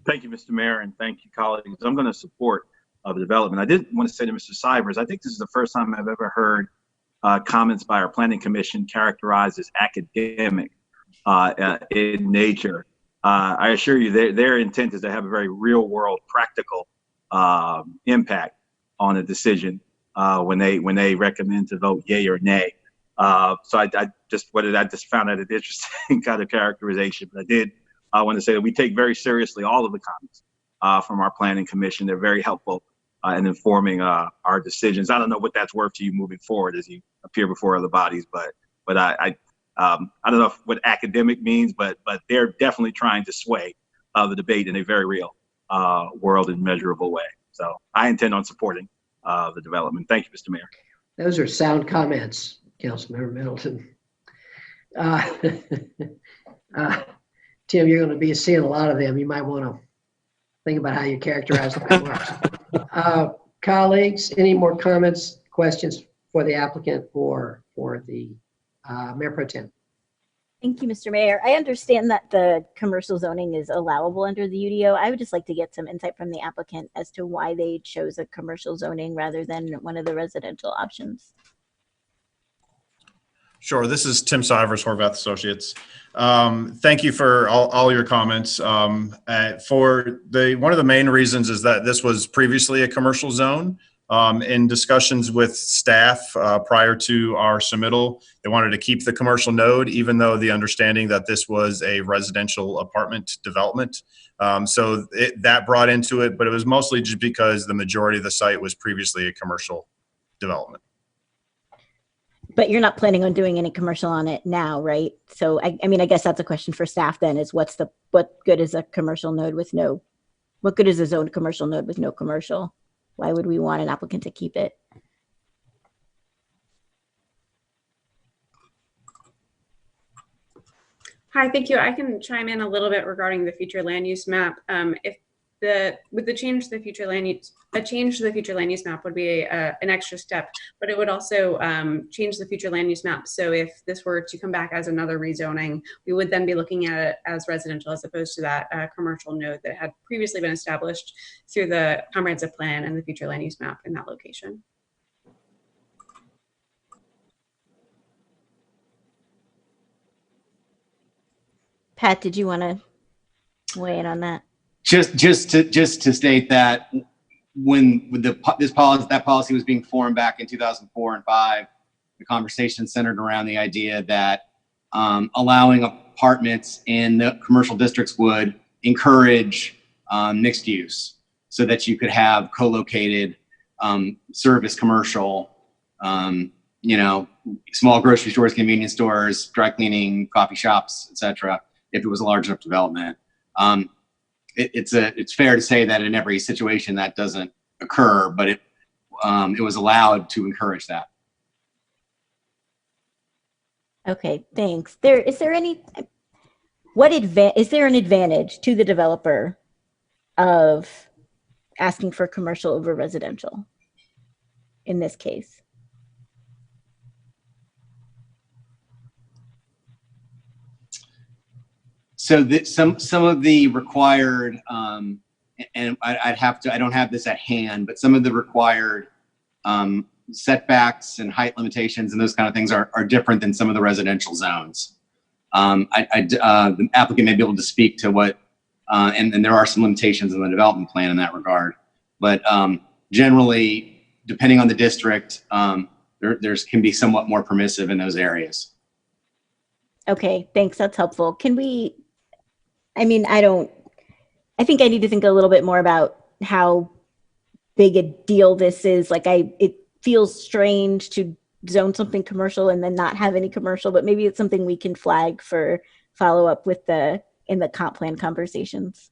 Thank you, Mr. Mayor, and thank you, colleagues. I'm going to support the development. I did want to say to Mr. Sivers, I think this is the first time I've ever heard comments by our planning commission characterized as academic in nature. I assure you their intent is to have a very real world, practical impact on a decision when they recommend to vote yay or nay. So I just found that an interesting kind of characterization. But I want to say that we take very seriously all of the comments from our planning commission. They're very helpful in informing our decisions. I don't know what that's worth to you moving forward as you appear before other bodies, but I don't know what academic means, but they're definitely trying to sway the debate in a very real world and measurable way. So I intend on supporting the development. Thank you, Mr. Mayor. Those are sound comments, Councilmember Middleton. Tim, you're going to be seeing a lot of them. You might want to think about how you characterize the remarks. Colleagues, any more comments, questions for the applicant or for the Mayor Pro Tem? Thank you, Mr. Mayor. I understand that the commercial zoning is allowable under the UDO. I would just like to get some insight from the applicant as to why they chose a commercial zoning rather than one of the residential options. Sure. This is Tim Sivers, Horvath Associates. Thank you for all your comments. One of the main reasons is that this was previously a commercial zone. In discussions with staff prior to our submittal, they wanted to keep the commercial node, even though the understanding that this was a residential apartment development. So that brought into it, but it was mostly just because the majority of the site was previously a commercial development. But you're not planning on doing any commercial on it now, right? So I mean, I guess that's a question for staff then, is what good is a commercial node with what good is a zoned commercial node with no commercial? Why would we want an applicant to keep it? Hi, thank you. I can chime in a little bit regarding the future land use map. With the change to the future land use, a change to the future land use map would be an extra step, but it would also change the future land use map. So if this were to come back as another rezoning, we would then be looking at it as residential as opposed to that commercial node that had previously been established through the comprehensive plan and the future land use map in that location. Pat, did you want to weigh in on that? Just to state that when that policy was being formed back in 2004 and 5, the conversation centered around the idea that allowing apartments in the commercial districts would encourage mixed use, so that you could have co-located service commercial, small grocery stores, convenience stores, dry cleaning, coffee shops, etc. If it was a large enough development. It's fair to say that in every situation that doesn't occur, but it was allowed to encourage that. Okay, thanks. Is there an advantage to the developer of asking for commercial over residential in this case? So some of the required, and I don't have this at hand, but some of the required setbacks and height limitations and those kind of things are different than some of the residential zones. The applicant may be able to speak to what, and there are some limitations in the development plan in that regard. But generally, depending on the district, there's can be somewhat more permissive in those areas. Okay, thanks. That's helpful. Can we, I mean, I think I need to think a little bit more about how big a deal this is. Like it feels strange to zone something commercial and then not have any commercial, but maybe it's something we can flag for follow up with in the comp plan conversations.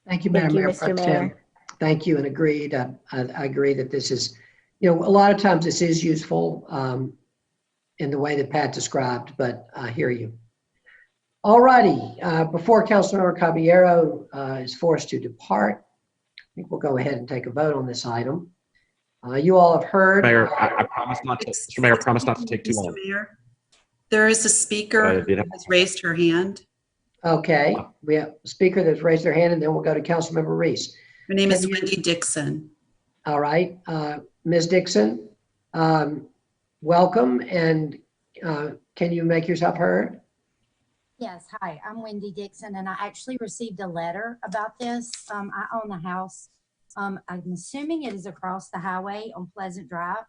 Thank you, Madam Mayor Pro Tem. Thank you, and agreed. I agree that this is, a lot of times this is useful in the way that Pat described, but I hear you. All righty, before Councilmember Caballero is forced to depart, I think we'll go ahead and take a vote on this item. You all have heard. Mayor, I promise not to, Mr. Mayor, I promise not to take too long. Mayor, there is a speaker who has raised her hand. Okay, we have a speaker that's raised their hand, and then we'll go to Councilmember Reese. Her name is Wendy Dixon. All right, Ms. Dixon, welcome, and can you make yourself heard? Yes, hi, I'm Wendy Dixon, and I actually received a letter about this. I own a house. I'm assuming it is across the highway on Pleasant Drive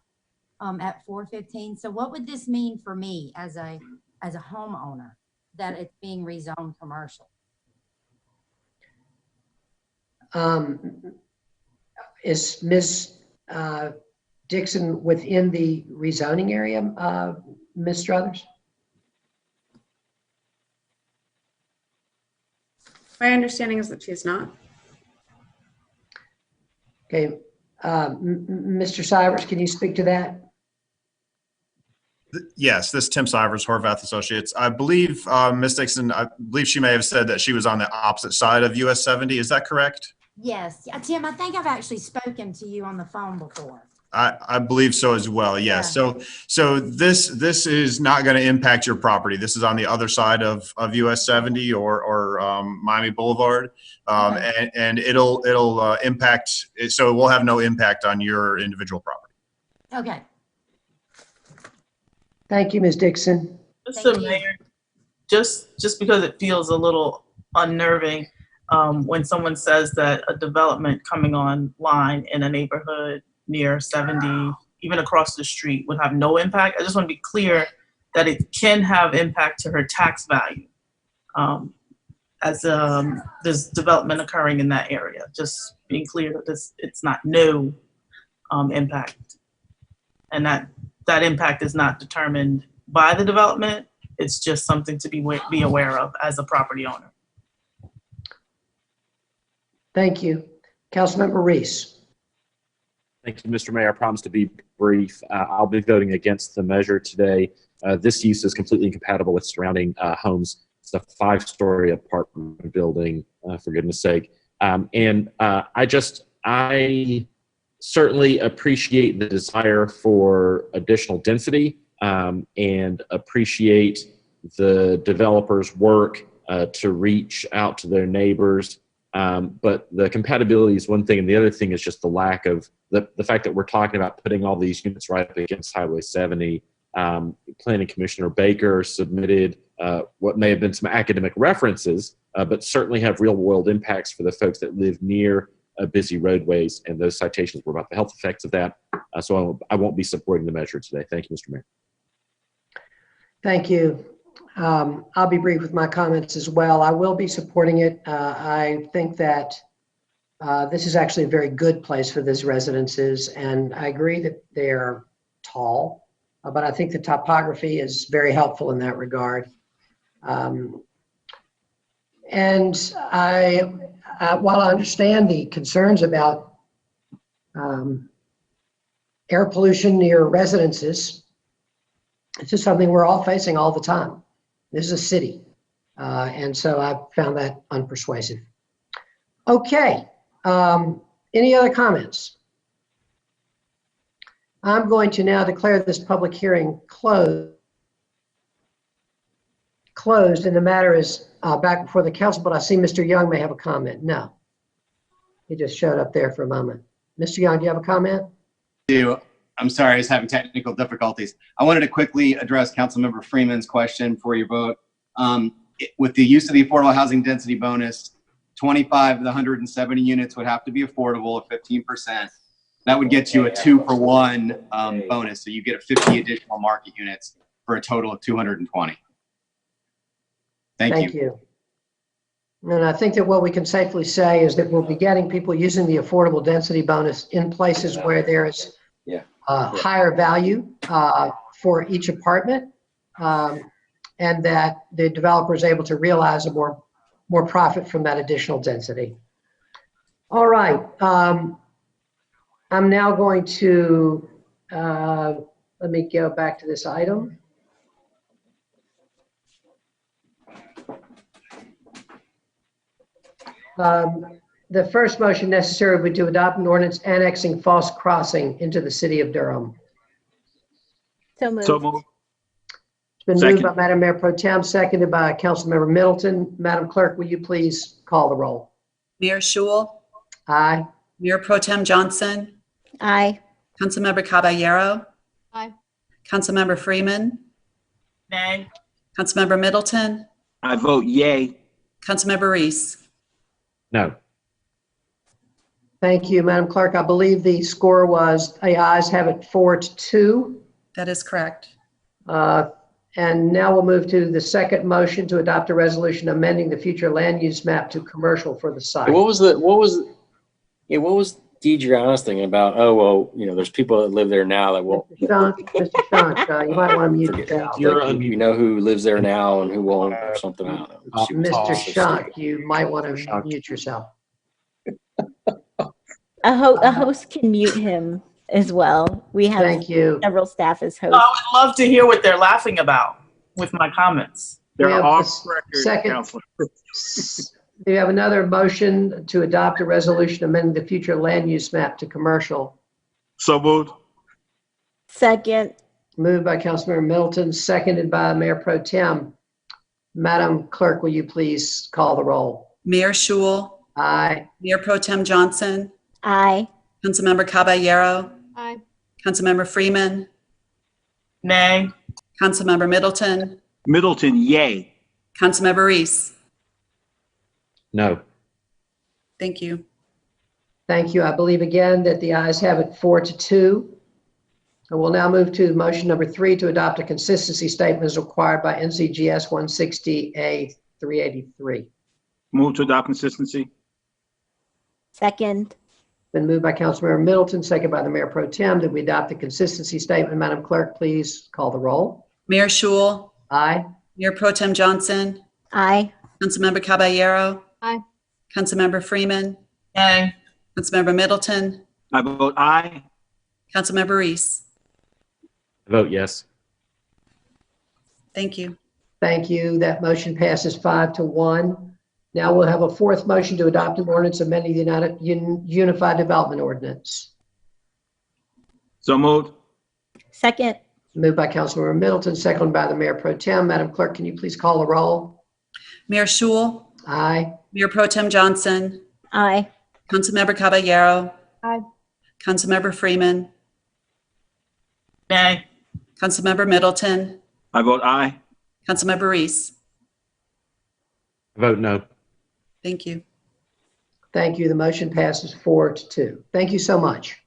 at 415. So what would this mean for me as a homeowner, that it's being rezoned commercial? Is Ms. Dixon within the rezoning area, Ms. Struthers? My understanding is that she's not. Okay, Mr. Sivers, can you speak to that? Yes, this is Tim Sivers, Horvath Associates. I believe Ms. Dixon, I believe she may have said that she was on the opposite side of US 70. Is that correct? Yes, Tim, I think I've actually spoken to you on the phone before. I believe so as well. Yes. Yeah. So this is not going to impact your property. This is on the other side of US 70 or Miami Boulevard, and it'll impact. So it will have no impact on your individual property. Okay. Thank you, Ms. Dixon. Mr. Mayor, just because it feels a little unnerving when someone says that a development coming online in a neighborhood near 70, even across the street, would have no impact. I just want to be clear that it can have impact to her tax value as there's development occurring in that area. Just being clear that it's not no impact, and that impact is not determined by the development. It's just something to be aware of as a property owner. Thank you. Councilmember Reese. Thank you, Mr. Mayor. I promise to be brief. I'll be voting against the measure today. This use is completely incompatible with surrounding homes. It's a 5-story apartment building, for goodness sake. I certainly appreciate the desire for additional density and appreciate the developer's work to reach out to their neighbors. But the compatibility is one thing, and the other thing is just the lack of the fact that we're talking about putting all these units right up against Highway 70. Planning Commissioner Baker submitted what may have been some academic references, but certainly have real-world impacts for the folks that live near busy roadways, and those citations were about the health effects of that. So I won't be supporting the measure today. Thank you, Mr. Mayor. Thank you. I'll be brief with my comments as well. I will be supporting it. I think that this is actually a very good place for these residences, and I agree that they're tall, but I think the topography is very helpful in that regard. And while I understand the concerns about air pollution near residences. It's just something we're all facing all the time. This is a city. And so I found that unpersuasive. Okay. Any other comments? I'm going to now declare this public hearing closed, and the matter is back before the council, but I see Mr. Young may have a comment. No. He just showed up there for a moment. Mr. Young, do you have a comment? I'm sorry, I was having technical difficulties. I wanted to quickly address Councilmember Freeman's question for your vote. With the use of the affordable housing density bonus, 25 of the 170 units would have to be affordable at 15%. That would get you a 2-for-1 bonus. So you get a 50 additional market units for a total of 220. Thank you. And I think that what we can safely say is that we'll be getting people using the affordable density bonus in places where there is higher value for each apartment, and that the developer is able to realize a more profit from that additional density. All right. I'm now going to, let me go back to this item. The first motion necessary would be to adopt an ordinance annexing False Crossing into the city of Durham. So moved. So moved. It's been Second. moved by Madam Mayor Pro Tem, seconded by Councilmember Middleton. Madam Clerk, will you please call the roll? Mayor Schul, Aye. Mayor Pro Tem Johnson, Aye. Councilmember Caballero, Aye. Councilmember Freeman, Nay. Councilmember Middleton, I vote yay. Councilmember Reese. No. Thank you, Madam Clerk. I believe the score was, the ayes have it 4-2. That is correct. And now we'll move to the second motion to adopt a resolution amending the future land use map to commercial for the site. What was Deidreana's thing about? Oh, well, there's people that live there now that won't. Mr. Shunk, you might want to mute yourself. You know who lives there now and who won't, or something. I don't know. Mr. Shunk, you might want to mute yourself. A host can mute him as well. We have Thank you. several staff as hosts. I would love to hear what they're laughing about with my comments. They're We have off a record, second. Counselor. Do you have another motion to adopt a resolution amending the future land use map to commercial? So moved. Second. Moved by Councilmember Middleton, seconded by Mayor Pro Tem. Madam Clerk, will you please call the roll? Mayor Schul, Aye. Mayor Pro Tem Johnson, Aye. Councilmember Caballero, Aye. Councilmember Freeman, Nay. Councilmember Middleton, Middleton, yay. Councilmember Reese. No. Thank you. Thank you. I believe again that the ayes have it 4-2. And we'll now move to motion number 3 to adopt a consistency statement as required by NCGS 160A 383. Move to adopt consistency. Second. Been moved by Councilmember Middleton, seconded by the Mayor Pro Tem, that we adopt the consistency statement. Madam Clerk, please call the roll. Mayor Schul, Aye. Mayor Pro Tem Johnson, Aye. Councilmember Caballero, Aye. Councilmember Freeman, Nay. Councilmember Middleton, I vote aye. Councilmember Reese. Vote yes. Thank you. Thank you. That motion passes 5-1. Now we'll have a fourth motion to adopt an ordinance amending the Unified Development Ordinance. So moved. Second. Moved by Councilmember Middleton, seconded by the Mayor Pro Tem. Madam Clerk, can you please call the roll? Mayor Schul, Aye. Mayor Pro Tem Johnson, Aye. Councilmember Caballero, Aye. Councilmember Freeman, Nay. Councilmember Middleton, I vote aye. Councilmember Reese. Vote no. Thank you. Thank you. The motion passes 4-2. Thank you so much.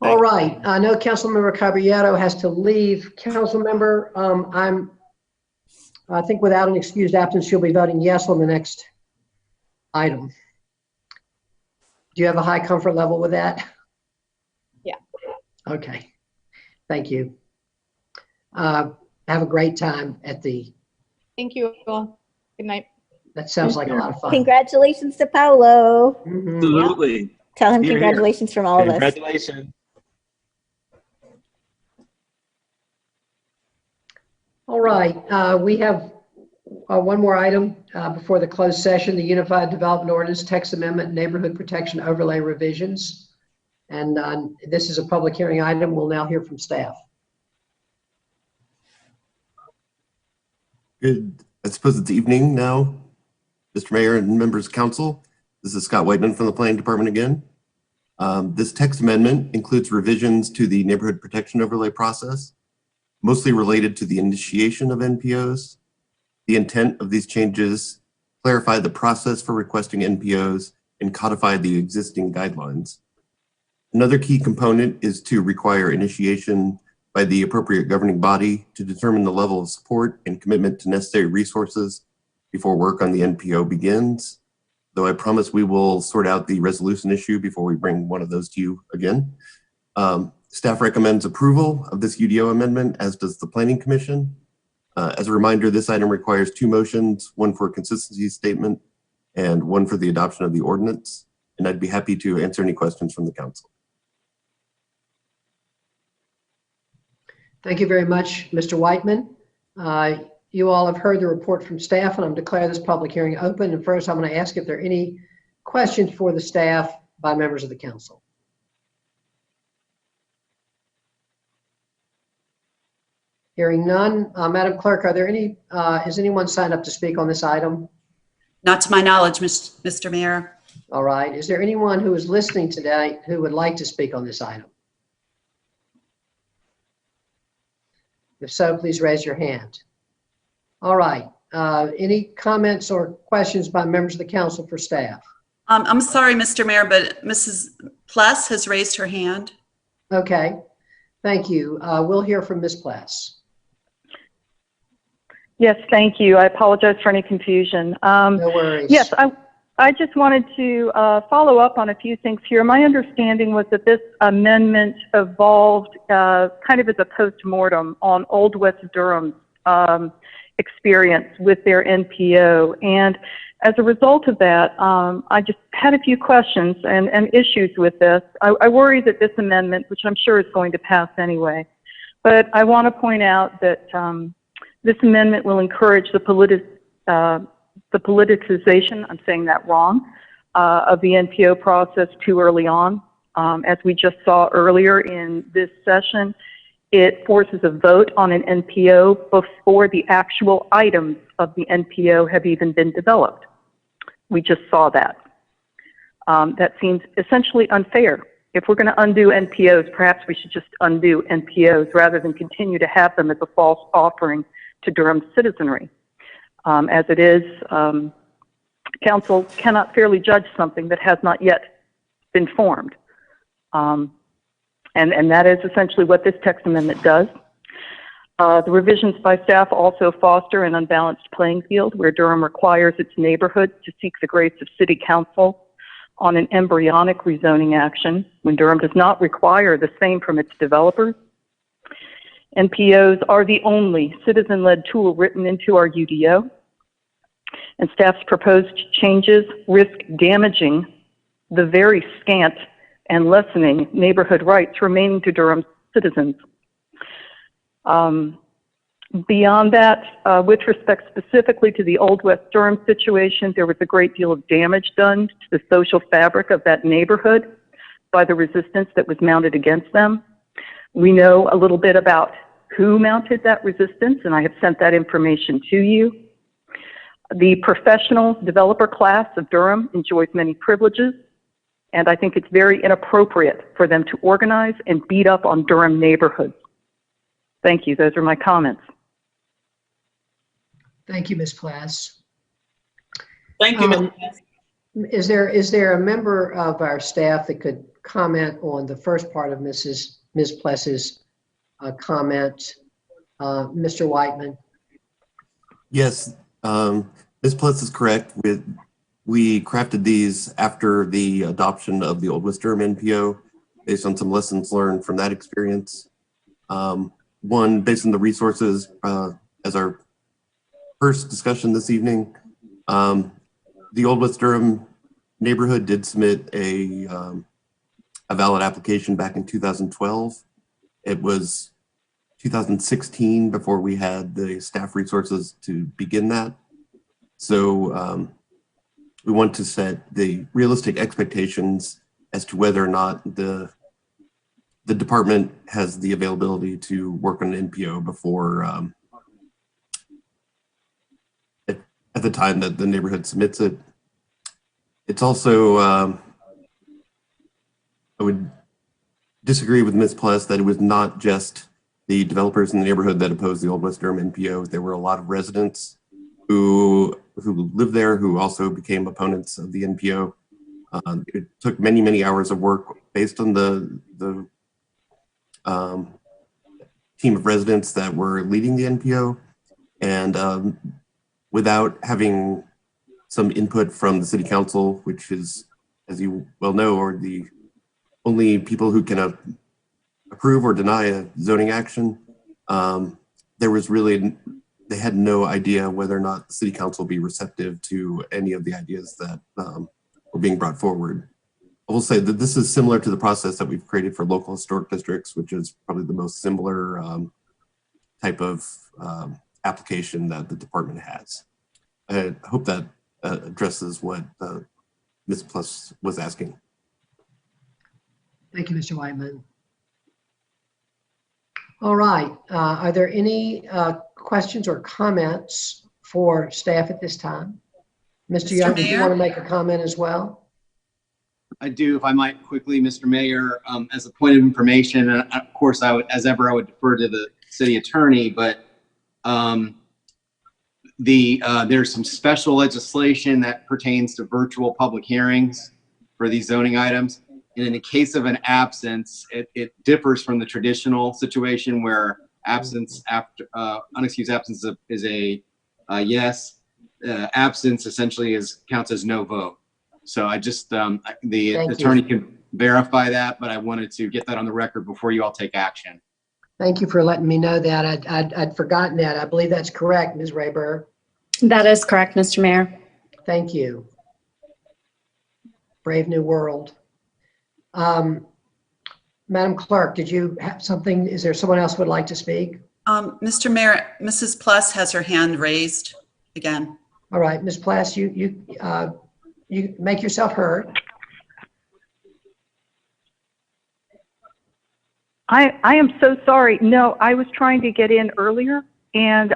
All right. I know Councilmember Caballero has to leave. Councilmember, I think without an excused absence, you'll be voting yes on the next item. Do you have a high comfort level with that? Yeah. Okay. Thank you. Have a great time at the, Thank you all. Good night. that sounds like a lot of fun. Congratulations to Paolo. Mhm. Absolutely. Tell him Hear, hear. congratulations from all of us. Congratulations. All right, we have one more item before the closed session, the Unified Development Ordinance Text Amendment Neighborhood Protection Overlay Revisions. And this is a public hearing item. We'll now hear from staff. Good. I suppose it's evening now, Mr. Mayor and members of council. This is Scott Whiteman from the Planning Department again. This text amendment includes revisions to the neighborhood protection overlay process, mostly related to the initiation of NPOs. The intent of these changes clarify the process for requesting NPOs and codify the existing guidelines. Another key component is to require initiation by the appropriate governing body to determine the level of support and commitment to necessary resources before work on the NPO begins. Though I promise we will sort out the resolution issue before we bring one of those to you again. Staff recommends approval of this UDO amendment, as does the Planning Commission. As a reminder, this item requires 2 motions, one for a consistency statement and one for the adoption of the ordinance. And I'd be happy to answer any questions from the council. Thank you very much, Mr. Whiteman. You all have heard the report from staff, and I'm declaring this public hearing open. And first, I'm going to ask if there are any questions for the staff by members of the council. Hearing none, Madam Clerk, are there any? Is anyone signed up to speak on this item? Not to my knowledge, Mr. Mayor. All right. Is there anyone who is listening today who would like to speak on this item? If so, please raise your hand. All right. Any comments or questions by members of the council for staff? I'm sorry, Mr. Mayor, but Mrs. Pless has raised her hand. Okay. Thank you. We'll hear from Ms. Pless. Yes, thank you. I apologize for any confusion. No worries. Yes, I just wanted to follow up on a few things here. My understanding was that this amendment evolved kind of as a post-mortem on Old West Durham's experience with their NPO. And as a result of that, I just had a few questions and issues with this. I worry that this amendment, which I'm sure is going to pass anyway, but I want to point out that this amendment will encourage the politicization, I'm saying that wrong, of the NPO process too early on. As we just saw earlier in this session, it forces a vote on an NPO before the actual items of the NPO have even been developed. We just saw that. That seems essentially unfair. If we're going to undo NPOs, perhaps we should just undo NPOs rather than continue to have them as a false offering to Durham citizenry. As it is, council cannot fairly judge something that has not yet been formed. And that is essentially what this text amendment does. The revisions by staff also foster an unbalanced playing field where Durham requires its neighborhoods to seek the grace of city council on an embryonic rezoning action when Durham does not require the same from its developers. NPOs are the only citizen-led tool written into our UDO, and staff's proposed changes risk damaging the very scant and lessening neighborhood rights remaining to Durham citizens. Beyond that, with respect specifically to the Old West Durham situation, there was a great deal of damage done to the social fabric of that neighborhood by the resistance that was mounted against them. We know a little bit about who mounted that resistance, and I have sent that information to you. The professional developer class of Durham enjoys many privileges, and I think it's very inappropriate for them to organize and beat up on Durham neighborhoods. Thank you. Those are my comments. Thank you, Ms. Plass. Thank you, Ms. Plass. Is there a member of our staff that could comment on the first part of Ms. Plass's comment? Mr. Whiteman? Yes, Ms. Pless is correct. We crafted these after the adoption of the Old West Durham NPO based on some lessons learned from that experience. One, based on the resources, as our first discussion this evening, the Old West Durham neighborhood did submit a valid application back in 2012. It was 2016 before we had the staff resources to begin that. So we want to set the realistic expectations as to whether or not the department has the availability to work on an NPO before at the time that the neighborhood submits it. It's also, I would disagree with Ms. Pless that it was not just the developers in the neighborhood that opposed the Old West Durham NPO. There were a lot of residents who lived there who also became opponents of the NPO. It took many, many hours of work based on the team of residents that were leading the NPO, and without having some input from the city council, which is, as you well know, are the only people who can approve or deny a zoning action. There was really, they had no idea whether or not the city council would be receptive to any of the ideas that were being brought forward. I will say that this is similar to the process that we've created for local historic districts, which is probably the most similar type of application that the department has. I hope that addresses what Ms. Plus was asking. Thank you, Mr. Whiteman. All right, are there any questions or comments for staff at this time? Mr. Young, do you want to make a comment as well? I do, if I might quickly, Mr. Mayor, as a point of information, and of course, I would, as ever, I would defer to the city attorney, but there's some special legislation that pertains to virtual public hearings for these zoning items. And in the case of an absence, it differs from the traditional situation where absence after unexcused absence is a yes. Absence essentially counts as no vote. So I just the attorney can verify that, but I wanted to get that on the record before you all take action. Thank you for letting me know that. I'd forgotten that. I believe that's correct, Ms. Rayburn. That is correct, Mr. Mayor. Thank you. Brave new world. Madam Clerk, did you have something? Is there someone else who would like to speak? Mr. Mayor, Mrs. Plus has her hand raised again. All right, Ms. Plass, you make yourself heard. I am so sorry. No, I was trying to get in earlier, and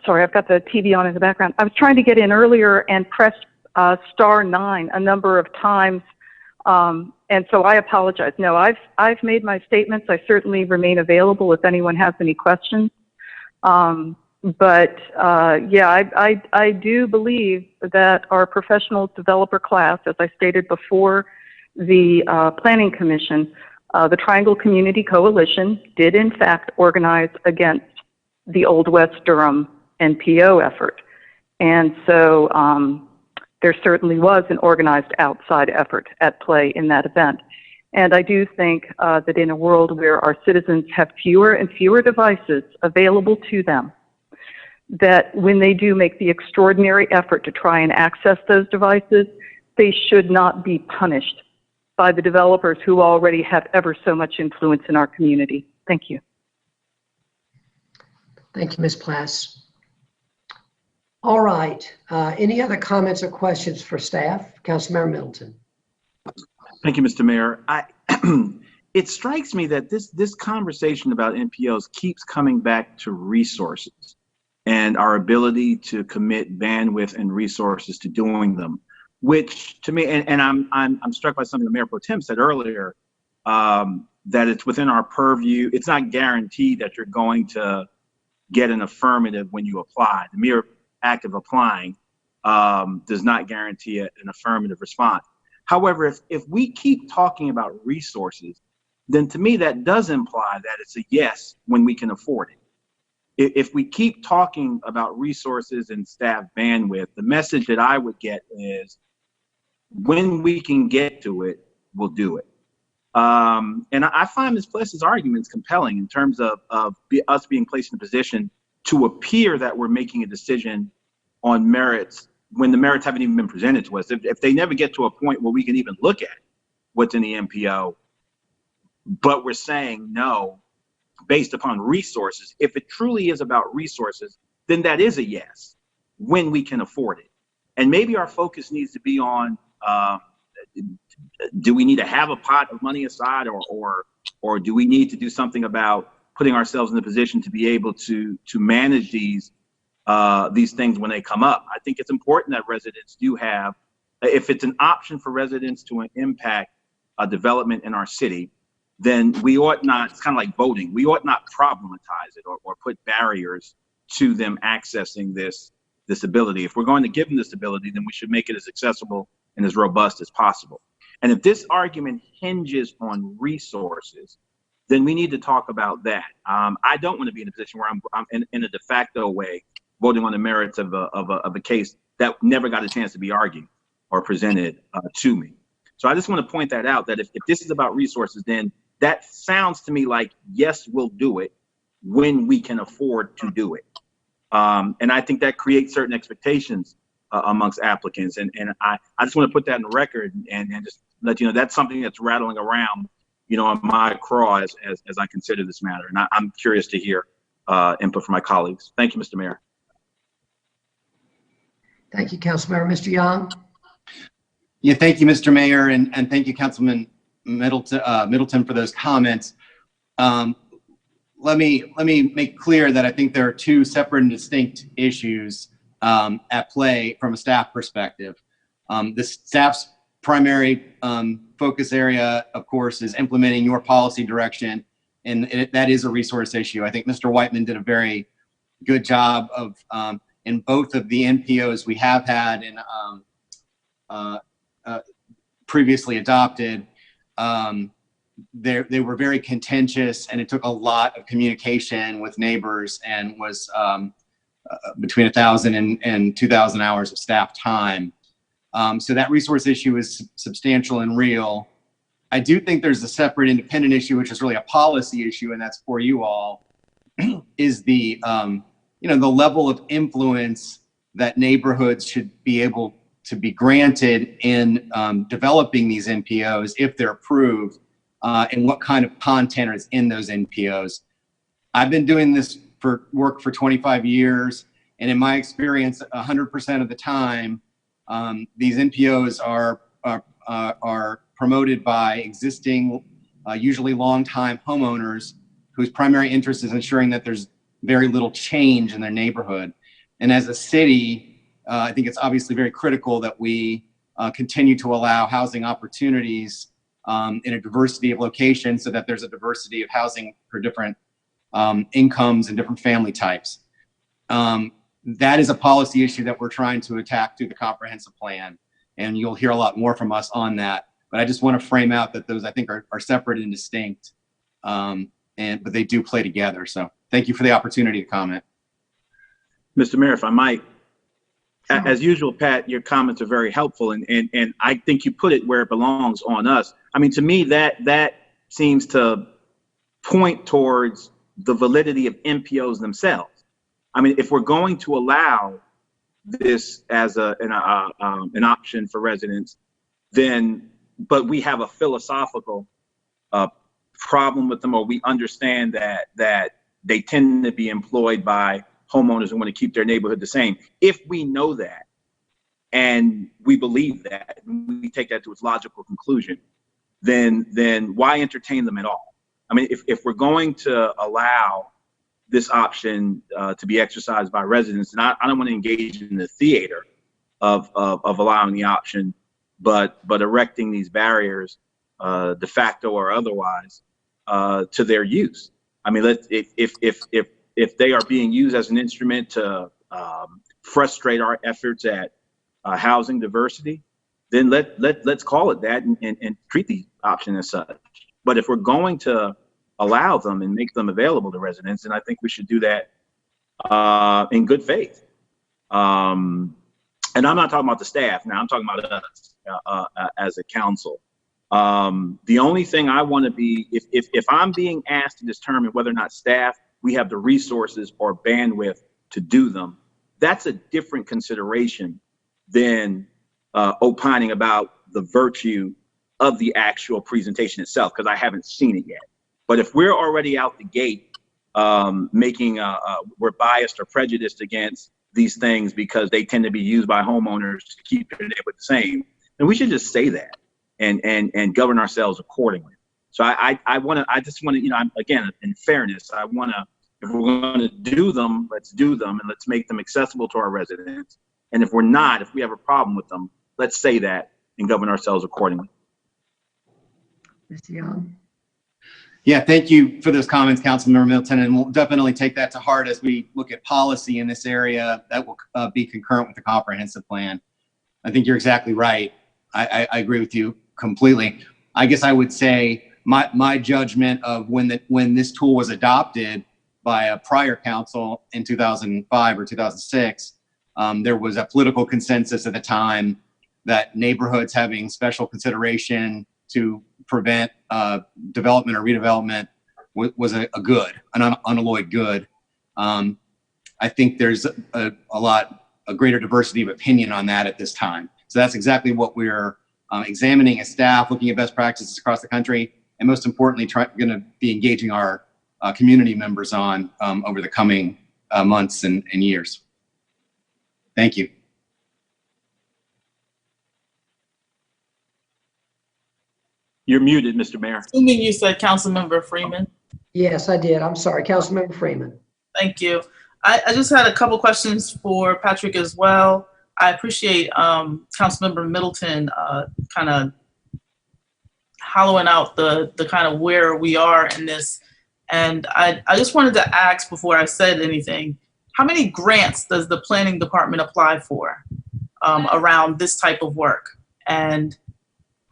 sorry, I've got the TV on in the background. I was trying to get in earlier and pressed *9 a number of times, and so I apologize. No, I've made my statements. I certainly remain available if anyone has any questions. But yeah, I do believe that our professional developer class, as I stated before, the Planning Commission, the Triangle Community Coalition did in fact organize against the Old West Durham NPO effort. And so there certainly was an organized outside effort at play in that event. And I do think that in a world where our citizens have fewer and fewer devices available to them, that when they do make the extraordinary effort to try and access those devices, they should not be punished by the developers who already have ever so much influence in our community. Thank you. Thank you, Ms. Plass. All right, any other comments or questions for staff? Councilmember Middleton. Thank you, Mr. Mayor. It strikes me that this conversation about NPOs keeps coming back to resources and our ability to commit bandwidth and resources to doing them, which to me, and I'm struck by something the Mayor Pro Tem said earlier, that it's within our purview. It's not guaranteed that you're going to get an affirmative when you apply. The mere act of applying does not guarantee an affirmative response. However, if we keep talking about resources, then to me that does imply that it's a yes when we can afford it. If we keep talking about resources and staff bandwidth, the message that I would get is when we can get to it, we'll do it. And I find Ms. Pless's arguments compelling in terms of us being placed in a position to appear that we're making a decision on merits when the merits haven't even been presented to us. If they never get to a point where we can even look at what's in the MPO, but we're saying no, based upon resources. If it truly is about resources, then that is a yes, when we can afford it. And maybe our focus needs to be on, do we need to have a pot of money aside, or do we need to do something about putting ourselves in a position to be able to manage these things when they come up? I think it's important that residents do have, if it's an option for residents to impact development in our city, then we ought not, it's kind of like voting, we ought not problematize it or put barriers to them accessing this ability. If we're going to give them this ability, then we should make it as accessible and as robust as possible. And if this argument hinges on resources, then we need to talk about that. I don't want to be in a position where I'm in a de facto way voting on the merits of a case that never got a chance to be argued or presented to me. So I just want to point that out, that if this is about resources, then that sounds to me like, yes, we'll do it when we can afford to do it. And I think that creates certain expectations amongst applicants. And I just want to put that in the record and just let you know that's something that's rattling around, on my craw as I consider this matter. And I'm curious to hear input from my colleagues. Thank you, Mr. Mayor. Thank you, Councilmember. Mr. Young? Yeah, thank you, Mr. Mayor, and thank you, Councilman Middleton, for those comments. Let me make clear that I think there are two separate and distinct issues at play from a staff perspective. The staff's primary focus area, of course, is implementing your policy direction, and that is a resource issue. I think Mr. Whiteman did a very good job of in both of the NPOs we have had and previously adopted. They were very contentious, and it took a lot of communication with neighbors, and was between 1,000 and 2,000 hours of staff time. So that resource issue is substantial and real. I do think there's a separate independent issue, which is really a policy issue, and that's for you all, is the the level of influence that neighborhoods should be able to be granted in developing these NPOs if they're approved, and what kind of content is in those NPOs. I've been doing this work for 25 years, and in my experience, 100% of the time, these NPOs are promoted by existing, usually long-time homeowners whose primary interest is ensuring that there's very little change in their neighborhood. And as a city, I think it's obviously very critical that we continue to allow housing opportunities in a diversity of locations, so that there's a diversity of housing for different incomes and different family types. That is a policy issue that we're trying to attack through the comprehensive plan, and you'll hear a lot more from us on that. But I just want to frame out that those, I think, are separate and distinct, but they do play together. So thank you for the opportunity to comment. Mr. Mayor, if I might, as usual, Pat, your comments are very helpful, and I think you put it where it belongs, on us. I mean, to me, that seems to point towards the validity of NPOs themselves. I mean, if we're going to allow this as an option for residents, then, but we have a philosophical problem with them, or we understand that they tend to be employed by homeowners who want to keep their neighborhood the same. If we know that, and we believe that, and we take that to its logical conclusion, then why entertain them at all? I mean, if we're going to allow this option to be exercised by residents, and I don't want to engage in the theater of allowing the option, but erecting these barriers, de facto or otherwise, to their use. I mean, if they are being used as an instrument to frustrate our efforts at housing diversity, then let's call it that and treat the option as such. But if we're going to allow them and make them available to residents, and I think we should do that in good faith. And I'm not talking about the staff now, I'm talking about us as a council. The only thing I want to be, if I'm being asked to determine whether or not staff, we have the resources or bandwidth to do them, that's a different consideration than opining about the virtue of the actual presentation itself, because I haven't seen it yet. But if we're already out the gate we're biased or prejudiced against these things because they tend to be used by homeowners to keep their neighborhood the same, then we should just say that and govern ourselves accordingly. So I just want to, again, in fairness, if we're going to do them, let's do them and let's make them accessible to our residents. And if we're not, if we have a problem with them, let's say that and govern ourselves accordingly. Mr. Young. Yeah, thank you for those comments, Councilmember Middleton, and we'll definitely take that to heart as we look at policy in this area that will be concurrent with the comprehensive plan. I think you're exactly right. I agree with you completely. I guess I would say my judgment of when this tool was adopted by a prior council in 2005 or 2006, there was a political consensus at the time that neighborhoods having special consideration to prevent development or redevelopment was a good, an unalloyed good. I think there's a greater diversity of opinion on that at this time. So that's exactly what we're examining as staff, looking at best practices across the country, and most importantly, going to be engaging our community members on over the coming months and years. Thank you. You're muted, Mr. Mayor. Assuming you said Councilmember Freeman. Yes, I did. I'm sorry, Councilmember Freeman. Thank you. I just had a couple questions for Patrick as well. I appreciate Councilmember Middleton kind of hollowing out the kind of where we are in this. And I just wanted to ask before I said anything, how many grants does the planning department apply for around this type of work? And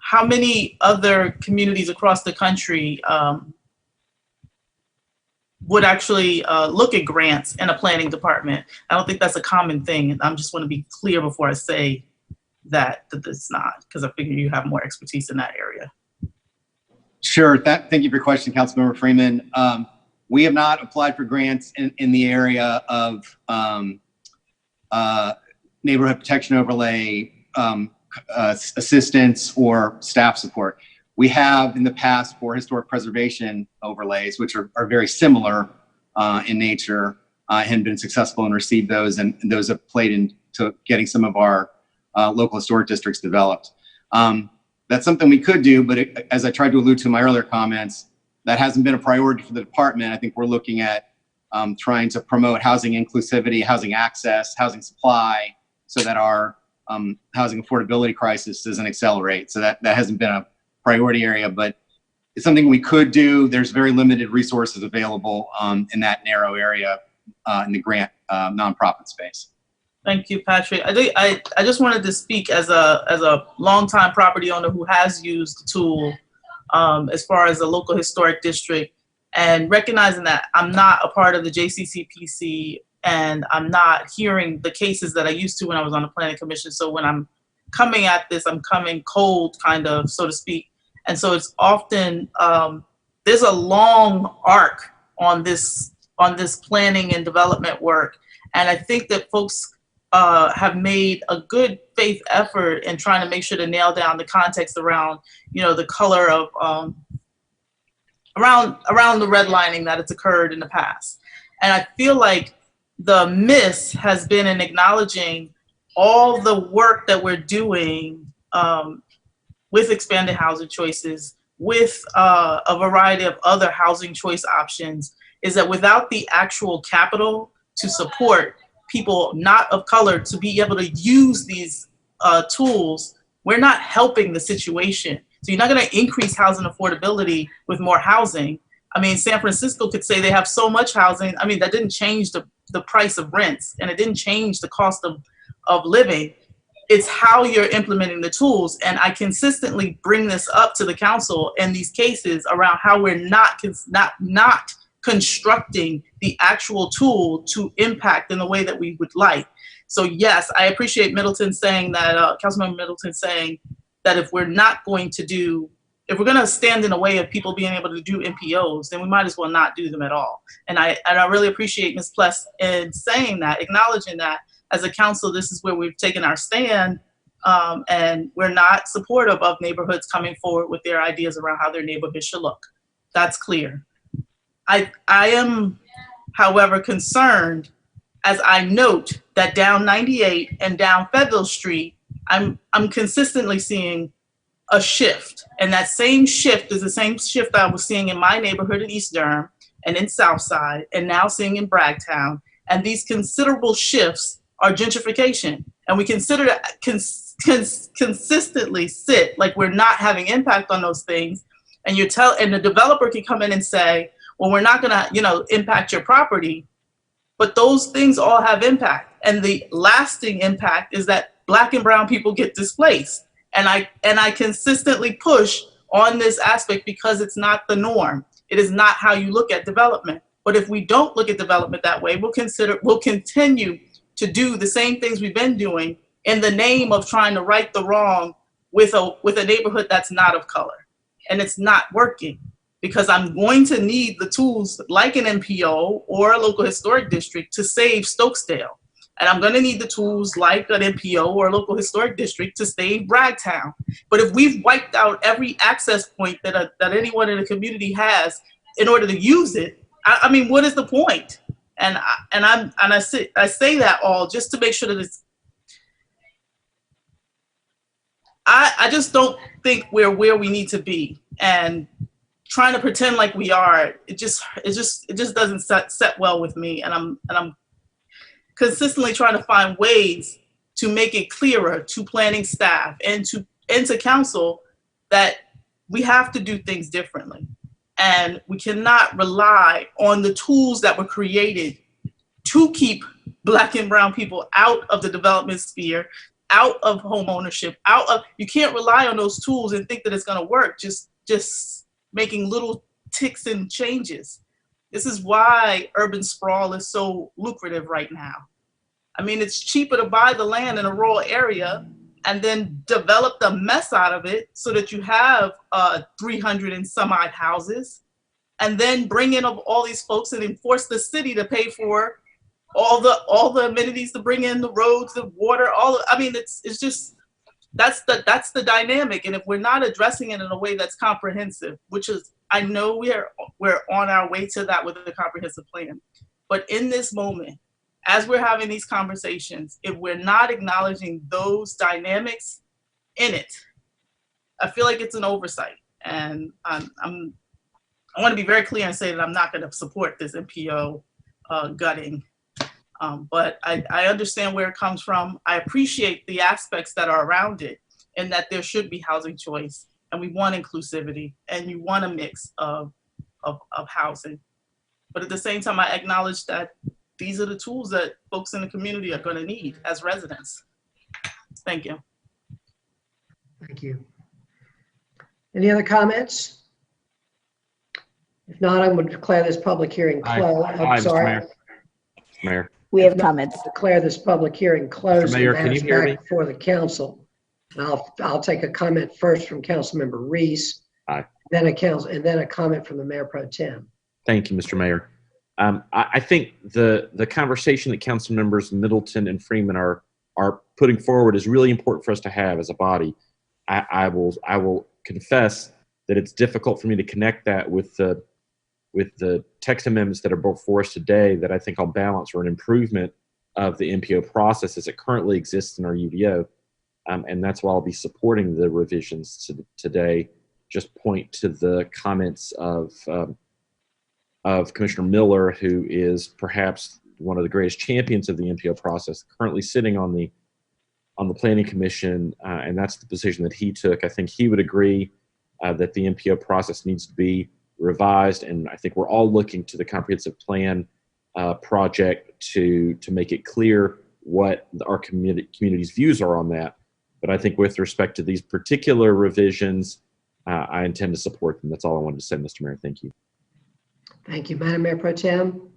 how many other communities across the country would actually look at grants in a planning department? I don't think that's a common thing. I just want to be clear before I say that it's not, because I figure you have more expertise in that area. Sure. Thank you for your question, Councilmember Freeman. We have not applied for grants in the area of neighborhood protection overlay assistance or staff support. We have in the past for historic preservation overlays, which are very similar in nature, and been successful and received those, and those have played into getting some of our local historic districts developed. That's something we could do, but as I tried to allude to in my earlier comments, that hasn't been a priority for the department. I think we're looking at trying to promote housing inclusivity, housing access, housing supply, so that our housing affordability crisis doesn't accelerate. So that hasn't been a priority area, but it's something we could do. There's very limited resources available in that narrow area in the grant nonprofit space. Thank you, Patrick. I just wanted to speak as a longtime property owner who has used the tool as far as a local historic district, and recognizing that I'm not a part of the JCCPC and I'm not hearing the cases that I used to when I was on the planning commission. So when I'm coming at this, I'm coming cold, kind of, so to speak. And so it's often, there's a long arc on this planning and development work. And I think that folks have made a good faith effort in trying to make sure to nail down the context around, the color of, around the redlining that it's occurred in the past. And I feel like the miss has been in acknowledging all the work that we're doing with expanded housing choices, with a variety of other housing choice options, is that without the actual capital to support people not of color to be able to use these tools, we're not helping the situation. So you're not going to increase housing affordability with more housing. I mean, San Francisco could say they have so much housing. I mean, that didn't change the price of rents, and it didn't change the cost of living. It's how you're implementing the tools. And I consistently bring this up to the council in these cases around how we're not constructing the actual tool to impact in the way that we would like. So yes, I appreciate Middleton saying that, Councilmember Middleton saying that if we're going to stand in the way of people being able to do MPOs, then we might as well not do them at all. And I really appreciate Ms. Pless in saying that, acknowledging that as a council, this is where we've taken our stand, and we're not supportive of neighborhoods coming forward with their ideas around how their neighborhood should look. That's clear. I am, however, concerned as I note that down 98 and down Federal Street, I'm consistently seeing a shift. And that same shift is the same shift I was seeing in my neighborhood in East Durham and in Southside and now seeing in Bragtown. And these considerable shifts are gentrification. And we consider that consistently sit like we're not having impact on those things. And and the developer can come in and say, well, we're not gonna, impact your property, but those things all have impact. And the lasting impact is that Black and brown people get displaced. And I consistently push on this aspect because it's not the norm. It is not how you look at development. But if we don't look at development that way, we'll continue to do the same things we've been doing in the name of trying to right the wrong with a neighborhood that's not of color. And it's not working because I'm going to need the tools like an MPO or a local historic district to save Stokesdale. And I'm going to need the tools like an MPO or a local historic district to save Bragtown. But if we've wiped out every access point that anyone in the community has in order to use it, I mean, what is the point? And I say that all just to make sure that it's. I just don't think we're where we need to be, and trying to pretend like we are, it just doesn't set well with me, and I'm consistently trying to find ways to make it clearer to planning staff and to council that we have to do things differently. And we cannot rely on the tools that were created to keep Black and brown people out of the development sphere, out of home ownership, you can't rely on those tools and think that it's gonna work, just making little ticks and changes. This is why urban sprawl is so lucrative right now. I mean, it's cheaper to buy the land in a rural area and then develop the mess out of it so that you have 300 and some odd houses, and then bring in all these folks and force the city to pay for all the amenities to bring in the roads, the water, it's just, that's the dynamic. And if we're not addressing it in a way that's comprehensive, which is, I know we're on our way to that with the comprehensive plan, but in this moment, as we're having these conversations, if we're not acknowledging those dynamics in it, I feel like it's an oversight. And I want to be very clear and say that I'm not going to support this MPO gutting. But I understand where it comes from. I appreciate the aspects that are around it, and that there should be housing choice, and we want inclusivity, and you want a mix of housing. But at the same time, I acknowledge that these are the tools that folks in the community are going to need as residents. Thank you. Thank you. Any other comments? If not, I'm going to declare this public hearing closed. I'm sorry. Mayor. We have comments. Declare this public hearing closed. Mr. Mayor, can you hear me? Before the council. I'll take a comment first from Councilmember Reese. Aye. Then a comment from the Mayor Pro Tem. Thank you, Mr. Mayor. I think the conversation that council members Middleton and Freeman are putting forward is really important for us to have as a body. I will confess that it's difficult for me to connect that with the text amendments that are before us today that I think on balance are an improvement of the MPO process as it currently exists in our UDO. And that's why I'll be supporting the revisions today. Just point to the comments of Commissioner Miller, who is perhaps one of the greatest champions of the MPO process, currently sitting on the Planning Commission, and that's the position that he took. I think he would agree that the MPO process needs to be revised, and I think we're all looking to the comprehensive plan project to make it clear what our community's views are on that. But I think with respect to these particular revisions, I intend to support them. That's all I wanted to say, Mr. Mayor. Thank you. Thank you, Madam Mayor Pro Tem.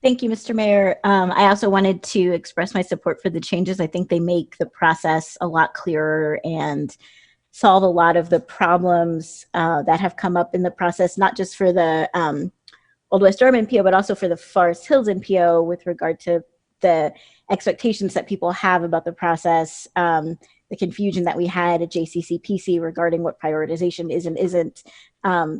Thank you, Mr. Mayor. I also wanted to express my support for the changes. I think they make the process a lot clearer and solve a lot of the problems that have come up in the process, not just for the Old West Durham NPO, but also for the Forest Hills NPO with regard to the expectations that people have about the process. the confusion that we had at JCCPC regarding what prioritization is and isn't.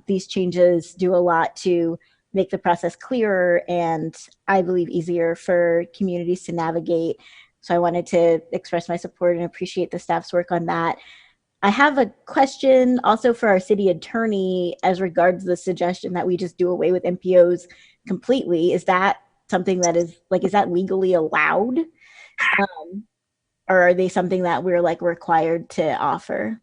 These changes do a lot to make the process clearer and, I believe, easier for communities to navigate. So I wanted to express my support and appreciate the staff's work on that. I have a question also for our city attorney as regards the suggestion that we just do away with MPOs completely. Is that something that is that legally allowed? Or are they something that we're required to offer?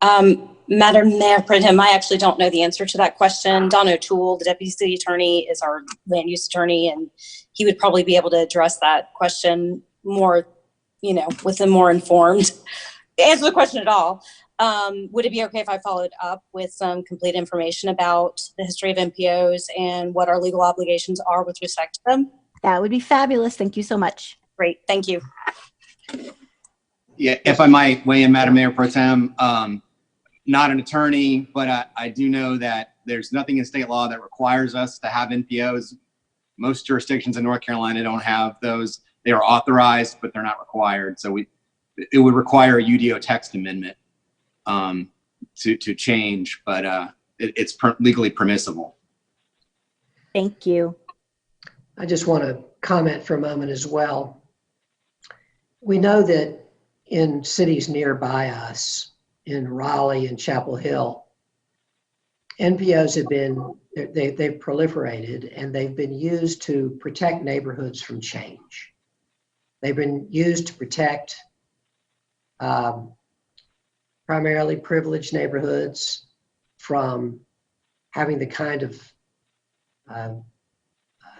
Madam Mayor Pro Tem, I actually don't know the answer to that question. Don O'Toole, the deputy city attorney, is our land use attorney, and he would probably be able to address that question more, with a more informed answer the question at all. Would it be okay if I followed up with some complete information about the history of MPOs and what our legal obligations are with respect to them? That would be fabulous. Thank you so much. Great, thank you. Yeah, if I might weigh in, Madam Mayor Pro Tem, not an attorney, but I do know that there's nothing in state law that requires us to have NPOs. Most jurisdictions in North Carolina don't have those. They are authorized, but they're not required. So it would require a UDO text amendment to change, but it's legally permissible. Thank you. I just want to comment for a moment as well. We know that in cities nearby us, in Raleigh and Chapel Hill, NPOs have they've proliferated, and they've been used to protect neighborhoods from change. They've been used to protect primarily privileged neighborhoods from having the kind of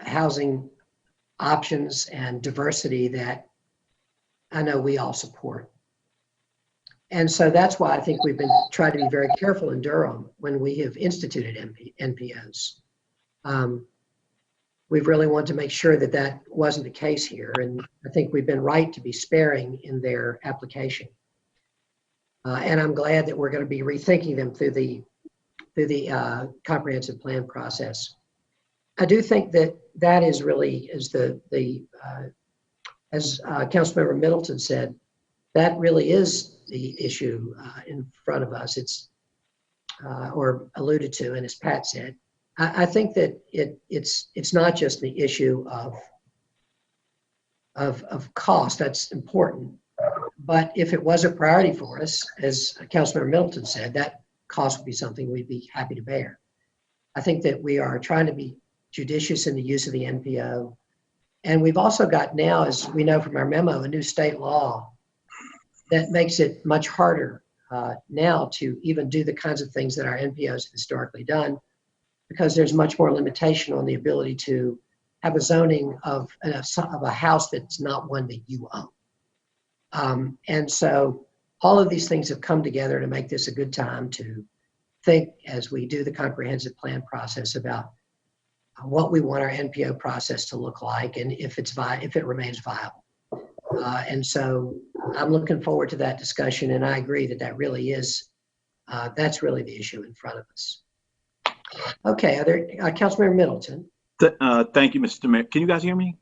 housing options and diversity that I know we all support. And so that's why I think we've been trying to be very careful in Durham when we have instituted NPOs. We've really wanted to make sure that that wasn't the case here. And I think we've been right to be sparing in their application. And I'm glad that we're going to be rethinking them through the comprehensive plan process. I do think that is really, as as Councilmember Middleton said, that really is the issue in front of us. It's or alluded to, and as Pat said, I think that it's not just the issue of cost. That's important, but if it was a priority for us, as Councilmember Middleton said, that cost would be something we'd be happy to bear. I think that we are trying to be judicious in the use of the NPO, and we've also got now, as we know from our memo, a new state law that makes it much harder now to even do the kinds of things that our NPOs have historically done, because there's much more limitation on the ability to have a zoning of a house that's not one that you own. And so all of these things have come together to make this a good time to think, as we do the comprehensive plan process, about what we want our NPO process to look like and if it remains viable. And so I'm looking forward to that discussion, and I agree that really is, that's really the issue in front of us. Okay, Councilmember Middleton. Thank you, Mr. Mayor. Can you guys hear me?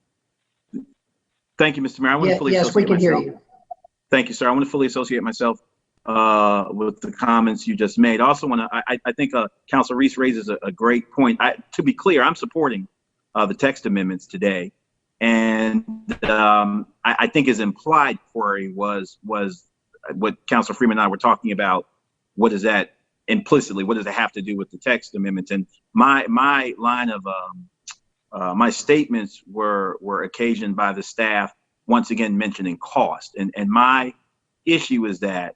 Thank you, Mr. Mayor. I want to fully yes, we can hear you. Thank you, sir. I want to fully associate myself with the comments you just made. Also want to, I think Council Reese raises a great point. To be clear, I'm supporting the text amendments today. And I think his implied query was what Councilor Freeman and I were talking about. What is that implicitly? What does it have to do with the text amendments? And my line of my statements were occasioned by the staff once again mentioning cost. And my issue is that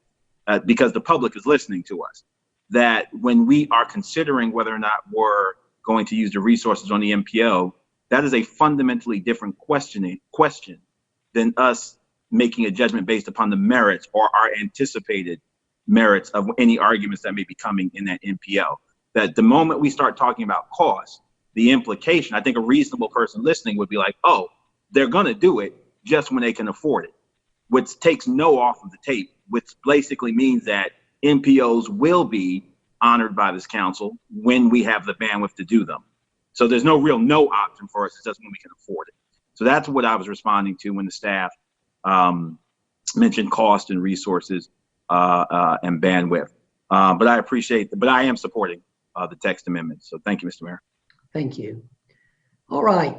because the public is listening to us, that when we are considering whether or not we're going to use the resources on the MPO, that is a fundamentally different question than us making a judgment based upon the merits or our anticipated merits of any arguments that may be coming in that MPO. That the moment we start talking about cost, the implication, I think a reasonable person listening would be like, oh, they're going to do it just when they can afford it, which takes no off of the tape, which basically means that MPOs will be honored by this council when we have the bandwidth to do them. So there's no real no option for us. It's just when we can afford it. So that's what I was responding to when the staff mentioned cost and resources and bandwidth. But I am supporting the text amendment. So thank you, Mr. Mayor. Thank you. All right,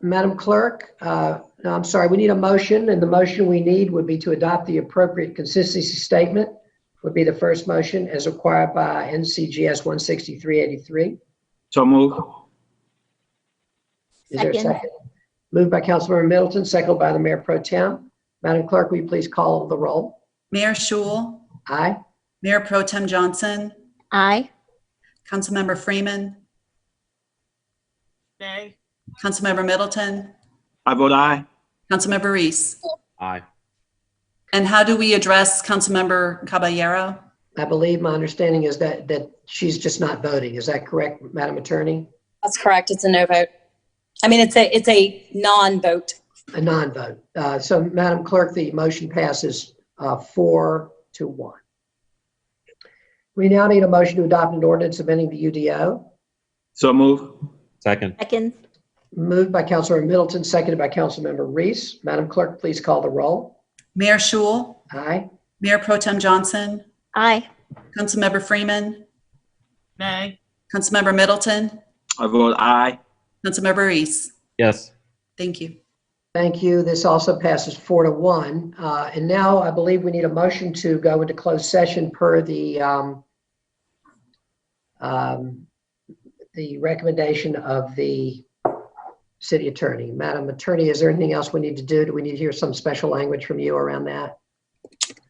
Madam Clerk, no, I'm sorry, we need a motion, and the motion we need would be to adopt the appropriate consistency statement, would be the first motion as required by NCGS 16383. So move. Is there a second? Moved by Councilmember Middleton, seconded by the Mayor Pro Tem. Madam Clerk, will you please call the roll? Mayor Schul, Aye. Mayor Pro Tem Johnson, Aye. Councilmember Freeman, Nay. Councilmember Middleton, I vote aye. Councilmember Reese. Aye. And how do we address Councilmember Caballero? I believe my understanding is that she's just not voting. Is that correct, Madam Attorney? That's correct. It's a no vote. I mean, it's a non-vote. A non-vote. So, Madam Clerk, the motion passes 4-1. We now need a motion to adopt an ordinance amending the UDO. So move. Second. Second. Moved by Councilmember Middleton, seconded by Councilmember Reese. Madam Clerk, please call the roll. Mayor Schul, Aye. Mayor Pro Tem Johnson, Aye. Councilmember Freeman, Nay. Councilmember Middleton, I vote aye. Councilmember Reese. Yes. Thank you. Thank you. This also passes 4-1. And now I believe we need a motion to go into closed session per the recommendation of the city attorney. Madam Attorney, is there anything else we need to do? Do we need to hear some special language from you around that?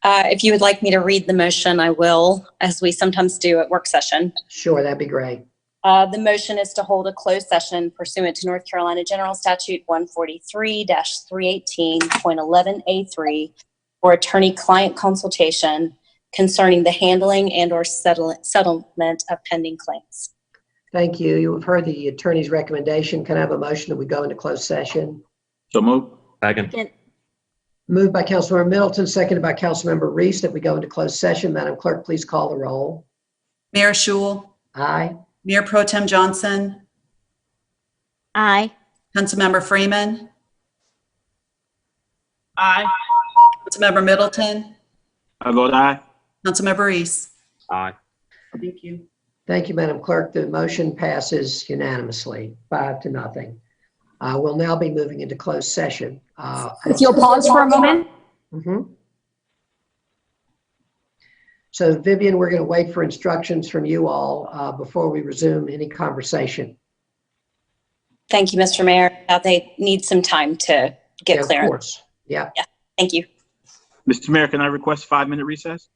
If you would like me to read the motion, I will, as we sometimes do at work session. Sure, that'd be great. The motion is to hold a closed session pursuant to North Carolina General Statute 143-318.11A3 for attorney-client consultation concerning the handling and/or settlement of pending claims. Thank you. You have heard the attorney's recommendation. Can I have a motion that we go into closed session? So move. Second. Moved by Councilmember Middleton, seconded by Councilmember Reese, that we go into closed session. Madam Clerk, please call the roll. Mayor Schul, Aye. Mayor Pro Tem Johnson, Aye. Councilmember Freeman, Aye. Councilmember Middleton, I vote aye. Councilmember Reese. Aye. Thank you. Thank you, Madam Clerk. The motion passes unanimously, 5-0. We'll now be moving into closed session. If you'll pause for a moment. So Vivian, we're going to wait for instructions from you all before we resume any conversation. Thank you, Mr. Mayor. They need some time to get clear. Of course. Yeah. Thank you. Mr. Mayor, can I request a 5-minute recess?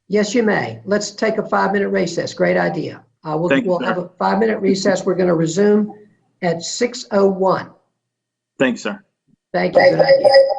Yes, you may. Let's take a 5-minute recess. Great idea. We'll have a 5-minute recess. We're going to resume at 6:01. Thanks, sir. Thank you. Good idea.